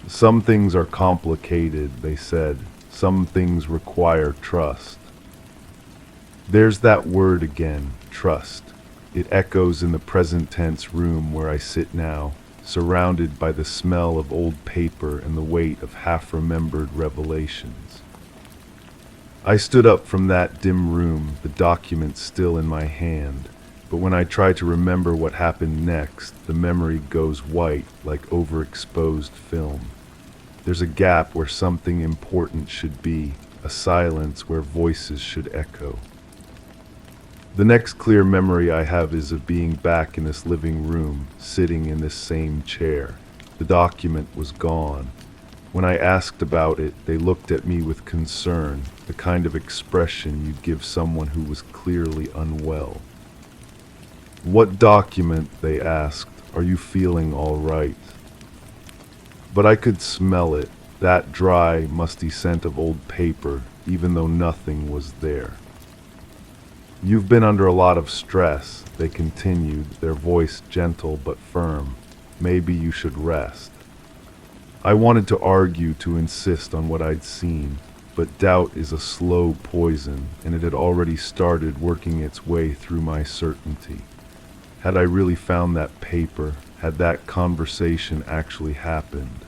[SPEAKER 1] "Some things are complicated," they said. "Some things require trust." There's that word again, trust. It echoes in the present tense room where I sit now, surrounded by the smell of old paper and the weight of half-remembered revelations. I stood up from that dim room, the document still in my hand, but when I try to remember what happened next, the memory goes white like overexposed film. There's a gap where something important should be, a silence where voices should echo. The next clear memory I have is of being back in this living room, sitting in this same chair. The document was gone. When I asked about it, they looked at me with concern, the kind of expression you'd give someone who was clearly unwell. "What document?" they asked. "Are you feeling all right?" But I could smell it, that dry, musty scent of old paper, even though nothing was there. "You've been under a lot of stress," they continued, their voice gentle but firm. "Maybe you should rest." I wanted to argue, to insist on what I'd seen, but doubt is a slow poison, and it had already started working its way through my certainty. Had I really found that paper, had that conversation actually happened?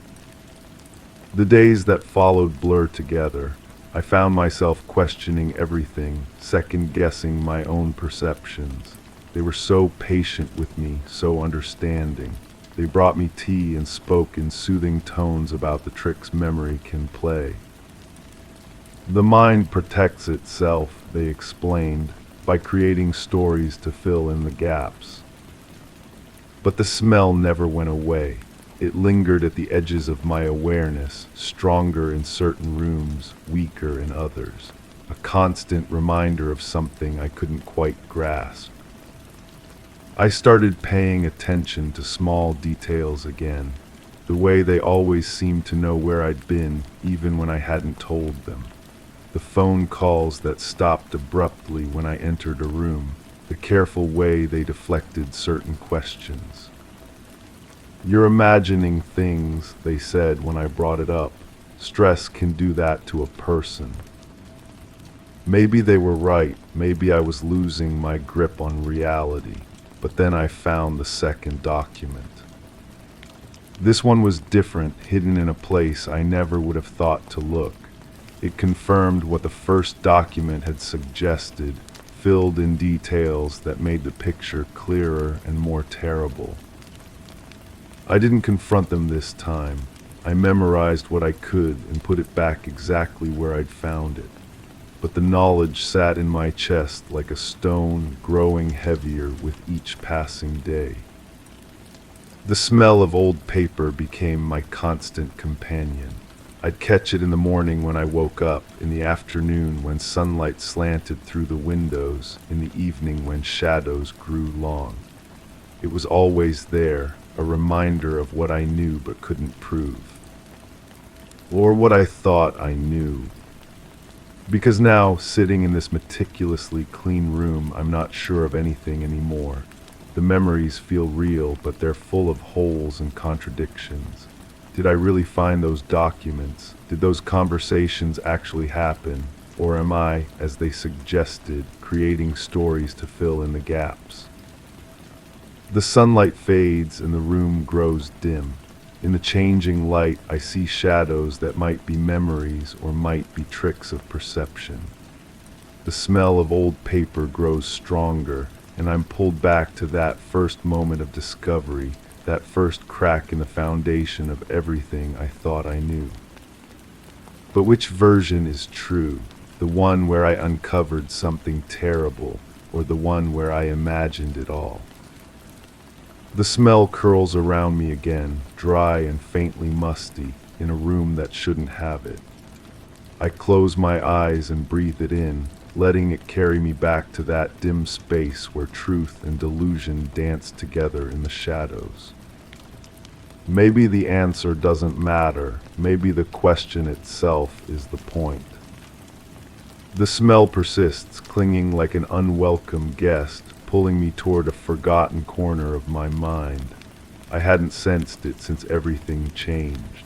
[SPEAKER 1] The days that followed blurred together. I found myself questioning everything, second-guessing my own perceptions. They were so patient with me, so understanding. They brought me tea and spoke in soothing tones about the tricks memory can play. The mind protects itself, they explained, by creating stories to fill in the gaps. But the smell never went away. It lingered at the edges of my awareness, stronger in certain rooms, weaker in others. A constant reminder of something I couldn't quite grasp. I started paying attention to small details again, the way they always seemed to know where I'd been, even when I hadn't told them. The phone calls that stopped abruptly when I entered a room, the careful way they deflected certain questions. "You're imagining things," they said when I brought it up. "Stress can do that to a person." Maybe they were right. Maybe I was losing my grip on reality. But then I found the second document. This one was different, hidden in a place I never would have thought to look. It confirmed what the first document had suggested, filled in details that made the picture clearer and more terrible. I didn't confront them this time. I memorized what I could and put it back exactly where I'd found it. But the knowledge sat in my chest like a stone, growing heavier with each passing day. The smell of old paper became my constant companion. I'd catch it in the morning when I woke up, in the afternoon when sunlight slanted through the windows, in the evening when shadows grew long. It was always there, a reminder of what I knew but couldn't prove. Or what I thought I knew. Because now, sitting in this meticulously clean room, I'm not sure of anything anymore. The memories feel real, but they're full of holes and contradictions. Did I really find those documents? Did those conversations actually happen? Or am I, as they suggested, creating stories to fill in the gaps? The sunlight fades and the room grows dim. In the changing light, I see shadows that might be memories or might be tricks of perception. The smell of old paper grows stronger, and I'm pulled back to that first moment of discovery, that first crack in the foundation of everything I thought I knew. But which version is true? The one where I uncovered something terrible, or the one where I imagined it all? The smell curls around me again, dry and faintly musty, in a room that shouldn't have it. I close my eyes and breathe it in, letting it carry me back to that dim space where truth and delusion dance together in the shadows. Maybe the answer doesn't matter. Maybe the question itself is the point. The smell persists, clinging like an unwelcome guest, pulling me toward a forgotten corner of my mind. I hadn't sensed it since everything changed.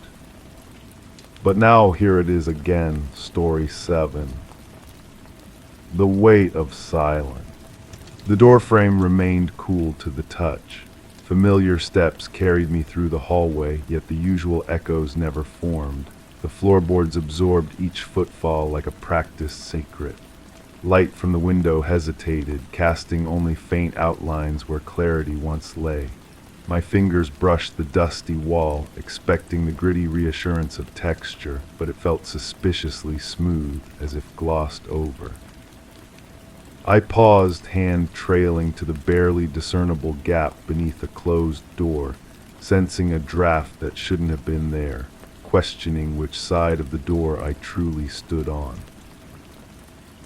[SPEAKER 1] But now here it is again, story 7. The weight of silence. The doorframe remained cool to the touch. Familiar steps carried me through the hallway, yet the usual echoes never formed. The floorboards absorbed each footfall like a practiced secret. Light from the window hesitated, casting only faint outlines where clarity once lay. My fingers brushed the dusty wall, expecting the gritty reassurance of texture, but it felt suspiciously smooth, as if glossed over. I paused, hand trailing to the barely discernible gap beneath a closed door, sensing a draft that shouldn't have been there, questioning which side of the door I truly stood on.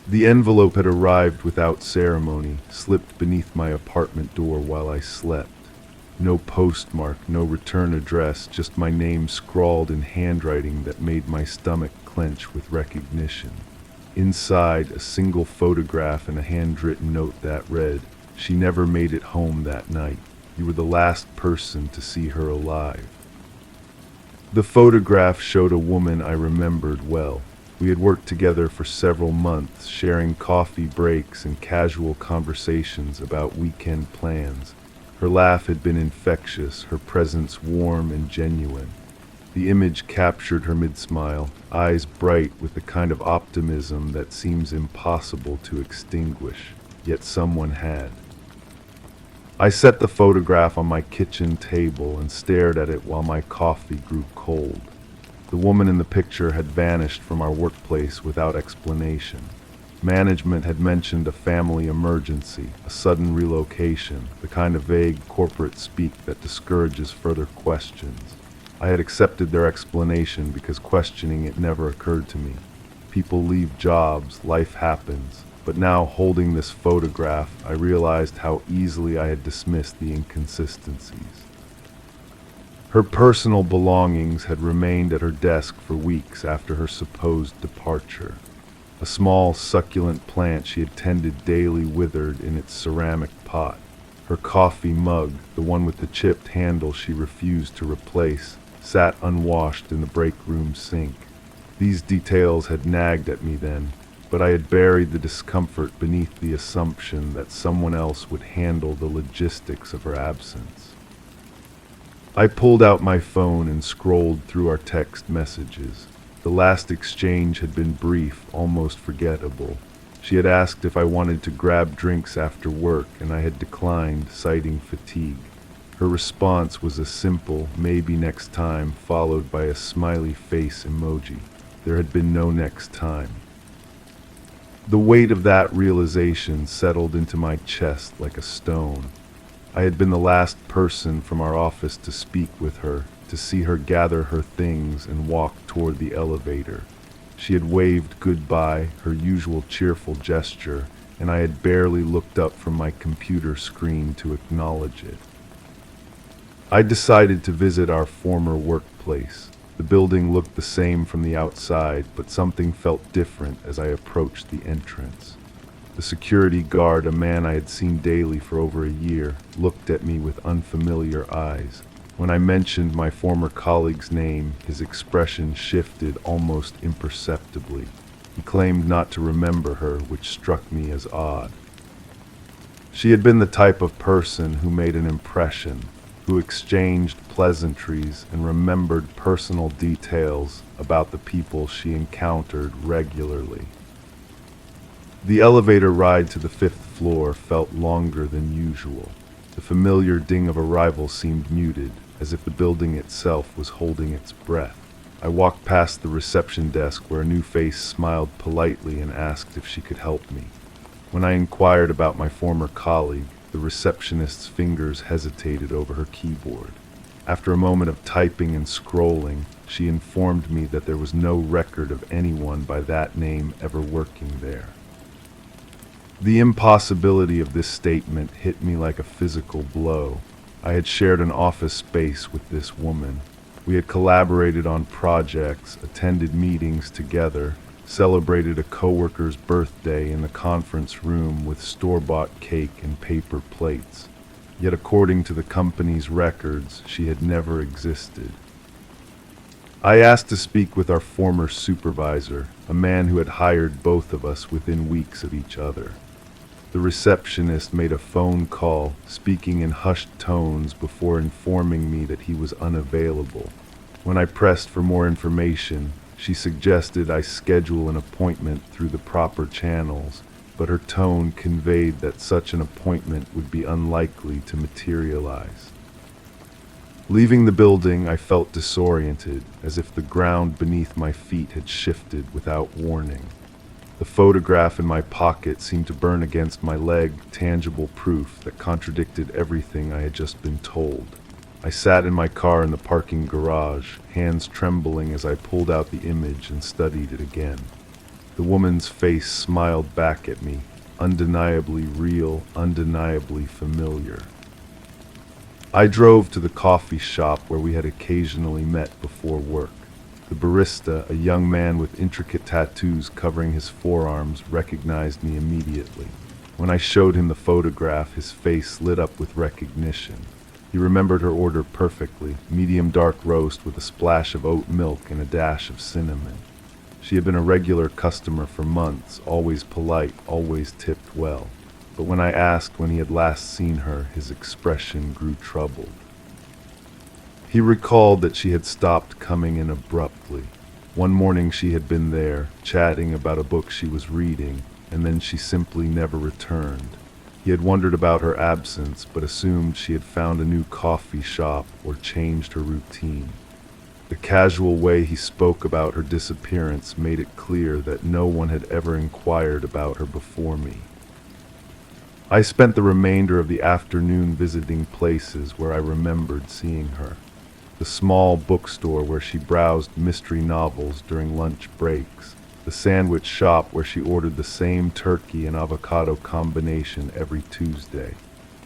[SPEAKER 1] The envelope had arrived without ceremony, slipped beneath my apartment door while I slept. No postmark, no return address, just my name scrawled in handwriting that made my stomach clench with recognition. Inside, a single photograph and a handwritten note that read, "She never made it home that night. You were the last person to see her alive." The photograph showed a woman I remembered well. We had worked together for several months, sharing coffee breaks and casual conversations about weekend plans. Her laugh had been infectious, her presence warm and genuine. The image captured her mid-smile, eyes bright with the kind of optimism that seems impossible to extinguish, yet someone had. I set the photograph on my kitchen table and stared at it while my coffee grew cold. The woman in the picture had vanished from our workplace without explanation. Management had mentioned a family emergency, a sudden relocation, the kind of vague corporate speak that discourages further questions. I had accepted their explanation because questioning it never occurred to me. People leave jobs, life happens. But now, holding this photograph, I realized how easily I had dismissed the inconsistencies. Her personal belongings had remained at her desk for weeks after her supposed departure. A small, succulent plant she had tended daily withered in its ceramic pot. Her coffee mug, the one with the chipped handle she refused to replace, sat unwashed in the break room sink. These details had nagged at me then, but I had buried the discomfort beneath the assumption that someone else would handle the logistics of her absence. I pulled out my phone and scrolled through our text messages. The last exchange had been brief, almost forgettable. She had asked if I wanted to grab drinks after work, and I had declined, citing fatigue. Her response was a simple, maybe next time, followed by a smiley face emoji. There had been no next time. The weight of that realization settled into my chest like a stone. I had been the last person from our office to speak with her, to see her gather her things and walk toward the elevator. She had waved goodbye, her usual cheerful gesture, and I had barely looked up from my computer screen to acknowledge it. I decided to visit our former workplace. The building looked the same from the outside, but something felt different as I approached the entrance. The security guard, a man I had seen daily for over a year, looked at me with unfamiliar eyes. When I mentioned my former colleague's name, his expression shifted almost imperceptibly. He claimed not to remember her, which struck me as odd. She had been the type of person who made an impression, who exchanged pleasantries and remembered personal details about the people she encountered regularly. The elevator ride to the 5th floor felt longer than usual. The familiar ding of arrival seemed muted, as if the building itself was holding its breath. I walked past the reception desk where a new face smiled politely and asked if she could help me. When I inquired about my former colleague, the receptionist's fingers hesitated over her keyboard. After a moment of typing and scrolling, she informed me that there was no record of anyone by that name ever working there. The impossibility of this statement hit me like a physical blow. I had shared an office space with this woman. We had collaborated on projects, attended meetings together, celebrated a coworker's birthday in the conference room with store-bought cake and paper plates. Yet according to the company's records, she had never existed. I asked to speak with our former supervisor, a man who had hired both of us within weeks of each other. The receptionist made a phone call, speaking in hushed tones before informing me that he was unavailable. When I pressed for more information, she suggested I schedule an appointment through the proper channels, but her tone conveyed that such an appointment would be unlikely to materialize. Leaving the building, I felt disoriented, as if the ground beneath my feet had shifted without warning. The photograph in my pocket seemed to burn against my leg, tangible proof that contradicted everything I had just been told. I sat in my car in the parking garage, hands trembling as I pulled out the image and studied it again. The woman's face smiled back at me, undeniably real, undeniably familiar. I drove to the coffee shop where we had occasionally met before work. The barista, a young man with intricate tattoos covering his forearms, recognized me immediately. When I showed him the photograph, his face lit up with recognition. He remembered her order perfectly, medium dark roast with a splash of oat milk and a dash of cinnamon. She had been a regular customer for months, always polite, always tipped well. but when I asked when he had last seen her, his expression grew troubled. He recalled that she had stopped coming in abruptly. One morning she had been there, chatting about a book she was reading, and then she simply never returned. He had wondered about her absence, but assumed she had found a new coffee shop or changed her routine. The casual way he spoke about her disappearance made it clear that no one had ever inquired about her before me. I spent the remainder of the afternoon visiting places where I remembered seeing her. The small bookstore where she browsed mystery novels during lunch breaks, the sandwich shop where she ordered the same turkey and avocado combination every Tuesday.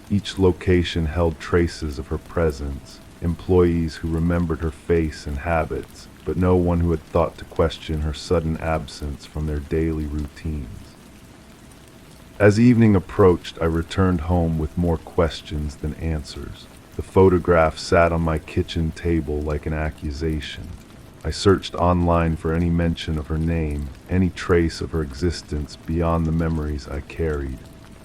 [SPEAKER 1] Each location held traces of her presence, employees who remembered her face and habits, but no one who had thought to question her sudden absence from their daily routines. As evening approached, I returned home with more questions than answers. The photograph sat on my kitchen table like an accusation. I searched online for any mention of her name, any trace of her existence beyond the memories I carried.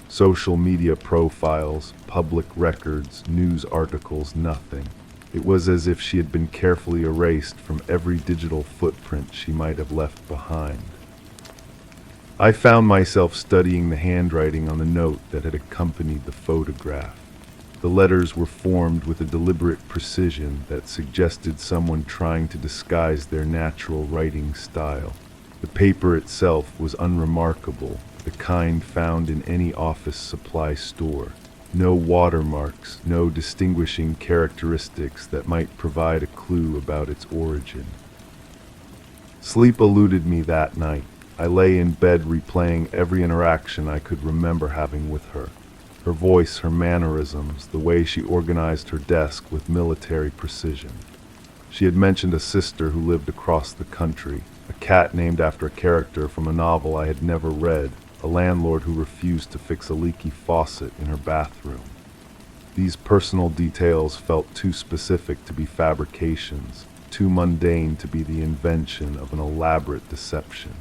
[SPEAKER 1] Social media profiles, public records, news articles, nothing. It was as if she had been carefully erased from every digital footprint she might have left behind. I found myself studying the handwriting on the note that had accompanied the photograph. The letters were formed with a deliberate precision that suggested someone trying to disguise their natural writing style. The paper itself was unremarkable, the kind found in any office supply store. No watermarks, no distinguishing characteristics that might provide a clue about its origin. Sleep eluded me that night. I lay in bed replaying every interaction I could remember having with her. Her voice, her mannerisms, the way she organized her desk with military precision. She had mentioned a sister who lived across the country, a cat named after a character from a novel I had never read, a landlord who refused to fix a leaky faucet in her bathroom. These personal details felt too specific to be fabrications, too mundane to be the invention of an elaborate deception.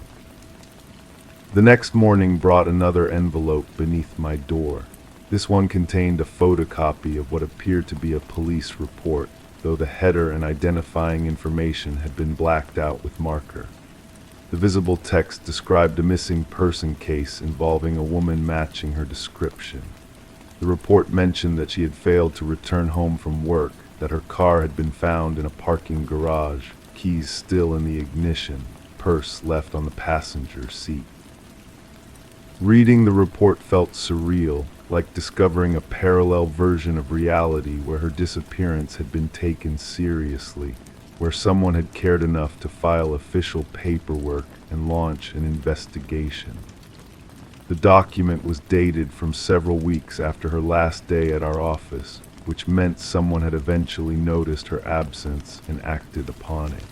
[SPEAKER 1] The next morning brought another envelope beneath my door. This one contained a photocopy of what appeared to be a police report, though the header and identifying information had been blacked out with marker. The visible text described a missing person case involving a woman matching her description. The report mentioned that she had failed to return home from work, that her car had been found in a parking garage, keys still in the ignition, purse left on the passenger seat. Reading the report felt surreal, like discovering a parallel version of reality where her disappearance had been taken seriously, where someone had cared enough to file official paperwork and launch an investigation. The document was dated from several weeks after her last day at our office, which meant someone had eventually noticed her absence and acted upon it.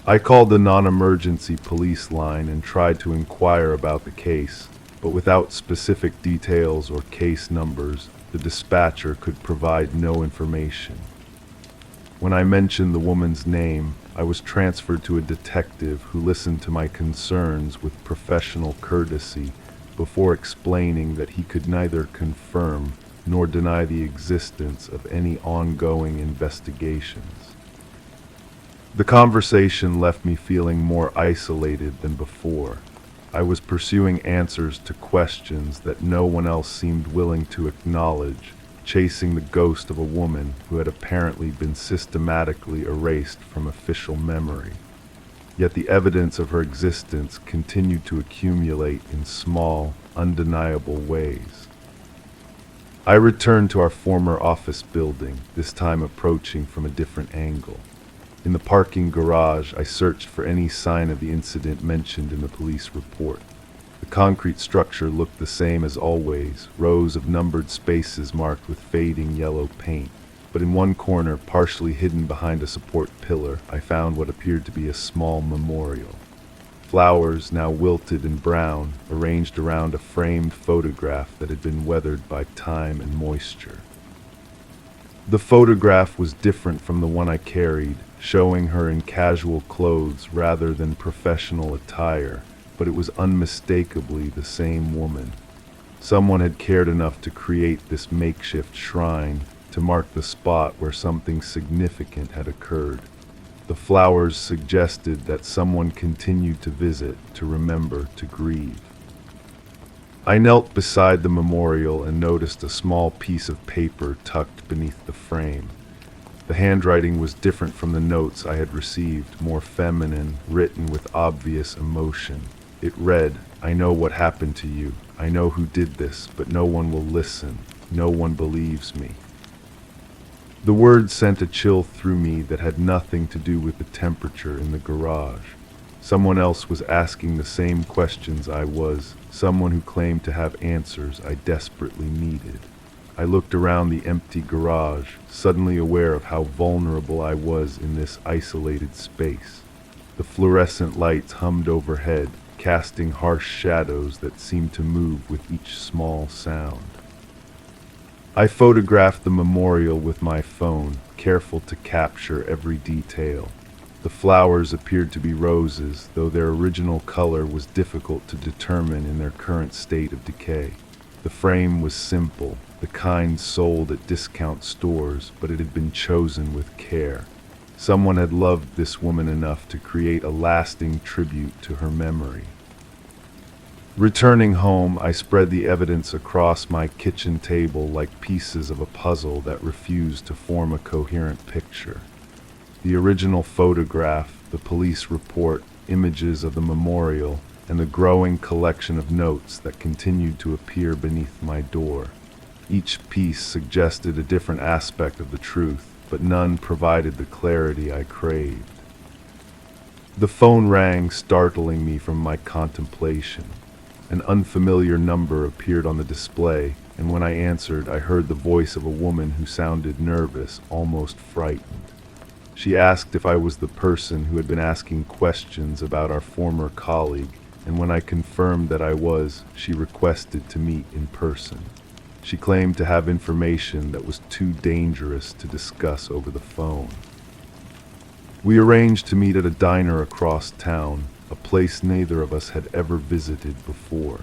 [SPEAKER 1] I called the non-emergency police line and tried to inquire about the case, but without specific details or case numbers, the dispatcher could provide no information. When I mentioned the woman's name, I was transferred to a detective who listened to my concerns with professional courtesy before explaining that he could neither confirm nor deny the existence of any ongoing investigations. The conversation left me feeling more isolated than before. I was pursuing answers to questions that no one else seemed willing to acknowledge, chasing the ghost of a woman who had apparently been systematically erased from official memory. Yet the evidence of her existence continued to accumulate in small, undeniable ways. I returned to our former office building, this time approaching from a different angle. In the parking garage, I searched for any sign of the incident mentioned in the police report. The concrete structure looked the same as always, rows of numbered spaces marked with fading yellow paint. But in one corner, partially hidden behind a support pillar, I found what appeared to be a small memorial. Flowers, now wilted and brown, arranged around a framed photograph that had been weathered by time and moisture. The photograph was different from the one I carried, showing her in casual clothes rather than professional attire, but it was unmistakably the same woman. Someone had cared enough to create this makeshift shrine to mark the spot where something significant had occurred. The flowers suggested that someone continued to visit, to remember, to grieve. I knelt beside the memorial and noticed a small piece of paper tucked beneath the frame. The handwriting was different from the notes I had received, more feminine, written with obvious emotion. It read, "I know what happened to you. I know who did this, but no one will listen. No one believes me." The words sent a chill through me that had nothing to do with the temperature in the garage. Someone else was asking the same questions I was, someone who claimed to have answers I desperately needed. I looked around the empty garage, suddenly aware of how vulnerable I was in this isolated space. The fluorescent lights hummed overhead, casting harsh shadows that seemed to move with each small sound. I photographed the memorial with my phone, careful to capture every detail. The flowers appeared to be roses, though their original color was difficult to determine in their current state of decay. The frame was simple, the kind sold at discount stores, but it had been chosen with care. Someone had loved this woman enough to create a lasting tribute to her memory. Returning home, I spread the evidence across my kitchen table like pieces of a puzzle that refused to form a coherent picture. The original photograph, the police report, images of the memorial, and the growing collection of notes that continued to appear beneath my door. Each piece suggested a different aspect of the truth, but none provided the clarity I craved. The phone rang, startling me from my contemplation. An unfamiliar number appeared on the display, and when I answered, I heard the voice of a woman who sounded nervous, almost frightened. She asked if I was the person who had been asking questions about our former colleague, and when I confirmed that I was, she requested to meet in person. She claimed to have information that was too dangerous to discuss over the phone. We arranged to meet at a diner across town, a place neither of us had ever visited before.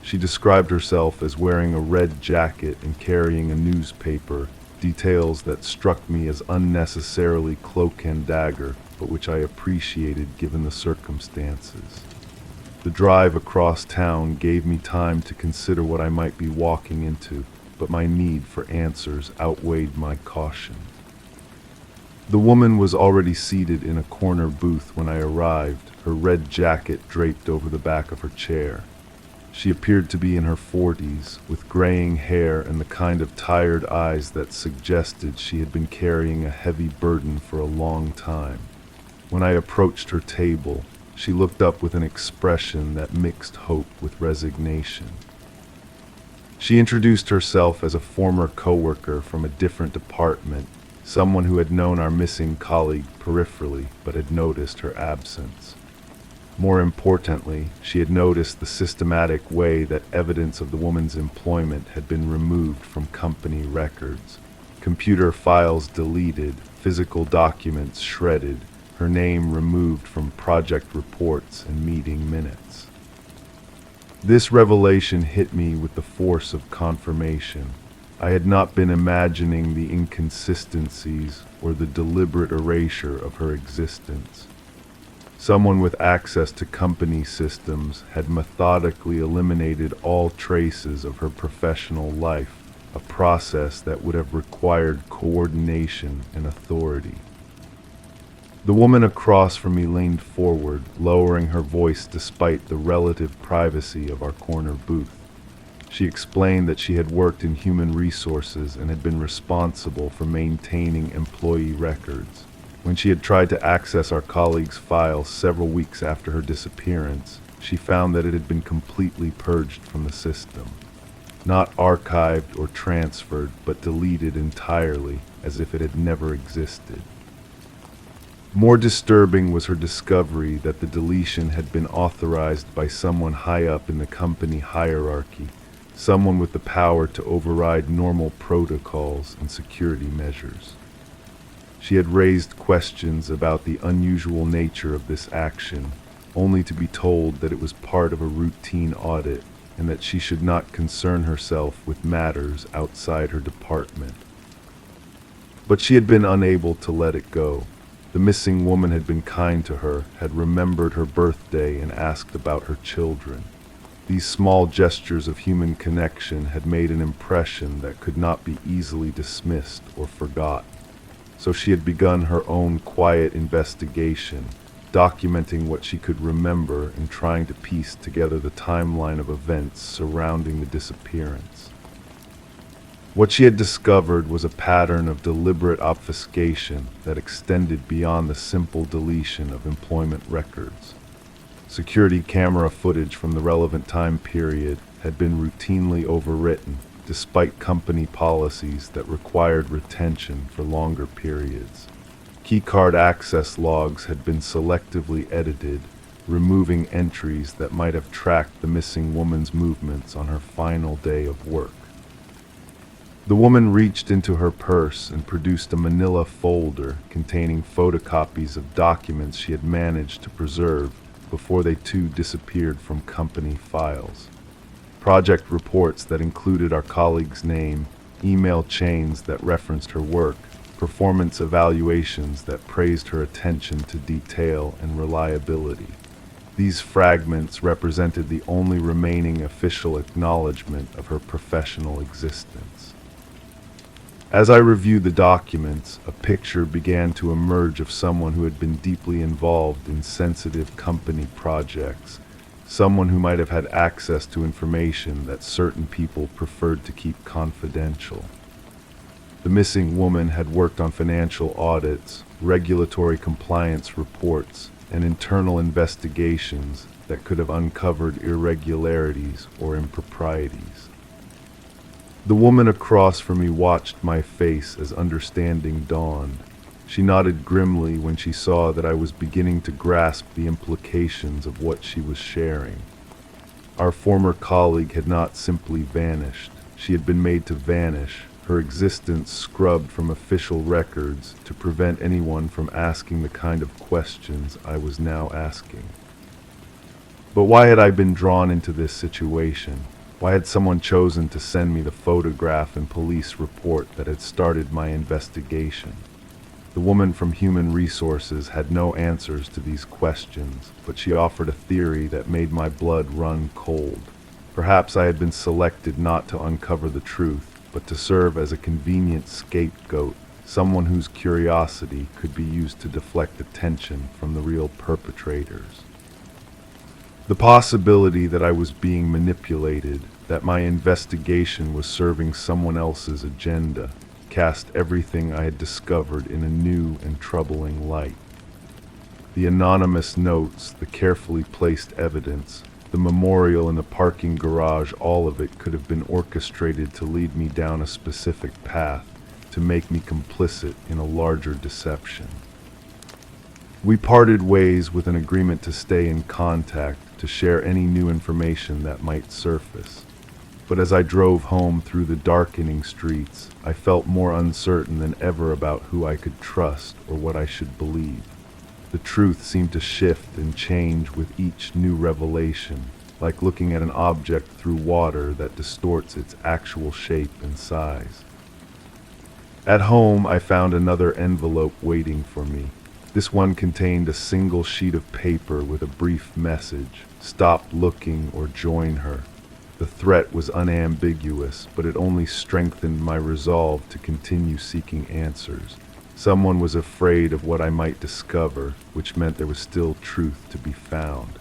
[SPEAKER 1] She described herself as wearing a red jacket and carrying a newspaper, details that struck me as unnecessarily cloak and dagger, but which I appreciated given the circumstances. The drive across town gave me time to consider what I might be walking into, but my need for answers outweighed my caution. The woman was already seated in a corner booth when I arrived, her red jacket draped over the back of her chair. She appeared to be in her 40s, with graying hair and the kind of tired eyes that suggested she had been carrying a heavy burden for a long time. When I approached her table, she looked up with an expression that mixed hope with resignation. She introduced herself as a former coworker from a different department, someone who had known our missing colleague peripherally but had noticed her absence. More importantly, she had noticed the systematic way that evidence of the woman's employment had been removed from company records. Computer files deleted, physical documents shredded, her name removed from project reports and meeting minutes. This revelation hit me with the force of confirmation. I had not been imagining the inconsistencies or the deliberate erasure of her existence. Someone with access to company systems had methodically eliminated all traces of her professional life, a process that would have required coordination and authority. The woman across from me leaned forward, lowering her voice despite the relative privacy of our corner booth. She explained that she had worked in human resources and had been responsible for maintaining employee records. When she had tried to access our colleague's files several weeks after her disappearance, she found that it had been completely purged from the system. Not archived or transferred, but deleted entirely, as if it had never existed. More disturbing was her discovery that the deletion had been authorized by someone high up in the company hierarchy, someone with the power to override normal protocols and security measures. She had raised questions about the unusual nature of this action, only to be told that it was part of a routine audit and that she should not concern herself with matters outside her department. But she had been unable to let it go. The missing woman had been kind to her, had remembered her birthday and asked about her children. These small gestures of human connection had made an impression that could not be easily dismissed or forgot. So she had begun her own quiet investigation, documenting what she could remember and trying to piece together the timeline of events surrounding the disappearance. What she had discovered was a pattern of deliberate obfuscation that extended beyond the simple deletion of employment records. Security camera footage from the relevant time period had been routinely overwritten, despite company policies that required retention for longer periods. Keycard access logs had been selectively edited, removing entries that might have tracked the missing woman's movements on her final day of work. The woman reached into her purse and produced a manila folder containing photocopies of documents she had managed to preserve before they too disappeared from company files. Project reports that included our colleague's name, email chains that referenced her work, performance evaluations that praised her attention to detail and reliability. These fragments represented the only remaining official acknowledgement of her professional existence. As I reviewed the documents, a picture began to emerge of someone who had been deeply involved in sensitive company projects, someone who might have had access to information that certain people preferred to keep confidential. The missing woman had worked on financial audits, regulatory compliance reports, and internal investigations that could have uncovered irregularities or improprieties. The woman across from me watched my face as understanding dawned. She nodded grimly when she saw that I was beginning to grasp the implications of what she was sharing. Our former colleague had not simply vanished. She had been made to vanish, her existence scrubbed from official records to prevent anyone from asking the kind of questions I was now asking. But why had I been drawn into this situation? Why had someone chosen to send me the photograph and police report that had started my investigation? The woman from Human Resources had no answers to these questions, but she offered a theory that made my blood run cold. Perhaps I had been selected not to uncover the truth, but to serve as a convenient scapegoat, someone whose curiosity could be used to deflect attention from the real perpetrators. The possibility that I was being manipulated, that my investigation was serving someone else's agenda, cast everything I had discovered in a new and troubling light. The anonymous notes, the carefully placed evidence, the memorial in the parking garage, all of it could have been orchestrated to lead me down a specific path, to make me complicit in a larger deception. We parted ways with an agreement to stay in contact, to share any new information that might surface. But as I drove home through the darkening streets, I felt more uncertain than ever about who I could trust or what I should believe. The truth seemed to shift and change with each new revelation, like looking at an object through water that distorts its actual shape and size. At home, I found another envelope waiting for me. This one contained a single sheet of paper with a brief message: stop looking or join her. The threat was unambiguous, but it only strengthened my resolve to continue seeking answers. Someone was afraid of what I might discover, which meant there was still truth to be found.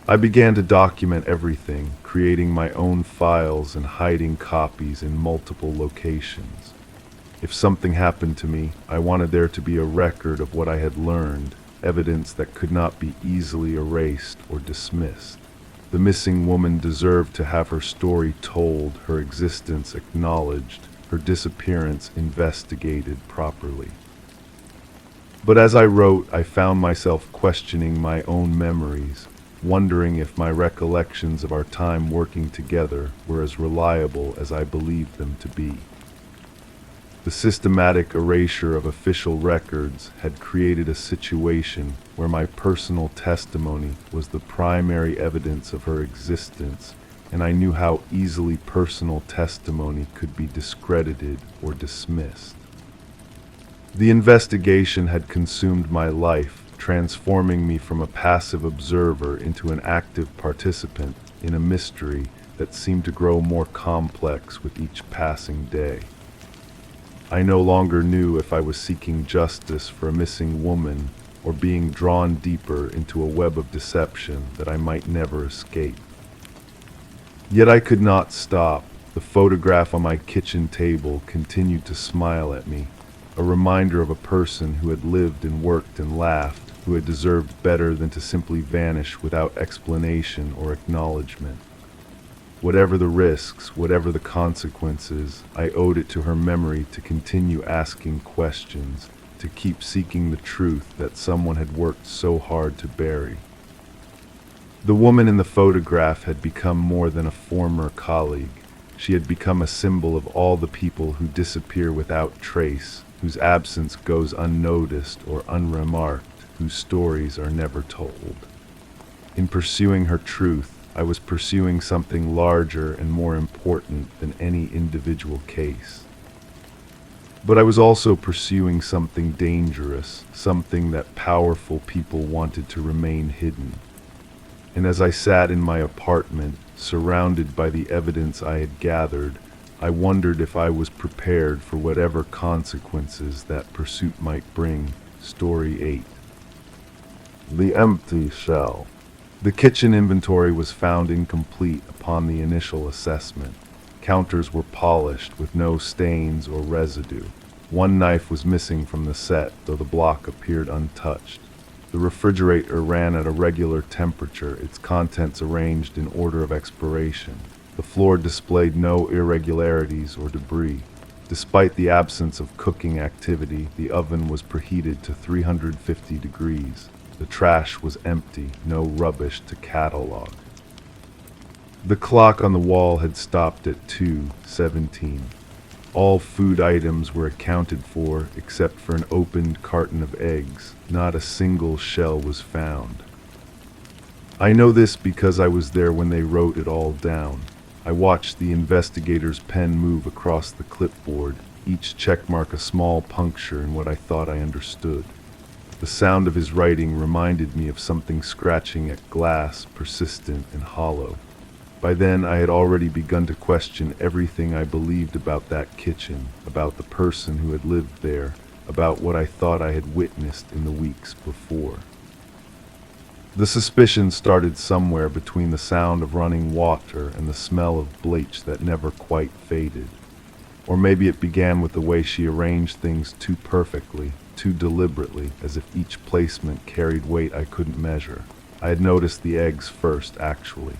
[SPEAKER 1] I began to document everything, creating my own files and hiding copies in multiple locations. If something happened to me, I wanted there to be a record of what I had learned, evidence that could not be easily erased or dismissed. The missing woman deserved to have her story told, her existence acknowledged, her disappearance investigated properly. But as I wrote, I found myself questioning my own memories, wondering if my recollections of our time working together were as reliable as I believed them to be. The systematic erasure of official records had created a situation where my personal testimony was the primary evidence of her existence, and I knew how easily personal testimony could be discredited or dismissed. The investigation had consumed my life, transforming me from a passive observer into an active participant in a mystery that seemed to grow more complex with each passing day. I no longer knew if I was seeking justice for a missing woman or being drawn deeper into a web of deception that I might never escape. Yet I could not stop. The photograph on my kitchen table continued to smile at me, a reminder of a person who had lived and worked and laughed, who had deserved better than to simply vanish without explanation or acknowledgement. Whatever the risks, whatever the consequences, I owed it to her memory to continue asking questions, to keep seeking the truth that someone had worked so hard to bury. The woman in the photograph had become more than a former colleague. She had become a symbol of all the people who disappear without trace, whose absence goes unnoticed or unremarked, whose stories are never told. In pursuing her truth, I was pursuing something larger and more important than any individual case. But I was also pursuing something dangerous, something that powerful people wanted to remain hidden. And as I sat in my apartment, surrounded by the evidence I had gathered, I wondered if I was prepared for whatever consequences that pursuit might bring. Story 8. The empty shell. The kitchen inventory was found incomplete upon the initial assessment. Counters were polished with no stains or residue. One knife was missing from the set, though the block appeared untouched. The refrigerator ran at a regular temperature, its contents arranged in order of expiration. The floor displayed no irregularities or debris. Despite the absence of cooking activity, the oven was preheated to 350 degrees. The trash was empty, no rubbish to catalog. The clock on the wall had stopped at 2:17. All food items were accounted for except for an opened carton of eggs. Not a single shell was found. I know this because I was there when they wrote it all down. I watched the investigator's pen move across the clipboard, each checkmark a small puncture in what I thought I understood. The sound of his writing reminded me of something scratching at glass, persistent and hollow. By then, I had already begun to question everything I believed about that kitchen, about the person who had lived there, about what I thought I had witnessed in the weeks before. The suspicion started somewhere between the sound of running water and the smell of bleach that never quite faded. Or maybe it began with the way she arranged things too perfectly, too deliberately, as if each placement carried weight I couldn't measure. I had noticed the eggs first, actually.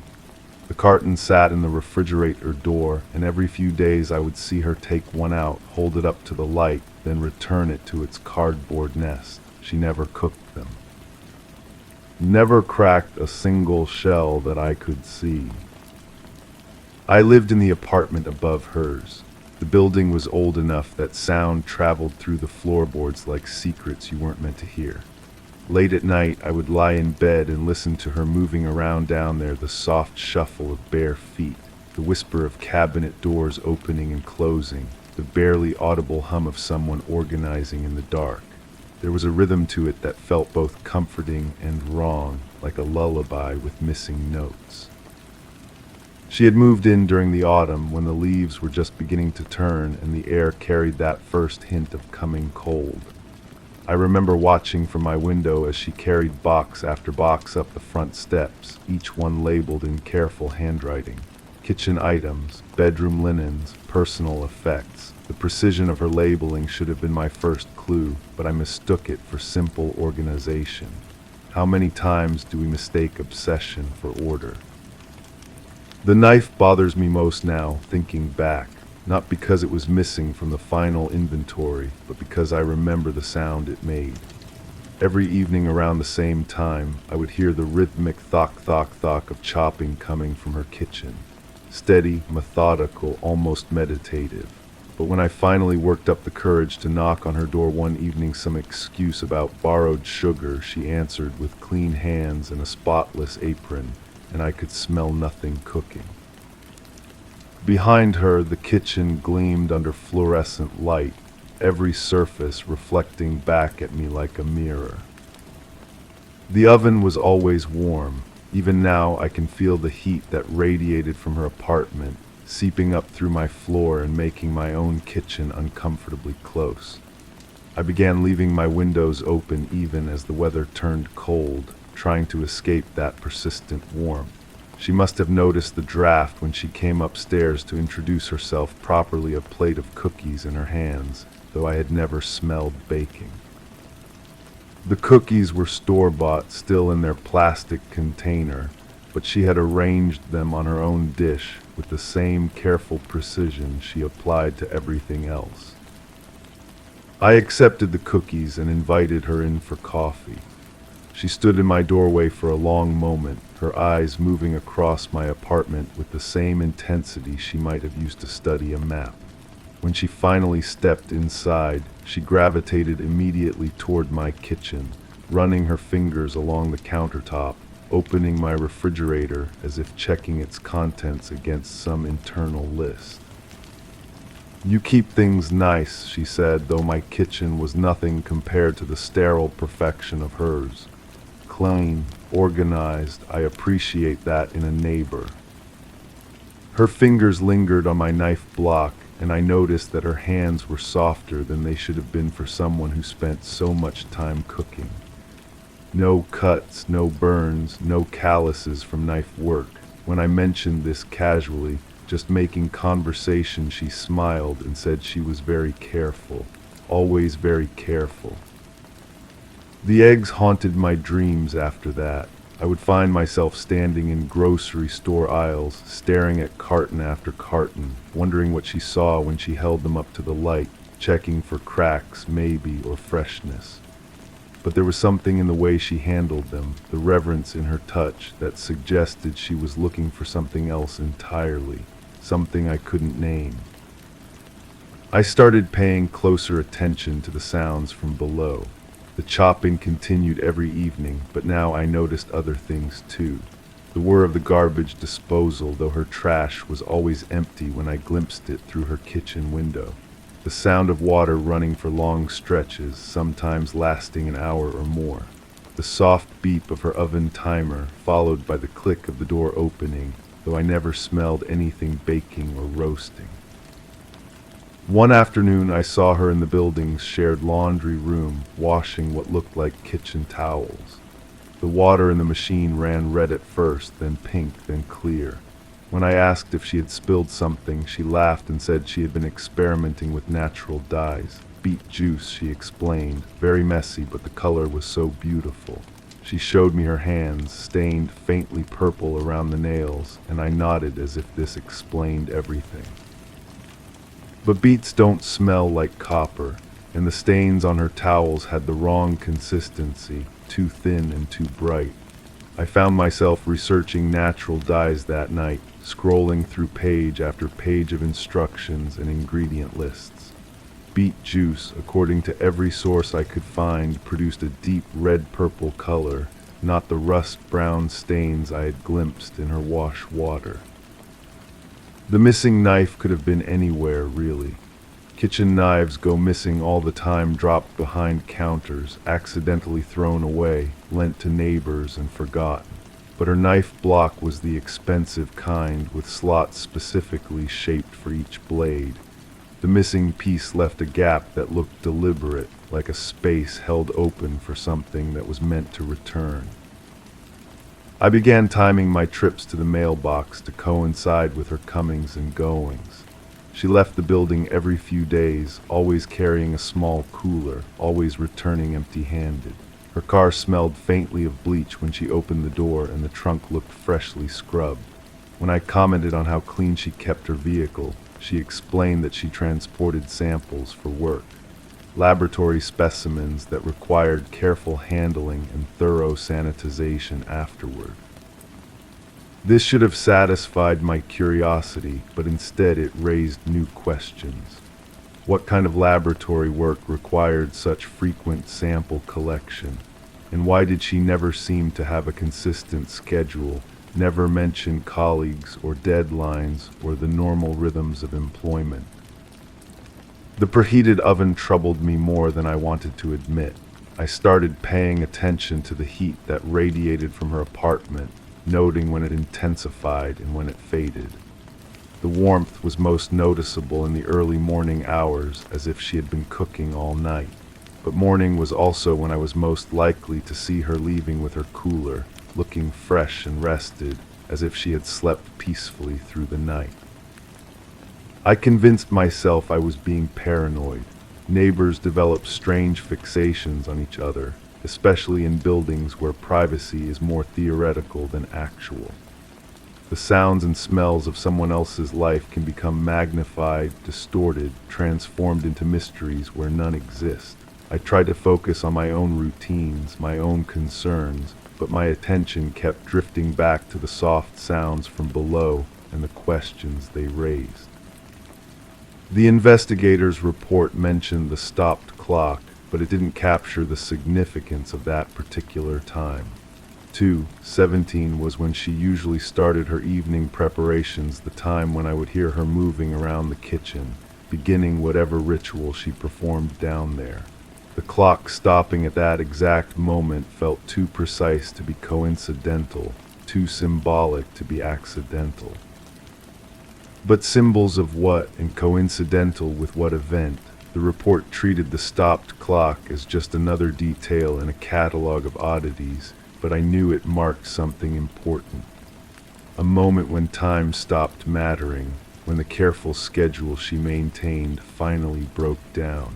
[SPEAKER 1] The carton sat in the refrigerator door, and every few days I would see her take one out, hold it up to the light, then return it to its cardboard nest. She never cooked them. Never cracked a single shell that I could see. I lived in the apartment above hers. The building was old enough that sound traveled through the floorboards like secrets you weren't meant to hear. Late at night, I would lie in bed and listen to her moving around down there, the soft shuffle of bare feet, the whisper of cabinet doors opening and closing, the barely audible hum of someone organizing in the dark. There was a rhythm to it that felt both comforting and wrong, like a lullaby with missing notes. She had moved in during the autumn when the leaves were just beginning to turn and the air carried that first hint of coming cold. I remember watching from my window as she carried box after box up the front steps, each one labeled in careful handwriting. Kitchen items, bedroom linens, personal effects. The precision of her labeling should have been my first clue, but I mistook it for simple organization. How many times do we mistake obsession for order? The knife bothers me most now, thinking back, not because it was missing from the final inventory, but because I remember the sound it made. Every evening around the same time, I would hear the rhythmic thok-thok-thok of chopping coming from her kitchen. Steady, methodical, almost meditative. But when I finally worked up the courage to knock on her door one evening, some excuse about borrowed sugar, she answered with clean hands and a spotless apron, and I could smell nothing cooking. Behind her, the kitchen gleamed under fluorescent light, every surface reflecting back at me like a mirror. The oven was always warm. Even now, I can feel the heat that radiated from her apartment, seeping up through my floor and making my own kitchen uncomfortably close. I began leaving my windows open even as the weather turned cold, trying to escape that persistent warmth. She must have noticed the draft when she came upstairs to introduce herself, properly a plate of cookies in her hands, though I had never smelled baking. The cookies were store-bought, still in their plastic container, but she had arranged them on her own dish with the same careful precision she applied to everything else. I accepted the cookies and invited her in for coffee. She stood in my doorway for a long moment, her eyes moving across my apartment with the same intensity she might have used to study a map. When she finally stepped inside, she gravitated immediately toward my kitchen, running her fingers along the countertop, opening my refrigerator as if checking its contents against some internal list. "You keep things nice," she said, though my kitchen was nothing compared to the sterile perfection of hers. Clean, organized, I appreciate that in a neighbor. Her fingers lingered on my knife block, and I noticed that her hands were softer than they should have been for someone who spent so much time cooking. No cuts, no burns, no calluses from knife work. When I mentioned this casually, just making conversation, she smiled and said she was very careful, always very careful. The eggs haunted my dreams after that. I would find myself standing in grocery store aisles, staring at carton after carton, wondering what she saw when she held them up to the light, checking for cracks, maybe, or freshness. But there was something in the way she handled them, the reverence in her touch, that suggested she was looking for something else entirely, something I couldn't name. I started paying closer attention to the sounds from below. The chopping continued every evening, but now I noticed other things too. The whir of the garbage disposal, though her trash was always empty when I glimpsed it through her kitchen window. The sound of water running for long stretches, sometimes lasting an hour or more. The soft beep of her oven timer, followed by the click of the door opening, though I never smelled anything baking or roasting. One afternoon I saw her in the building's shared laundry room, washing what looked like kitchen towels. The water in the machine ran red at first, then pink, then clear. When I asked if she had spilled something, she laughed and said she had been experimenting with natural dyes. Beet juice, she explained, very messy, but the color was so beautiful. She showed me her hands, stained faintly purple around the nails, and I nodded as if this explained everything. But beets don't smell like copper, and the stains on her towels had the wrong consistency, too thin and too bright. I found myself researching natural dyes that night, scrolling through page after page of instructions and ingredient lists. Beet juice, according to every source I could find, produced a deep red-purple color, not the rust-brown stains I had glimpsed in her wash water. The missing knife could have been anywhere, really. Kitchen knives go missing all the time, dropped behind counters, accidentally thrown away, lent to neighbors and forgotten. But her knife block was the expensive kind, with slots specifically shaped for each blade. The missing piece left a gap that looked deliberate, like a space held open for something that was meant to return. I began timing my trips to the mailbox to coincide with her comings and goings. She left the building every few days, always carrying a small cooler, always returning empty-handed. Her car smelled faintly of bleach when she opened the door, and the trunk looked freshly scrubbed. When I commented on how clean she kept her vehicle, she explained that she transported samples for work. Laboratory specimens that required careful handling and thorough sanitization afterward. This should have satisfied my curiosity, but instead it raised new questions. What kind of laboratory work required such frequent sample collection? And why did she never seem to have a consistent schedule, never mention colleagues or deadlines or the normal rhythms of employment? The preheated oven troubled me more than I wanted to admit. I started paying attention to the heat that radiated from her apartment, noting when it intensified and when it faded. The warmth was most noticeable in the early morning hours, as if she had been cooking all night. But morning was also when I was most likely to see her leaving with her cooler, looking fresh and rested, as if she had slept peacefully through the night. I convinced myself I was being paranoid. Neighbors develop strange fixations on each other, especially in buildings where privacy is more theoretical than actual. The sounds and smells of someone else's life can become magnified, distorted, transformed into mysteries where none exist. I tried to focus on my own routines, my own concerns, but my attention kept drifting back to the soft sounds from below and the questions they raised. The investigator's report mentioned the stopped clock, but it didn't capture the significance of that particular time. 2:17 was when she usually started her evening preparations, the time when I would hear her moving around the kitchen, beginning whatever ritual she performed down there. The clock stopping at that exact moment felt too precise to be coincidental, too symbolic to be accidental. But symbols of what and coincidental with what event? The report treated the stopped clock as just another detail in a catalog of oddities, but I knew it marked something important. A moment when time stopped mattering, when the careful schedule she maintained finally broke down.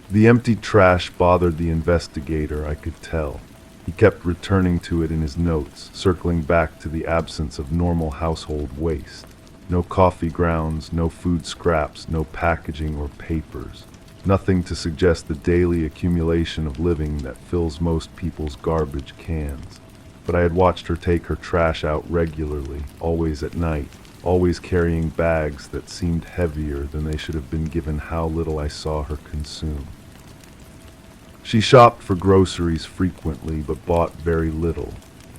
[SPEAKER 1] The empty trash bothered the investigator, I could tell. He kept returning to it in his notes, circling back to the absence of normal household waste. No coffee grounds, no food scraps, no packaging or papers. Nothing to suggest the daily accumulation of living that fills most people's garbage cans. But I had watched her take her trash out regularly, always at night, always carrying bags that seemed heavier than they should have been given how little I saw her consume. She shopped for groceries frequently, but bought very little.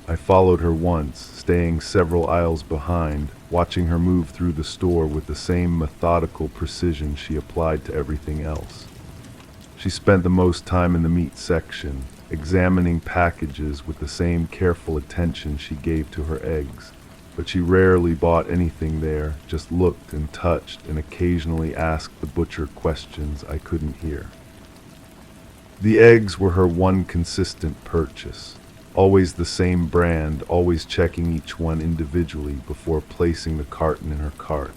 [SPEAKER 1] I followed her once, staying several aisles behind, watching her move through the store with the same methodical precision she applied to everything else. She spent the most time in the meat section, examining packages with the same careful attention she gave to her eggs, but she rarely bought anything there, just looked and touched and occasionally asked the butcher questions I couldn't hear. The eggs were her one consistent purchase. Always the same brand, always checking each one individually before placing the carton in her cart.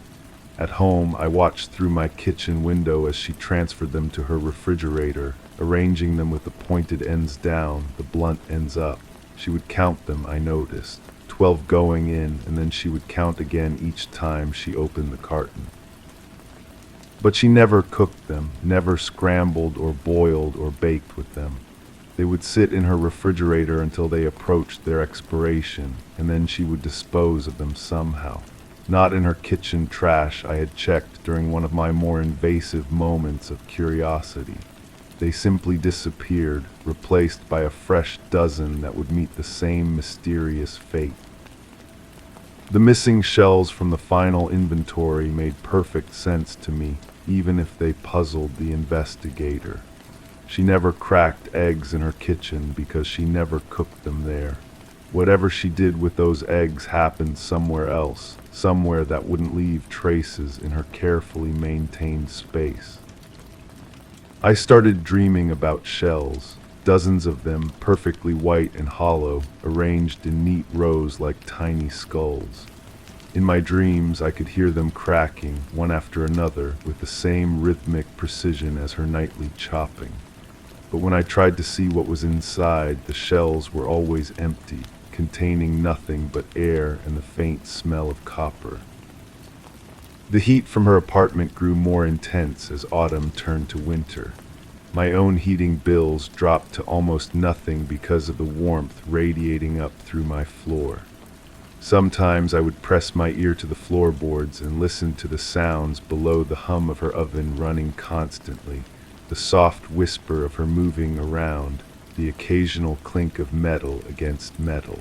[SPEAKER 1] At home, I watched through my kitchen window as she transferred them to her refrigerator, arranging them with the pointed ends down, the blunt ends up. She would count them, I noticed, 12 going in, and then she would count again each time she opened the carton. But she never cooked them, never scrambled or boiled or baked with them. They would sit in her refrigerator until they approached their expiration, and then she would dispose of them somehow. Not in her kitchen trash I had checked during one of my more invasive moments of curiosity. They simply disappeared, replaced by a fresh dozen that would meet the same mysterious fate. The missing shells from the final inventory made perfect sense to me, even if they puzzled the investigator. She never cracked eggs in her kitchen because she never cooked them there. Whatever she did with those eggs happened somewhere else, somewhere that wouldn't leave traces in her carefully maintained space. I started dreaming about shells, dozens of them perfectly white and hollow, arranged in neat rows like tiny skulls. In my dreams, I could hear them cracking, one after another, with the same rhythmic precision as her nightly chopping. But when I tried to see what was inside, the shells were always empty, containing nothing but air and the faint smell of copper. The heat from her apartment grew more intense as autumn turned to winter. My own heating bills dropped to almost nothing because of the warmth radiating up through my floor. Sometimes I would press my ear to the floorboards and listen to the sounds below, the hum of her oven running constantly, the soft whisper of her moving around, the occasional clink of metal against metal.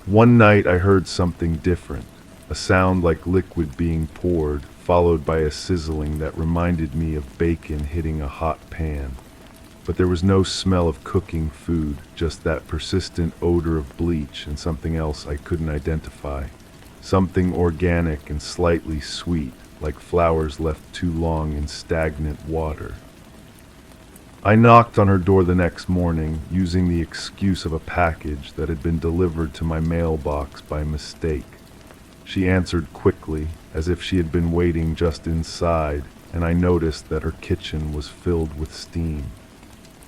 [SPEAKER 1] One night I heard something different, a sound like liquid being poured, followed by a sizzling that reminded me of bacon hitting a hot pan. But there was no smell of cooking food, just that persistent odor of bleach and something else I couldn't identify. Something organic and slightly sweet, like flowers left too long in stagnant water. I knocked on her door the next morning, using the excuse of a package that had been delivered to my mailbox by mistake. She answered quickly, as if she had been waiting just inside, and I noticed that her kitchen was filled with steam.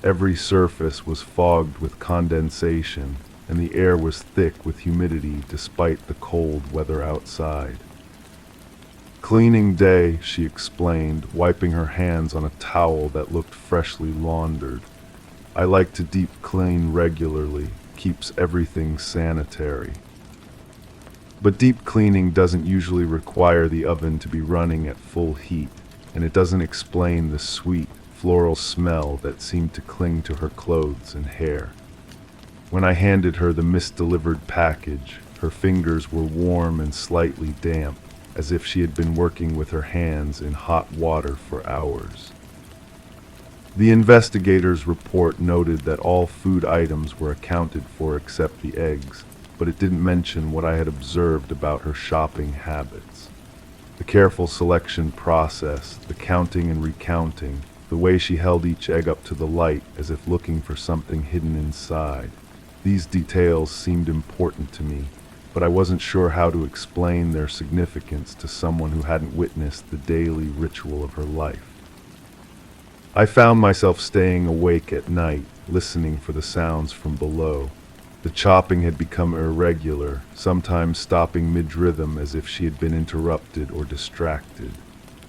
[SPEAKER 1] Every surface was fogged with condensation, and the air was thick with humidity despite the cold weather outside. "Cleaning day," she explained, wiping her hands on a towel that looked freshly laundered. "I like to deep clean regularly, keeps everything sanitary." But deep cleaning doesn't usually require the oven to be running at full heat, and it doesn't explain the sweet, floral smell that seemed to cling to her clothes and hair. When I handed her the misdelivered package, her fingers were warm and slightly damp, as if she had been working with her hands in hot water for hours. The investigator's report noted that all food items were accounted for except the eggs, but it didn't mention what I had observed about her shopping habits. The careful selection process, the counting and recounting, the way she held each egg up to the light as if looking for something hidden inside. These details seemed important to me, but I wasn't sure how to explain their significance to someone who hadn't witnessed the daily ritual of her life. I found myself staying awake at night, listening for the sounds from below. The chopping had become irregular, sometimes stopping mid-rhythm as if she had been interrupted or distracted.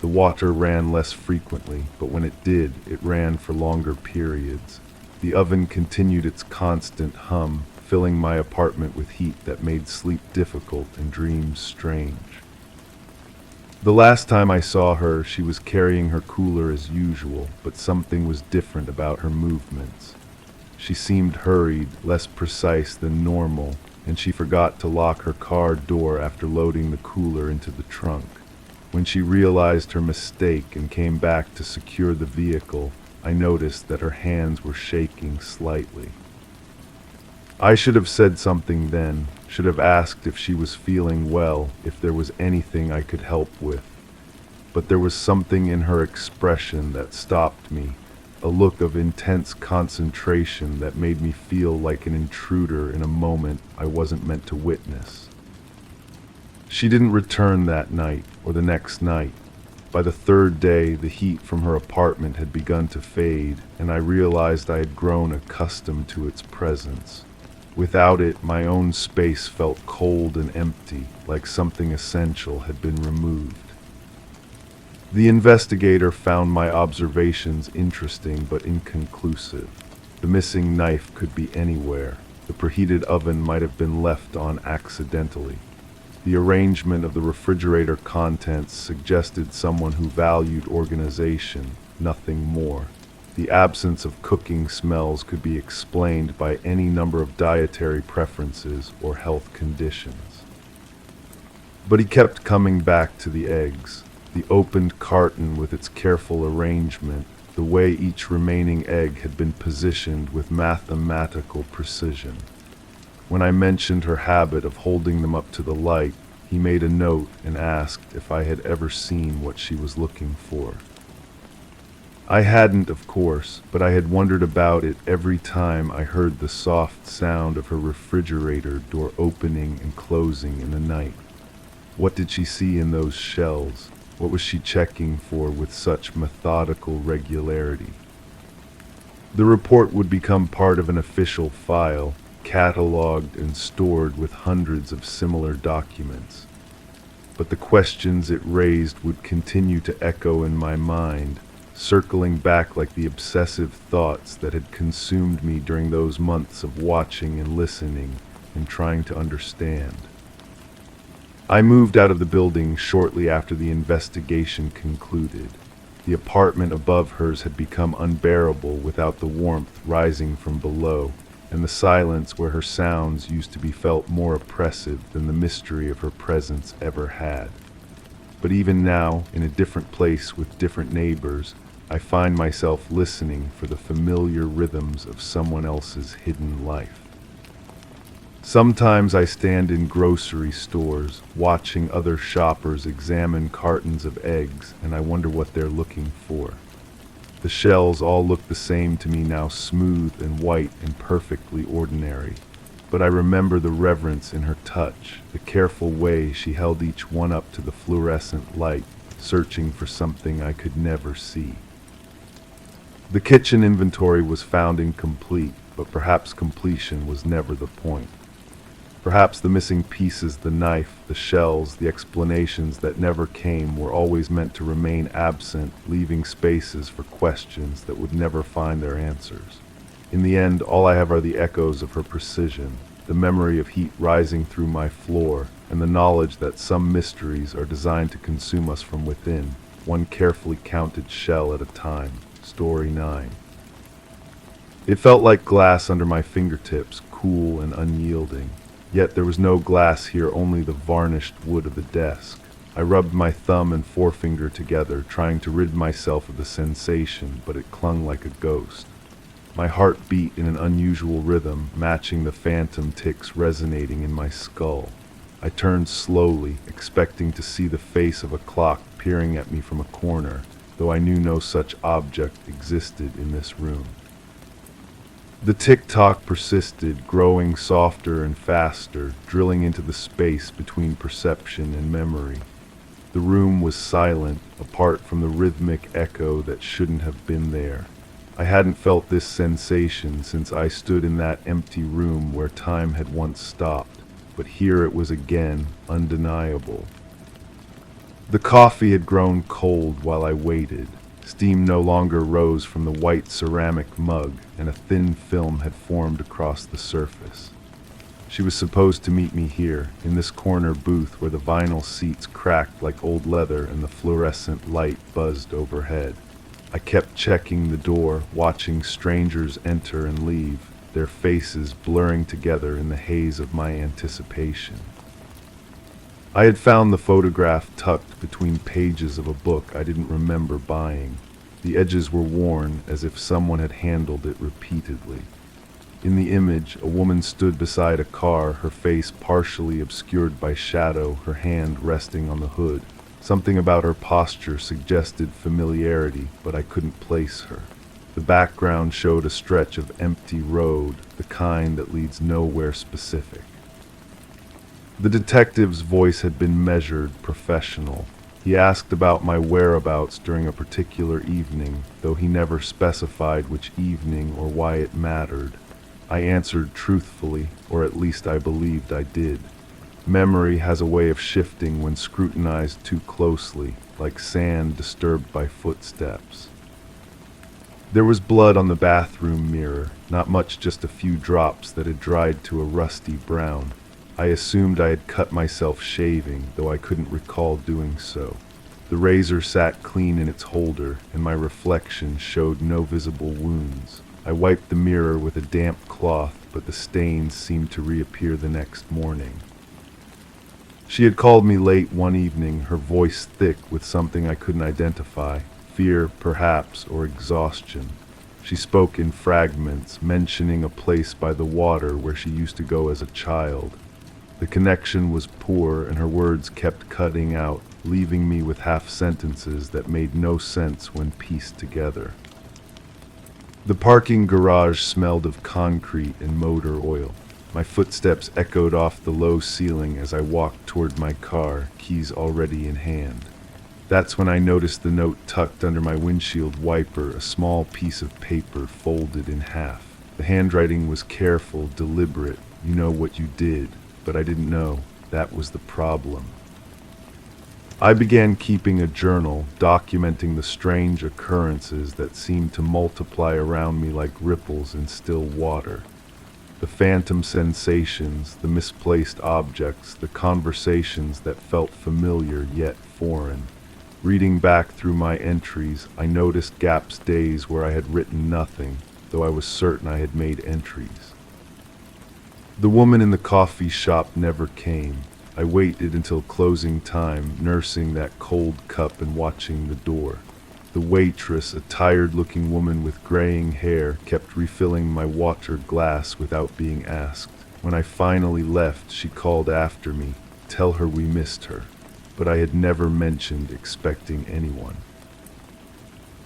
[SPEAKER 1] The water ran less frequently, but when it did, it ran for longer periods. The oven continued its constant hum, filling my apartment with heat that made sleep difficult and dreams strange. The last time I saw her, she was carrying her cooler as usual, but something was different about her movements. She seemed hurried, less precise than normal, and she forgot to lock her car door after loading the cooler into the trunk. When she realized her mistake and came back to secure the vehicle, I noticed that her hands were shaking slightly. I should have said something then, should have asked if she was feeling well, if there was anything I could help with. But there was something in her expression that stopped me, a look of intense concentration that made me feel like an intruder in a moment I wasn't meant to witness. She didn't return that night or the next night. By the third day, the heat from her apartment had begun to fade, and I realized I had grown accustomed to its presence. Without it, my own space felt cold and empty, like something essential had been removed. The investigator found my observations interesting but inconclusive. The missing knife could be anywhere. The preheated oven might have been left on accidentally. The arrangement of the refrigerator contents suggested someone who valued organization, nothing more. The absence of cooking smells could be explained by any number of dietary preferences or health conditions. But he kept coming back to the eggs, the opened carton with its careful arrangement, the way each remaining egg had been positioned with mathematical precision. When I mentioned her habit of holding them up to the light, he made a note and asked if I had ever seen what she was looking for. I hadn't, of course, but I had wondered about it every time I heard the soft sound of her refrigerator door opening and closing in the night. What did she see in those shelves? What was she checking for with such methodical regularity? The report would become part of an official file, catalogued and stored with hundreds of similar documents. But the questions it raised would continue to echo in my mind, circling back like the obsessive thoughts that had consumed me during those months of watching and listening and trying to understand. I moved out of the building shortly after the investigation concluded. The apartment above hers had become unbearable without the warmth rising from below, and the silence where her sounds used to be felt more oppressive than the mystery of her presence ever had. But even now, in a different place with different neighbors, I find myself listening for the familiar rhythms of someone else's hidden life. Sometimes I stand in grocery stores, watching other shoppers examine cartons of eggs, and I wonder what they're looking for. The shells all look the same to me now, smooth and white and perfectly ordinary. But I remember the reverence in her touch, the careful way she held each one up to the fluorescent light, searching for something I could never see. The kitchen inventory was found incomplete, but perhaps completion was never the point. Perhaps the missing pieces, the knife, the shells, the explanations that never came were always meant to remain absent, leaving spaces for questions that would never find their answers. In the end, all I have are the echoes of her precision, the memory of heat rising through my floor, and the knowledge that some mysteries are designed to consume us from within, one carefully counted shell at a time. Story 9. It felt like glass under my fingertips, cool and unyielding. Yet there was no glass here, only the varnished wood of the desk. I rubbed my thumb and forefinger together, trying to rid myself of the sensation, but it clung like a ghost. My heart beat in an unusual rhythm, matching the phantom ticks resonating in my skull. I turned slowly, expecting to see the face of a clock peering at me from a corner, though I knew no such object existed in this room. The tick-tock persisted, growing softer and faster, drilling into the space between perception and memory. The room was silent, apart from the rhythmic echo that shouldn't have been there. I hadn't felt this sensation since I stood in that empty room where time had once stopped, but here it was again, undeniable. The coffee had grown cold while I waited. Steam no longer rose from the white ceramic mug, and a thin film had formed across the surface. She was supposed to meet me here, in this corner booth where the vinyl seats cracked like old leather and the fluorescent light buzzed overhead. I kept checking the door, watching strangers enter and leave, their faces blurring together in the haze of my anticipation. I had found the photograph tucked between pages of a book I didn't remember buying. The edges were worn as if someone had handled it repeatedly. In the image, a woman stood beside a car, her face partially obscured by shadow, her hand resting on the hood. Something about her posture suggested familiarity, but I couldn't place her. The background showed a stretch of empty road, the kind that leads nowhere specific. The detective's voice had been measured, professional. He asked about my whereabouts during a particular evening, though he never specified which evening or why it mattered. I answered truthfully, or at least I believed I did. Memory has a way of shifting when scrutinized too closely, like sand disturbed by footsteps. There was blood on the bathroom mirror, not much, just a few drops that had dried to a rusty brown. I assumed I had cut myself shaving, though I couldn't recall doing so. The razor sat clean in its holder, and my reflection showed no visible wounds. I wiped the mirror with a damp cloth, but the stains seemed to reappear the next morning. She had called me late one evening, her voice thick with something I couldn't identify, fear perhaps, or exhaustion. She spoke in fragments, mentioning a place by the water where she used to go as a child. The connection was poor, and her words kept cutting out, leaving me with half sentences that made no sense when pieced together. The parking garage smelled of concrete and motor oil. My footsteps echoed off the low ceiling as I walked toward my car, keys already in hand. That's when I noticed the note tucked under my windshield wiper, a small piece of paper folded in half. The handwriting was careful, deliberate. You know what you did. But I didn't know that was the problem. I began keeping a journal, documenting the strange occurrences that seemed to multiply around me like ripples in still water. The phantom sensations, the misplaced objects, the conversations that felt familiar yet foreign. Reading back through my entries, I noticed gaps, days where I had written nothing, though I was certain I had made entries. The woman in the coffee shop never came. I waited until closing time, nursing that cold cup and watching the door. The waitress, a tired-looking woman with graying hair, kept refilling my water glass without being asked. When I finally left, she called after me, "Tell her we missed her." But I had never mentioned expecting anyone.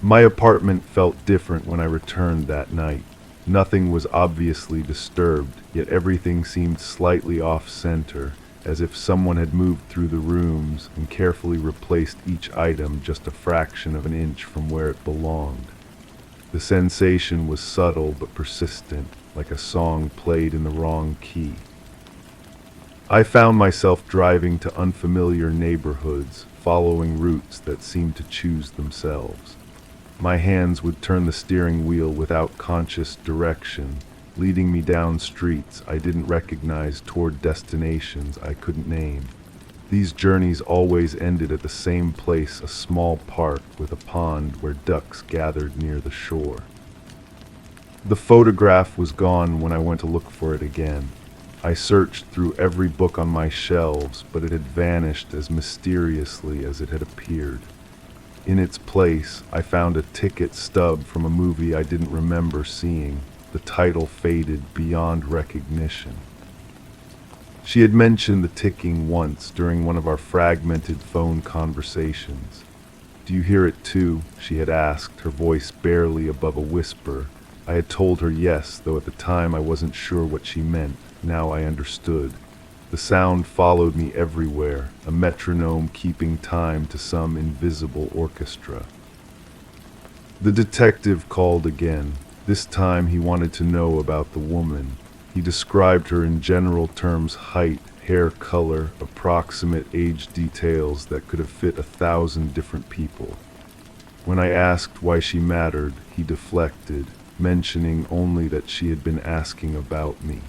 [SPEAKER 1] My apartment felt different when I returned that night. Nothing was obviously disturbed, yet everything seemed slightly off-center, as if someone had moved through the rooms and carefully replaced each item just a fraction of an inch from where it belonged. The sensation was subtle but persistent, like a song played in the wrong key. I found myself driving to unfamiliar neighborhoods, following routes that seemed to choose themselves. My hands would turn the steering wheel without conscious direction, leading me down streets I didn't recognize toward destinations I couldn't name. These journeys always ended at the same place, a small park with a pond where ducks gathered near the shore. The photograph was gone when I went to look for it again. I searched through every book on my shelves, but it had vanished as mysteriously as it had appeared. In its place, I found a ticket stub from a movie I didn't remember seeing. The title faded beyond recognition. She had mentioned the ticking once during one of our fragmented phone conversations. "Do you hear it too?" she had asked, her voice barely above a whisper. I had told her yes, though at the time I wasn't sure what she meant. Now I understood. The sound followed me everywhere, a metronome keeping time to some invisible orchestra. The detective called again. This time he wanted to know about the woman. He described her in general terms: height, hair color, approximate age details that could have fit 1,000 different people. When I asked why she mattered, he deflected, mentioning only that she had been asking about me.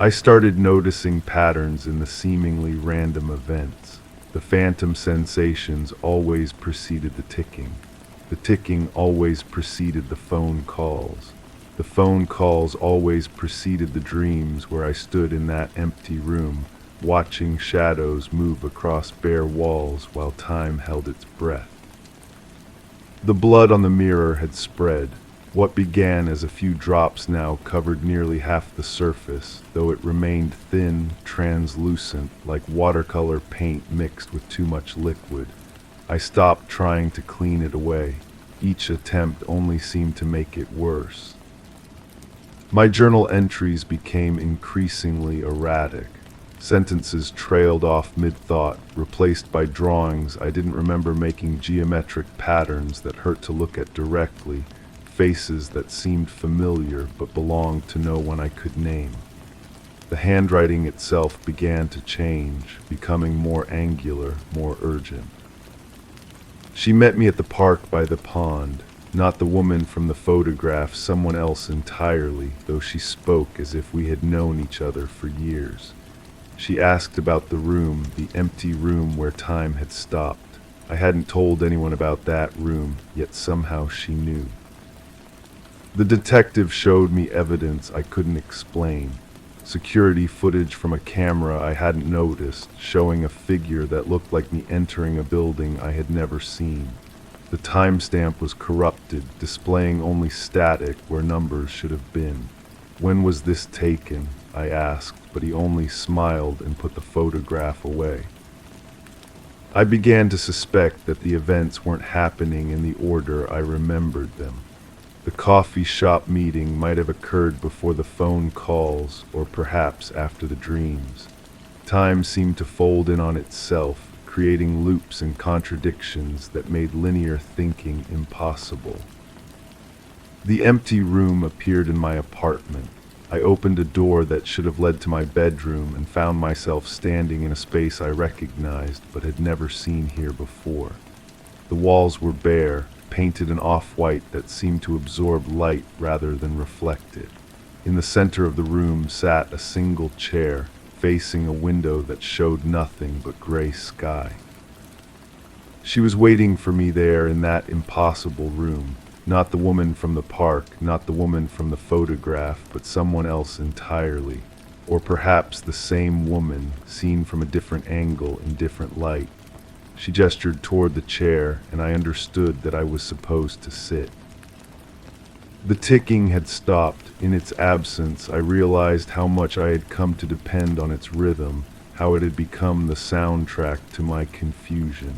[SPEAKER 1] I started noticing patterns in the seemingly random events. The phantom sensations always preceded the ticking. The ticking always preceded the phone calls. The phone calls always preceded the dreams where I stood in that empty room, watching shadows move across bare walls while time held its breath. The blood on the mirror had spread. What began as a few drops now covered nearly half the surface, though it remained thin, translucent, like watercolor paint mixed with too much liquid. I stopped trying to clean it away. Each attempt only seemed to make it worse. My journal entries became increasingly erratic. Sentences trailed off mid-thought, replaced by drawings I didn't remember making, geometric patterns that hurt to look at directly, faces that seemed familiar but belonged to no one I could name. The handwriting itself began to change, becoming more angular, more urgent. She met me at the park by the pond. Not the woman from the photograph, someone else entirely, though she spoke as if we had known each other for years. She asked about the room, the empty room where time had stopped. I hadn't told anyone about that room, yet somehow she knew. The detective showed me evidence I couldn't explain. Security footage from a camera I hadn't noticed, showing a figure that looked like me entering a building I had never seen. The timestamp was corrupted, displaying only static where numbers should have been. "When was this taken?" I asked, but he only smiled and put the photograph away. I began to suspect that the events weren't happening in the order I remembered them. The coffee shop meeting might have occurred before the phone calls, or perhaps after the dreams. Time seemed to fold in on itself, creating loops and contradictions that made linear thinking impossible. The empty room appeared in my apartment. I opened a door that should have led to my bedroom and found myself standing in a space I recognized but had never seen here before. The walls were bare, painted an off-white that seemed to absorb light rather than reflect it. In the center of the room sat a single chair, facing a window that showed nothing but gray sky. She was waiting for me there in that impossible room. Not the woman from the park, not the woman from the photograph, but someone else entirely. Or perhaps the same woman, seen from a different angle in different light. She gestured toward the chair, and I understood that I was supposed to sit. The ticking had stopped. In its absence, I realized how much I had come to depend on its rhythm, how it had become the soundtrack to my confusion.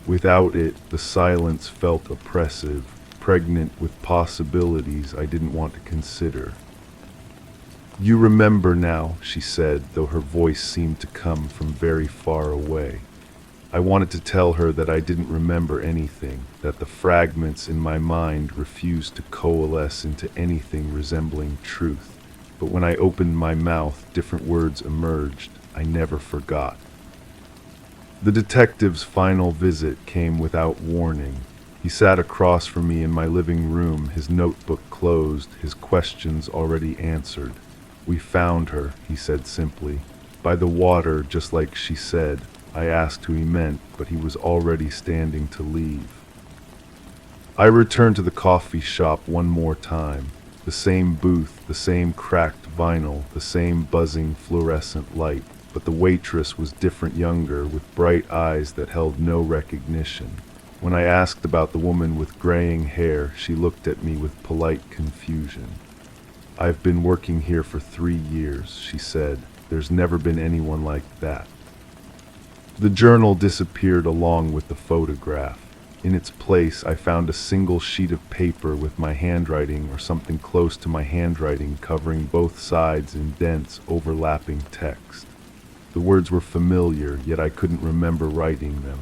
[SPEAKER 1] Without it, the silence felt oppressive, pregnant with possibilities I didn't want to consider. "You remember now," she said, though her voice seemed to come from very far away. I wanted to tell her that I didn't remember anything, that the fragments in my mind refused to coalesce into anything resembling truth. But when I opened my mouth, different words emerged. I never forgot. The detective's final visit came without warning. He sat across from me in my living room, his notebook closed, his questions already answered. "We found her," he said simply. "By the water, just like she said." I asked who he meant, but he was already standing to leave. I returned to the coffee shop one more time. The same booth, the same cracked vinyl, the same buzzing fluorescent light. But the waitress was different, younger, with bright eyes that held no recognition. When I asked about the woman with graying hair, she looked at me with polite confusion. "I've been working here for 3 years," she said. "There's never been anyone like that." The journal disappeared along with the photograph. In its place, I found a single sheet of paper with my handwriting or something close to my handwriting covering both sides in dense, overlapping text. The words were familiar, yet I couldn't remember writing them.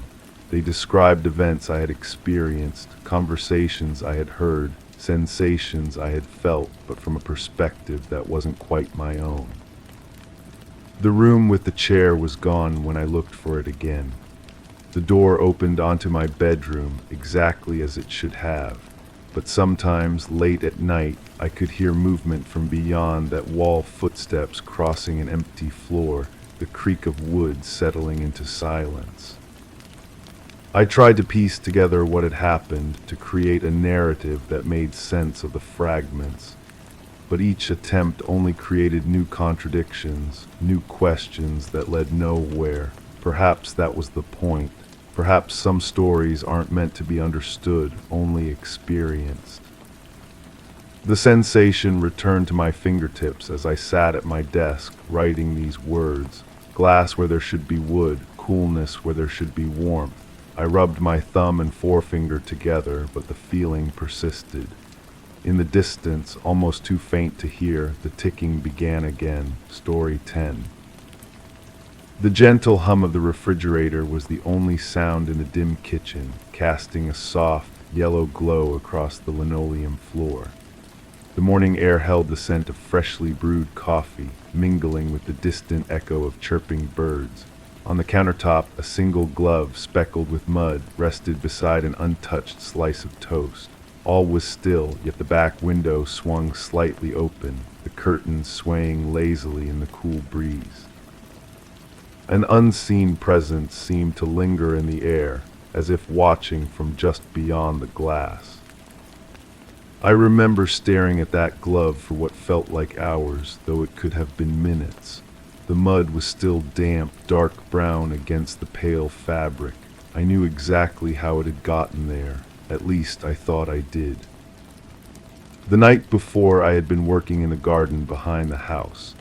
[SPEAKER 1] They described events I had experienced, conversations I had heard, sensations I had felt, but from a perspective that wasn't quite my own. The room with the chair was gone when I looked for it again. The door opened onto my bedroom exactly as it should have, but sometimes, late at night, I could hear movement from beyond that wall, footsteps crossing an empty floor, the creak of wood settling into silence. I tried to piece together what had happened, to create a narrative that made sense of the fragments, but each attempt only created new contradictions, new questions that led nowhere. Perhaps that was the point. Perhaps some stories aren't meant to be understood, only experienced. The sensation returned to my fingertips as I sat at my desk, writing these words. Glass where there should be wood, coolness where there should be warmth. I rubbed my thumb and forefinger together, but the feeling persisted. In the distance, almost too faint to hear, the ticking began again. Story 10. The gentle hum of the refrigerator was the only sound in the dim kitchen, casting a soft, yellow glow across the linoleum floor. The morning air held the scent of freshly brewed coffee, mingling with the distant echo of chirping birds. On the countertop, a single glove, speckled with mud, rested beside an untouched slice of toast. All was still, yet the back window swung slightly open, the curtains swaying lazily in the cool breeze. An unseen presence seemed to linger in the air, as if watching from just beyond the glass. I remember staring at that glove for what felt like hours, though it could have been minutes. The mud was still damp, dark brown against the pale fabric. I knew exactly how it had gotten there. At least I thought I did. The night before, I had been working in a garden behind the house.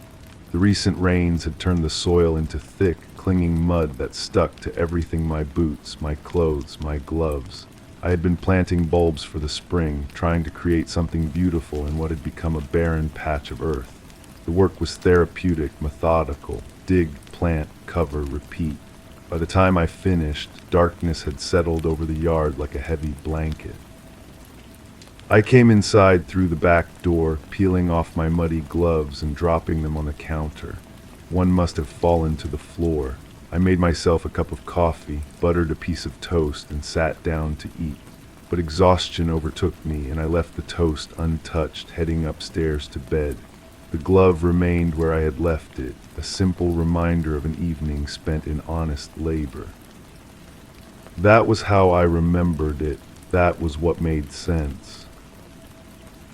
[SPEAKER 1] The recent rains had turned the soil into thick, clinging mud that stuck to everything: my boots, my clothes, my gloves. I had been planting bulbs for the spring, trying to create something beautiful in what had become a barren patch of earth. The work was therapeutic, methodical. Dig, plant, cover, repeat. By the time I finished, darkness had settled over the yard like a heavy blanket. I came inside through the back door, peeling off my muddy gloves and dropping them on the counter. One must have fallen to the floor. I made myself a cup of coffee, buttered a piece of toast, and sat down to eat. but exhaustion overtook me and I left the toast untouched, heading upstairs to bed. The glove remained where I had left it, a simple reminder of an evening spent in honest labor. That was how I remembered it. That was what made sense.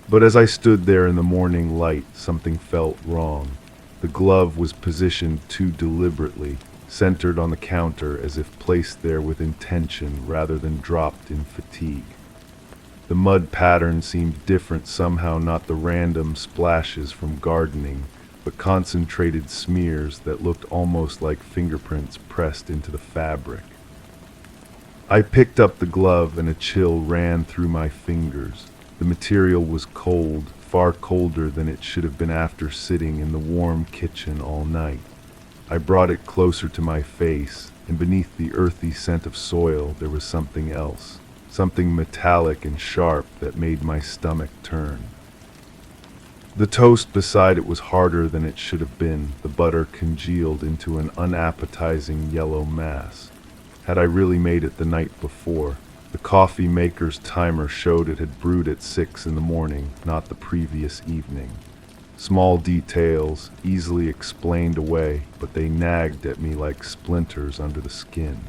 [SPEAKER 1] But as I stood there in the morning light, something felt wrong. The glove was positioned too deliberately, centered on the counter as if placed there with intention rather than dropped in fatigue. The mud pattern seemed different somehow, not the random splashes from gardening, but concentrated smears that looked almost like fingerprints pressed into the fabric. I picked up the glove and a chill ran through my fingers. The material was cold, far colder than it should have been after sitting in the warm kitchen all night. I brought it closer to my face, and beneath the earthy scent of soil there was something else, something metallic and sharp that made my stomach turn. The toast beside it was harder than it should have been, the butter congealed into an unappetizing yellow mass. Had I really made it the night before? The coffee maker's timer showed it had brewed at 6 in the morning, not the previous evening. Small details, easily explained away, but they nagged at me like splinters under the skin.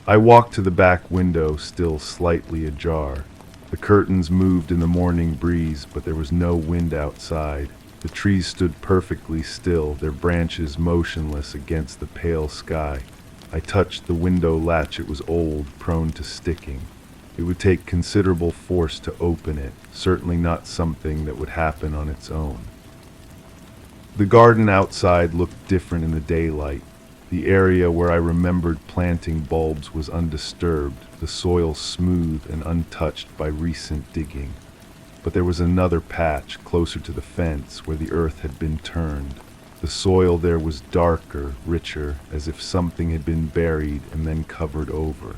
[SPEAKER 1] I walked to the back window, still slightly ajar. The curtains moved in the morning breeze, but there was no wind outside. The trees stood perfectly still, their branches motionless against the pale sky. I touched the window latch. It was old, prone to sticking. It would take considerable force to open it, certainly not something that would happen on its own. The garden outside looked different in the daylight. The area where I remembered planting bulbs was undisturbed, the soil smooth and untouched by recent digging. But there was another patch closer to the fence where the earth had been turned. The soil there was darker, richer, as if something had been buried and then covered over.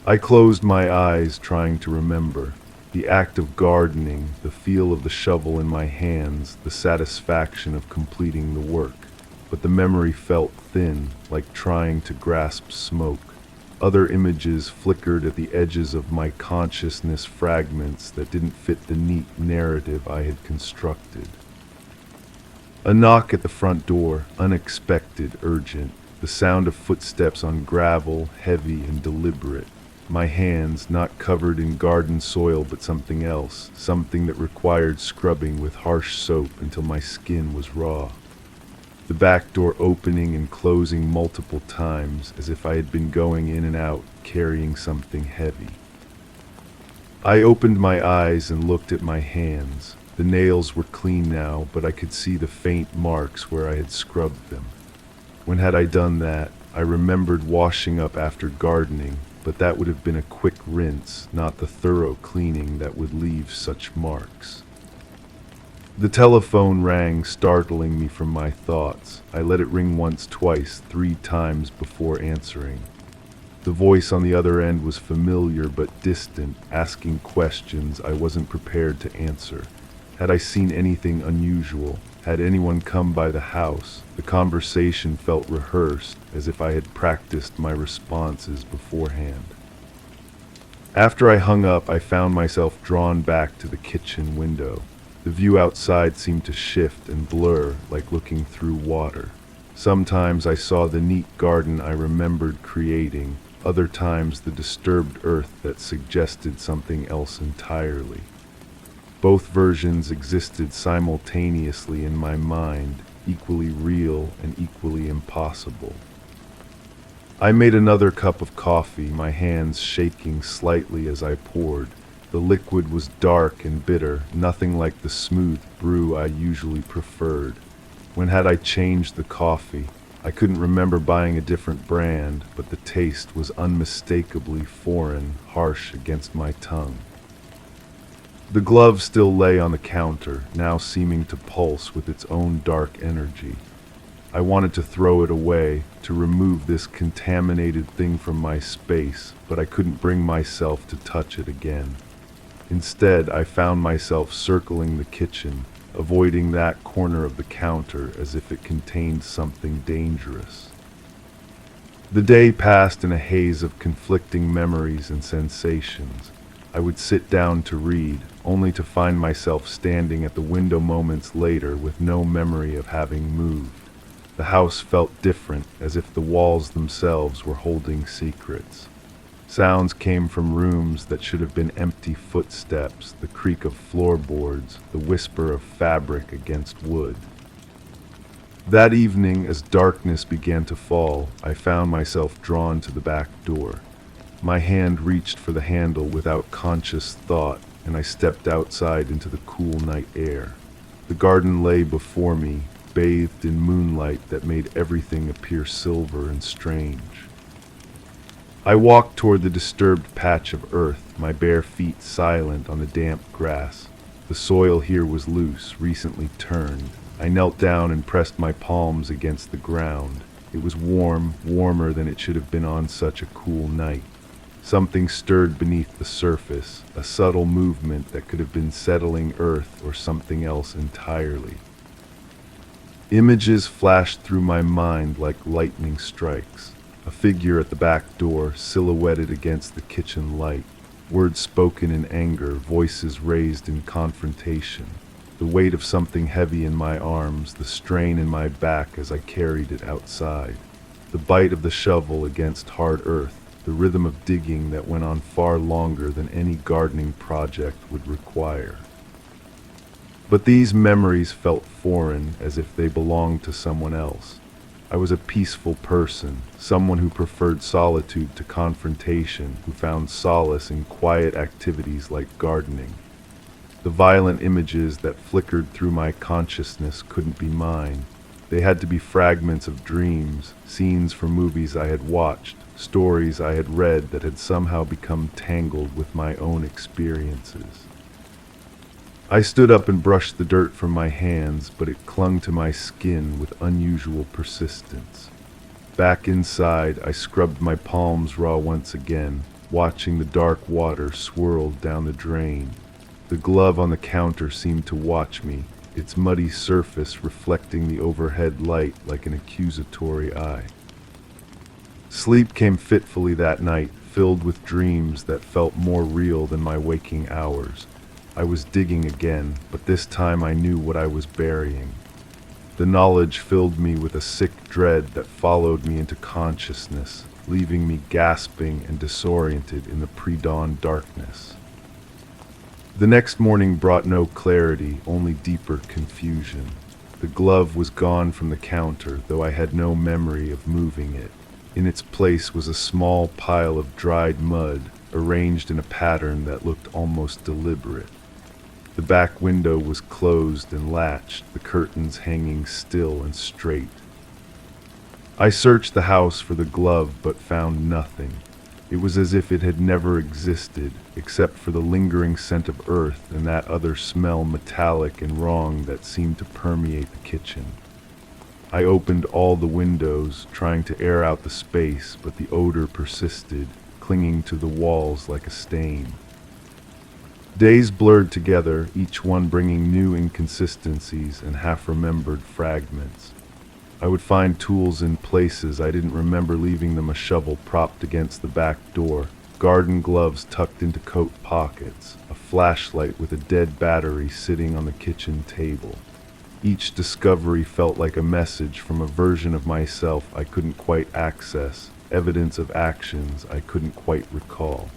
[SPEAKER 1] I closed my eyes, trying to remember. The act of gardening, the feel of the shovel in my hands, the satisfaction of completing the work. But the memory felt thin, like trying to grasp smoke. Other images flickered at the edges of my consciousness, fragments that didn't fit the neat narrative I had constructed. A knock at the front door, unexpected, urgent. The sound of footsteps on gravel, heavy and deliberate. My hands, not covered in garden soil but something else, something that required scrubbing with harsh soap until my skin was raw. The back door opening and closing multiple times, as if I had been going in and out, carrying something heavy. I opened my eyes and looked at my hands. The nails were clean now, but I could see the faint marks where I had scrubbed them. When had I done that? I remembered washing up after gardening, but that would have been a quick rinse, not the thorough cleaning that would leave such marks. The telephone rang, startling me from my thoughts. I let it ring once, twice, 3 times before answering. The voice on the other end was familiar but distant, asking questions I wasn't prepared to answer. Had I seen anything unusual? Had anyone come by the house? The conversation felt rehearsed, as if I had practiced my responses beforehand. After I hung up, I found myself drawn back to the kitchen window. The view outside seemed to shift and blur, like looking through water. Sometimes I saw the neat garden I remembered creating, other times the disturbed earth that suggested something else entirely. Both versions existed simultaneously in my mind, equally real and equally impossible. I made another cup of coffee, my hands shaking slightly as I poured. The liquid was dark and bitter, nothing like the smooth brew I usually preferred. When had I changed the coffee? I couldn't remember buying a different brand, but the taste was unmistakably foreign, harsh against my tongue. The glove still lay on the counter, now seeming to pulse with its own dark energy. I wanted to throw it away, to remove this contaminated thing from my space, but I couldn't bring myself to touch it again. Instead, I found myself circling the kitchen, avoiding that corner of the counter as if it contained something dangerous. The day passed in a haze of conflicting memories and sensations. I would sit down to read, only to find myself standing at the window moments later with no memory of having moved. The house felt different, as if the walls themselves were holding secrets. Sounds came from rooms that should have been empty: footsteps, the creak of floorboards, the whisper of fabric against wood. That evening, as darkness began to fall, I found myself drawn to the back door. My hand reached for the handle without conscious thought, and I stepped outside into the cool night air. The garden lay before me, bathed in moonlight that made everything appear silver and strange. I walked toward the disturbed patch of earth, my bare feet silent on the damp grass. The soil here was loose, recently turned. I knelt down and pressed my palms against the ground. It was warm, warmer than it should have been on such a cool night. Something stirred beneath the surface, a subtle movement that could have been settling earth or something else entirely. Images flashed through my mind like lightning strikes. A figure at the back door, silhouetted against the kitchen light. Words spoken in anger, voices raised in confrontation. The weight of something heavy in my arms, the strain in my back as I carried it outside. The bite of the shovel against hard earth, the rhythm of digging that went on far longer than any gardening project would require. But these memories felt foreign, as if they belonged to someone else. I was a peaceful person, someone who preferred solitude to confrontation, who found solace in quiet activities like gardening. The violent images that flickered through my consciousness couldn't be mine. They had to be fragments of dreams, scenes from movies I had watched, stories I had read that had somehow become tangled with my own experiences. I stood up and brushed the dirt from my hands, but it clung to my skin with unusual persistence. Back inside, I scrubbed my palms raw once again, watching the dark water swirl down the drain. The glove on the counter seemed to watch me, its muddy surface reflecting the overhead light like an accusatory eye. Sleep came fitfully that night, filled with dreams that felt more real than my waking hours. I was digging again, but this time I knew what I was burying. The knowledge filled me with a sick dread that followed me into consciousness, leaving me gasping and disoriented in the pre-dawn darkness. The next morning brought no clarity, only deeper confusion. The glove was gone from the counter, though I had no memory of moving it. In its place was a small pile of dried mud, arranged in a pattern that looked almost deliberate. The back window was closed and latched, the curtains hanging still and straight. I searched the house for the glove, but found nothing. It was as if it had never existed, except for the lingering scent of earth and that other smell, metallic and wrong, that seemed to permeate the kitchen. I opened all the windows, trying to air out the space, but the odor persisted, clinging to the walls like a stain. Days blurred together, each one bringing new inconsistencies and half-remembered fragments. I would find tools in places I didn't remember leaving them: a shovel propped against the back door, garden gloves tucked into coat pockets, a flashlight with a dead battery sitting on the kitchen table. Each discovery felt like a message from a version of myself I couldn't quite access, evidence of actions I couldn't quite recall.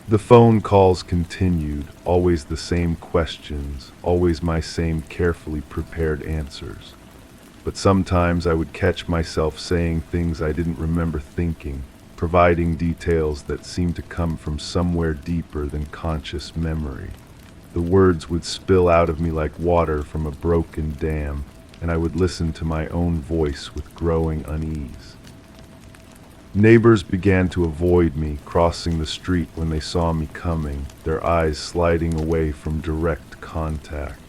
[SPEAKER 1] The phone calls continued, always the same questions, always my same carefully prepared answers. But sometimes I would catch myself saying things I didn't remember thinking, providing details that seemed to come from somewhere deeper than conscious memory. The words would spill out of me like water from a broken dam, and I would listen to my own voice with growing unease. Neighbors began to avoid me, crossing the street when they saw me coming, their eyes sliding away from direct contact.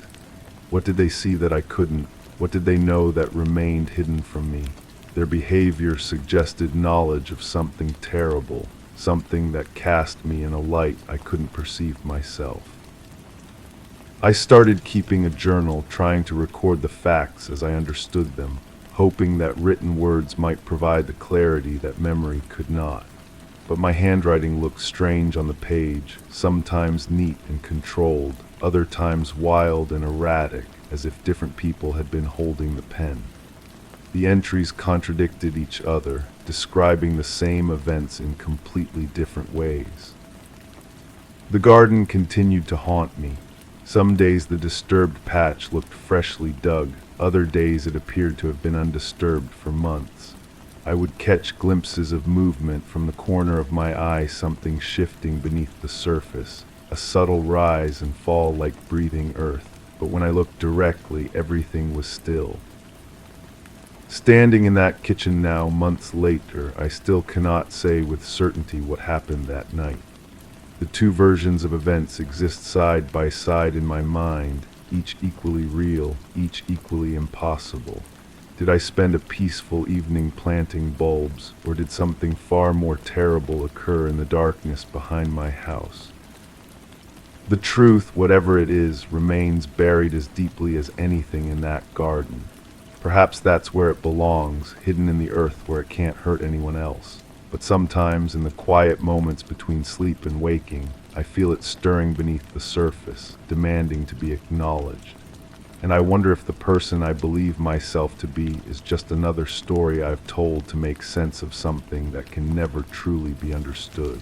[SPEAKER 1] What did they see that I couldn't? What did they know that remained hidden from me? Their behavior suggested knowledge of something terrible, something that cast me in a light I couldn't perceive myself. I started keeping a journal, trying to record the facts as I understood them. hoping that written words might provide the clarity that memory could not. But my handwriting looked strange on the page, sometimes neat and controlled, other times wild and erratic, as if different people had been holding the pen. The entries contradicted each other, describing the same events in completely different ways. The garden continued to haunt me. Some days the disturbed patch looked freshly dug, other days it appeared to have been undisturbed for months. I would catch glimpses of movement from the corner of my eye, something shifting beneath the surface, a subtle rise and fall like breathing earth, but when I looked directly, everything was still. Standing in that kitchen now, months later, I still cannot say with certainty what happened that night. The two versions of events exist side by side in my mind, each equally real, each equally impossible. Did I spend a peaceful evening planting bulbs, or did something far more terrible occur in the darkness behind my house? The truth, whatever it is, remains buried as deeply as anything in that garden. Perhaps that's where it belongs, hidden in the earth where it can't hurt anyone else. But sometimes, in the quiet moments between sleep and waking, I feel it stirring beneath the surface, demanding to be acknowledged. And I wonder if the person I believe myself to be is just another story I've told to make sense of something that can never truly be understood.